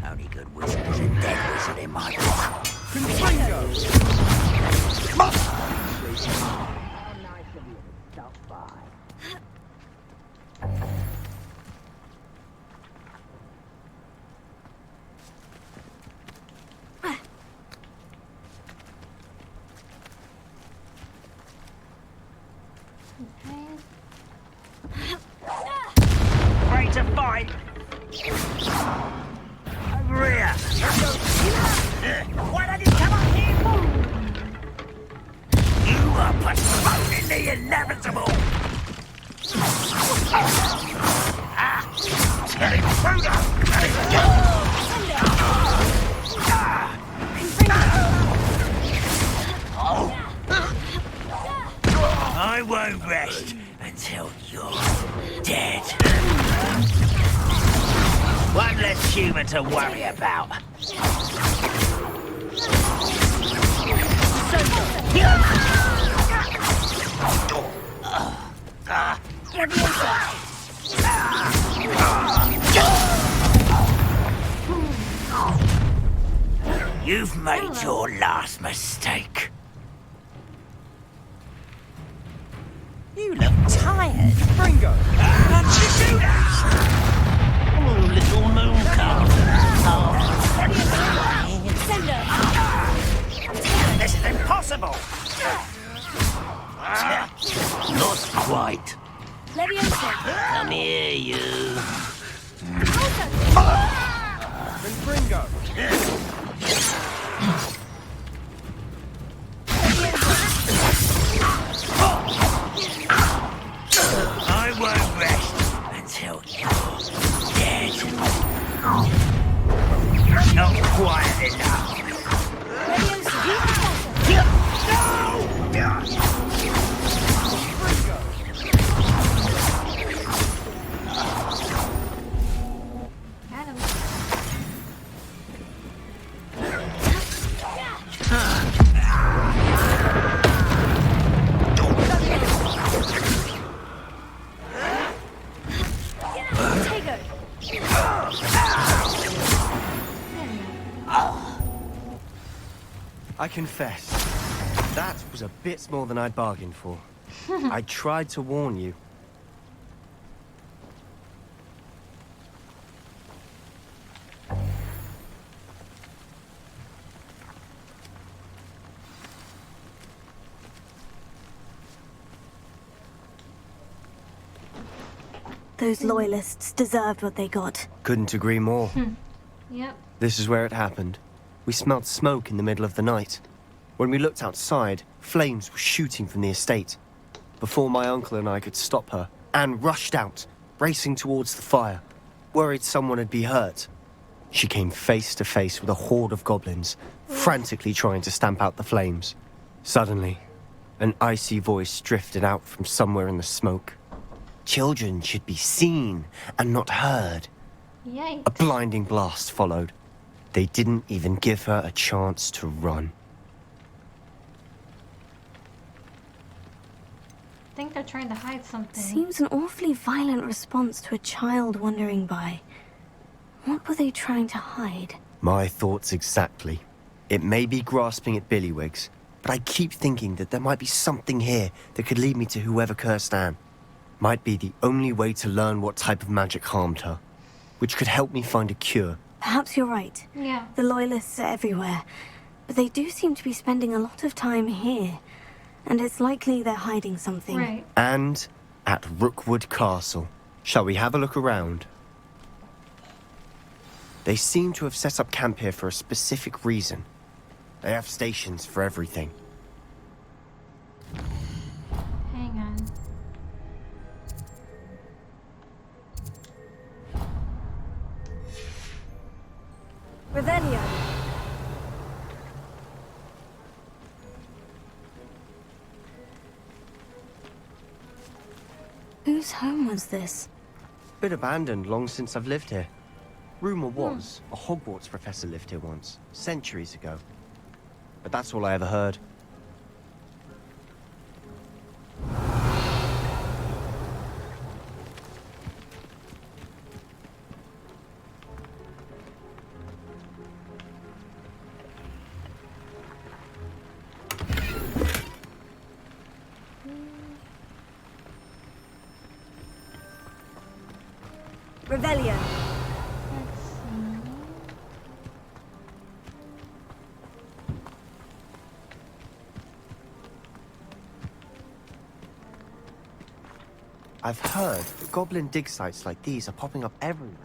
Only good wizard is a dead wizard in my book. Confringo! How nice of you to stop by. Ready to fight? Over here. Why don't you come up here? You are postponing the inevitable. Get it I won't rest until you're dead. One less human to worry about. You've made your last mistake. You look tired. Fringo! Can't you do that? Oh, little moon This is impossible. Not quite. Come here, you. Fringo! I won't rest until you're dead. Not quiet enough. I confess, that was a bit more than I'd bargained for. I tried to warn you. Those loyalists deserved what they got. Couldn't agree more. Yep. This is where it happened. We smelled smoke in the middle of the night. When we looked outside, flames were shooting from the estate. Before my uncle and I could stop her, Anne rushed out, racing towards the fire, worried someone had been hurt. She came face to face with a horde of goblins, frantically trying to stamp out the flames. Suddenly, an icy voice drifted out from somewhere in the smoke. Children should be seen and not heard. Yikes. A blinding blast followed. They didn't even give her a chance to run. I think they're trying to hide something. Seems an awfully violent response to a child wandering by. What were they trying to hide? My thoughts exactly. It may be grasping at Billywigs, but I keep thinking that there might be something here that could lead me to whoever cursed Anne. Might be the only way to learn what type of magic harmed her, which could help me find a cure. Perhaps you're right. Yeah. The loyalists are everywhere, but they do seem to be spending a lot of time here. And it's likely they're hiding something. Right. And at Rookwood Castle. Shall we have a look around? They seem to have set up camp here for a specific reason. They have stations for everything. Revelio. Whose home was this? Been abandoned long since I've lived here. Rumour was a Hogwarts professor lived here once, centuries ago. But that's all I ever heard. Revelio. I've heard that goblin dig sites like these are popping up everywhere.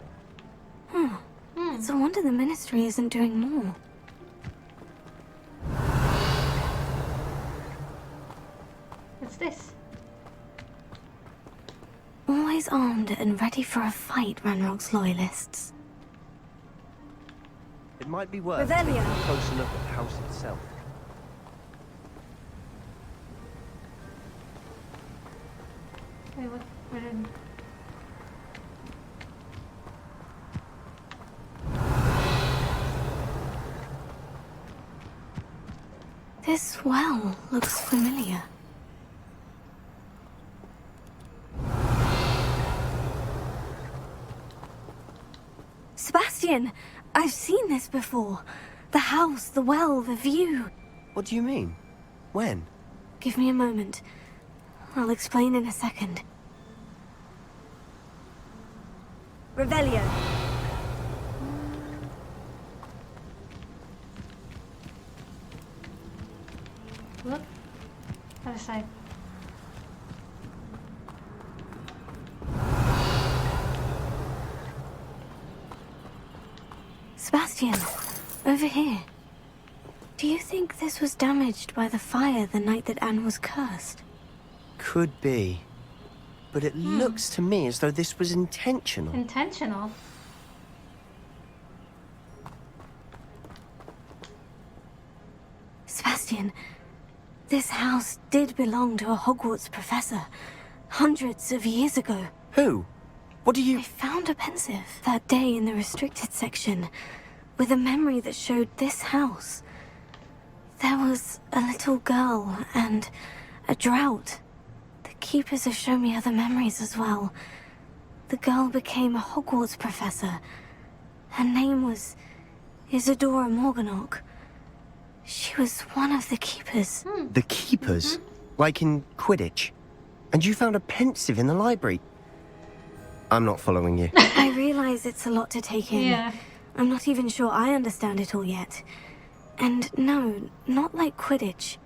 It's a wonder the Ministry isn't doing more. What's this? Always armed and ready for a fight, Ranrock's loyalists. It might be worth Revelio. taking a closer look at the house itself. Wait, what did... This well looks familiar. Sebastian, I've seen this before. The house, the well, the view. What do you mean? When? Give me a moment. I'll explain in a second. Revelio. Look. Other side. Sebastian, over here. Do you think this was damaged by the fire the night that Anne was cursed? Could be. But it looks to me as though this was intentional. Intentional? Sebastian, this house did belong to a Hogwarts professor hundreds of years ago. Who? What do you... I found a pensive that day in the restricted section with a memory that showed this house. There was a little girl and a drought. The keepers have shown me other memories as well. The girl became a Hogwarts professor. Her name was Isadora Morganach. She was one of the keepers. The keepers? Like in Quidditch? And you found a pensive in the library? I'm not following you. I realize it's a lot to take in. Yeah. I'm not even sure I understand it all yet. And no, not like Quidditch.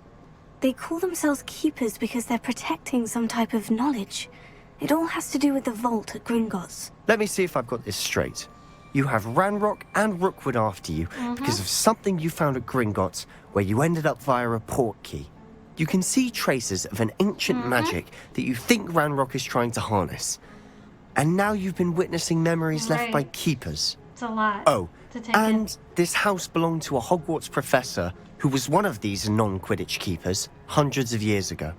They call themselves keepers because they're protecting some type of knowledge. It all has to do with the vault at Gringotts. Let me see if I've got this straight. You have Ranrock and Rookwood after you because of something you found at Gringotts where you ended up via a port key. You can see traces of an ancient magic that you think Ranrock is trying to harness. And now you've been witnessing memories left by keepers. It's a lot. Oh, to take and this house belonged to a Hogwarts professor who was one of these non-Quidditch keepers hundreds of years ago.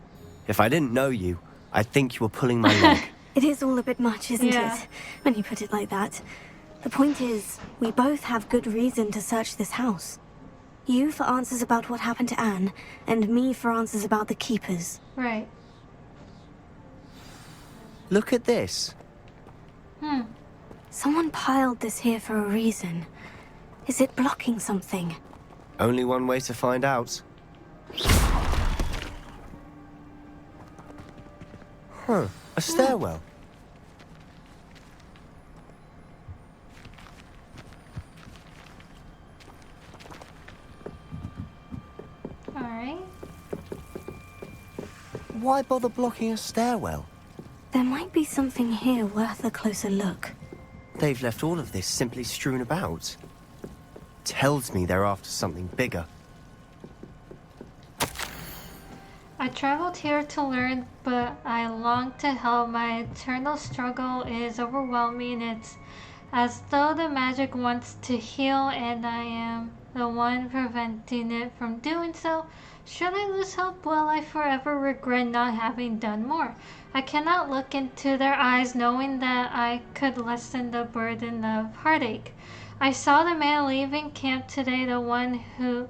If I didn't know you, I'd think you were pulling my leg. It is all a bit much, isn't Yeah. it? When you put it like that. The point is, we both have good reason to search this house. You for answers about what happened to Anne, and me for answers about the keepers. Right. Look at this. Someone piled this here for a reason. Is it blocking something? Only one way to find out. A stairwell. Alright. Why bother blocking a stairwell? There might be something here worth a closer look. They've left all of this simply strewn about. Tells me they're after something bigger. I traveled here to learn, but I long to help. My eternal struggle is overwhelming. It's as though the magic wants to heal and I am the one preventing it from doing so. Should I lose hope, will I forever regret not having done more? I cannot look into their eyes knowing that I could lessen the burden of heartache. I saw the man leaving camp today, the one who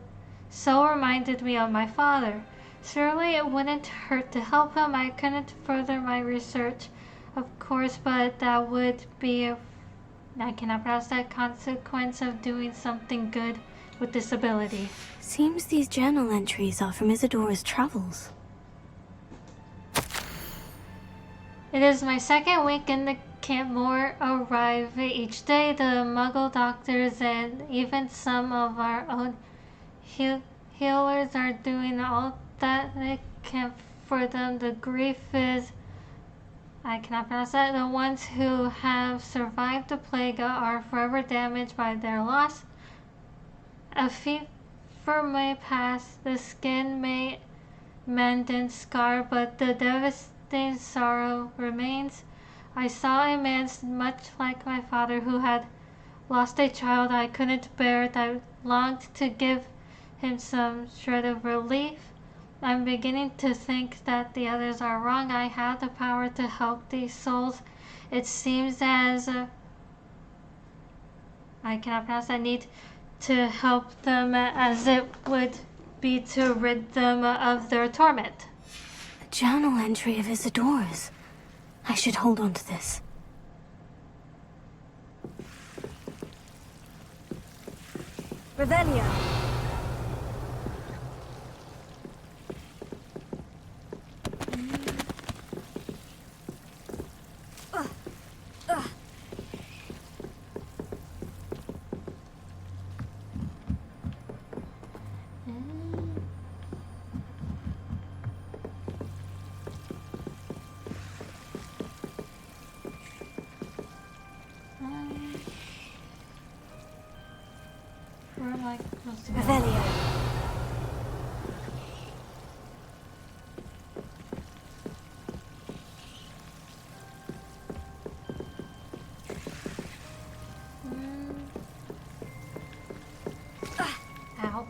so reminded me of my father. Surely it wouldn't hurt to help him. I couldn't further my research, of course, but that would be I cannot pronounce that consequence of doing something good with this ability. Seems these journal entries are from Isadora's travels. It is my second week in the camp. More arrive each day. The Muggle doctors and even some of our own healers are doing all that they can for them. The grief is, I cannot pronounce that. The ones who have survived the plague are forever damaged by their loss. A fever may pass, the skin may mend and scar, but the devastating sorrow remains. I saw a man much like my father who had lost a child. I couldn't bear it. I longed to give him some shred of relief. I'm beginning to think that the others are wrong. I have the power to help these souls. It seems as I cannot pronounce. I need to help them as it would be to rid them of their torment. A journal entry of Isadora's. I should hold on to this. Revelio. Where am I supposed to go? Revelio. Ow.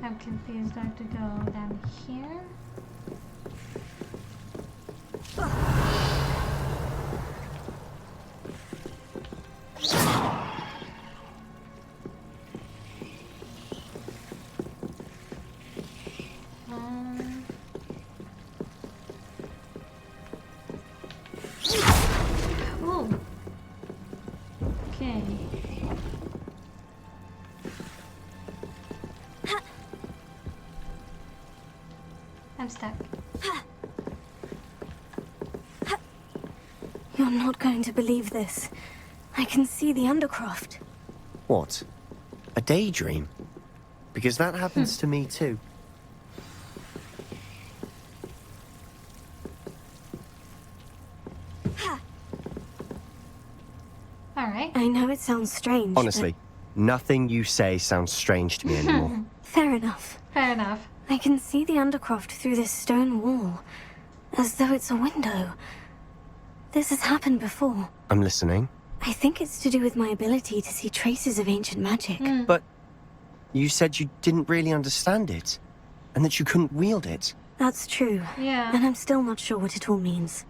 I'm confused. I have to go down here. Ooh. Okay. I'm stuck. You're not going to believe this. I can see the Undercroft. What? A daydream? Because that happens to me too. Alright. I know it sounds strange. Honestly, nothing you say sounds strange to me anymore. Fair enough. Fair enough. I can see the Undercroft through this stone wall, as though it's a window. This has happened before. I'm listening. I think it's to do with my ability to see traces of ancient magic. But you said you didn't really understand it, and that you couldn't wield it. That's true. Yeah. And I'm still not sure what it all means.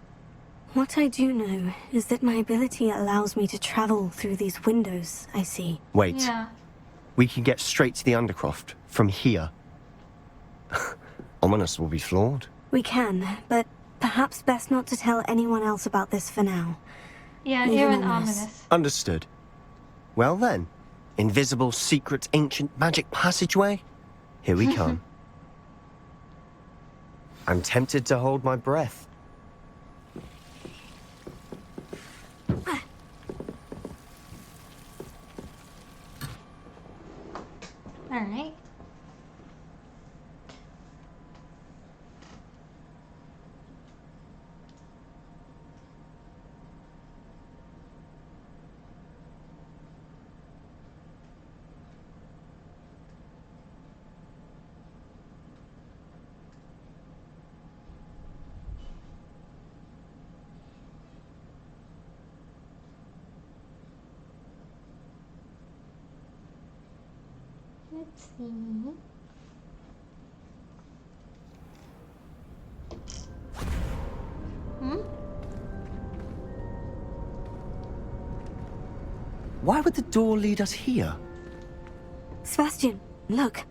What I do know is that my ability allows me to travel through these windows I see. Wait. Yeah. We can get straight to the Undercroft from here. Ominous will be flawed. We can, but perhaps best not to tell anyone else about this for now. Yeah, Even even ominous. ominous. Understood. Well then, invisible, secret, ancient magic passageway? Here we come. I'm tempted to hold my breath. Alright. Let's see. Why would the door lead us here? Sebastian, look.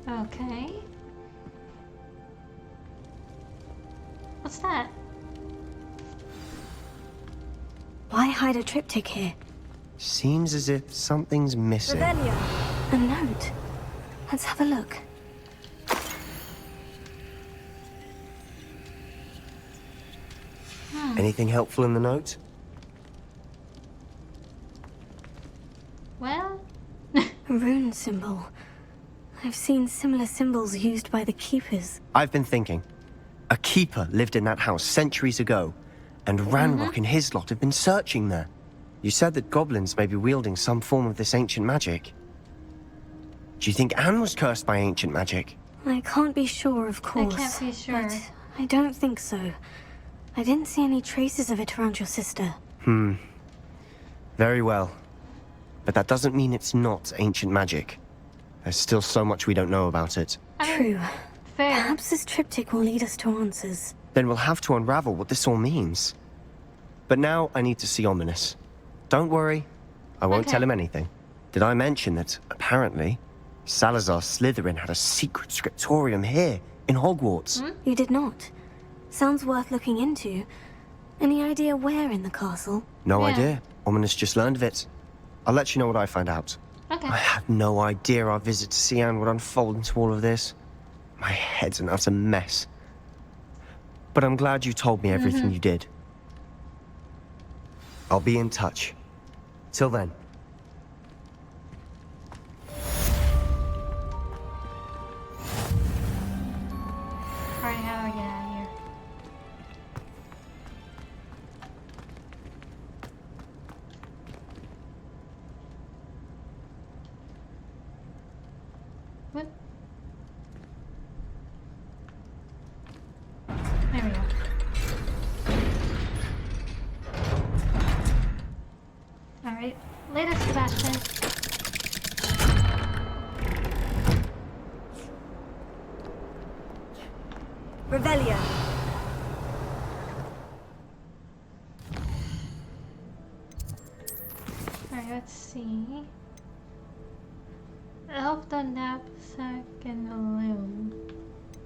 Okay. What's that? Why hide a triptych here? Seems as if something's missing. Revelio. A note. Let's have a look. Anything helpful in the note? Well, A rune symbol. I've seen similar symbols used by the keepers. I've been thinking. A keeper lived in that house centuries ago, and Ranrock and his lot have been searching there. You said that goblins may be wielding some form of this ancient magic. Do you think Anne was cursed by ancient magic? I can't be sure, of course. I can't be sure. But I don't think so. I didn't see any traces of it around your sister. Very well. But that doesn't mean it's not ancient magic. There's still so much we don't know about it. True. Fair. Perhaps this triptych will lead us to answers. Then we'll have to unravel what this all means. But now I need to see Ominous. Don't worry, I won't tell him anything. Did I mention that, apparently, Salazar Slytherin had a secret scriptorium here, in Hogwarts? You did not. Sounds worth looking into. Any idea where in the castle? No idea. Ominous just learned of it. I'll let you know what I find out. Okay. I had no idea our visit to see Anne would unfold into all of this. My head's an utter mess. But I'm glad you told me everything you did. I'll be in touch. Till then. Alright, how do I get out of here? What? There we go. Alright, later, Sebastian. Revelio. Alright, let's see. Help the knapsack and the loom.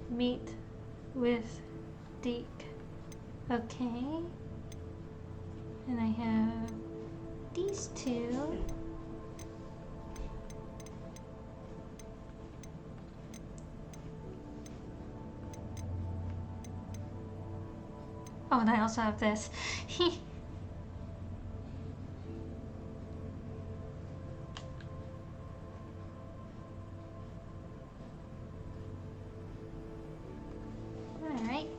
Meet with Deke. Okay. And I have these two. Oh, and I also have this. Alright.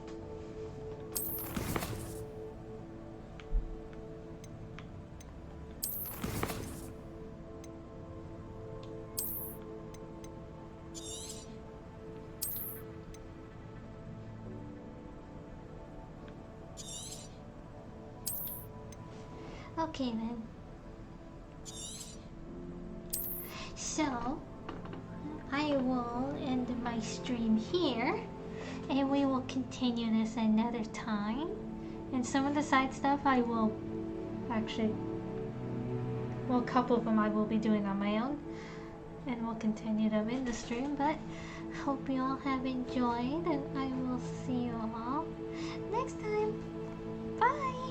Okay then. So, I will end my stream here, and we will continue this another time. And some of the side stuff I will actually, well, a couple of them I will be doing on my own, and we'll continue them in the stream. But hope you all have enjoyed, and I will see you all next time. Bye!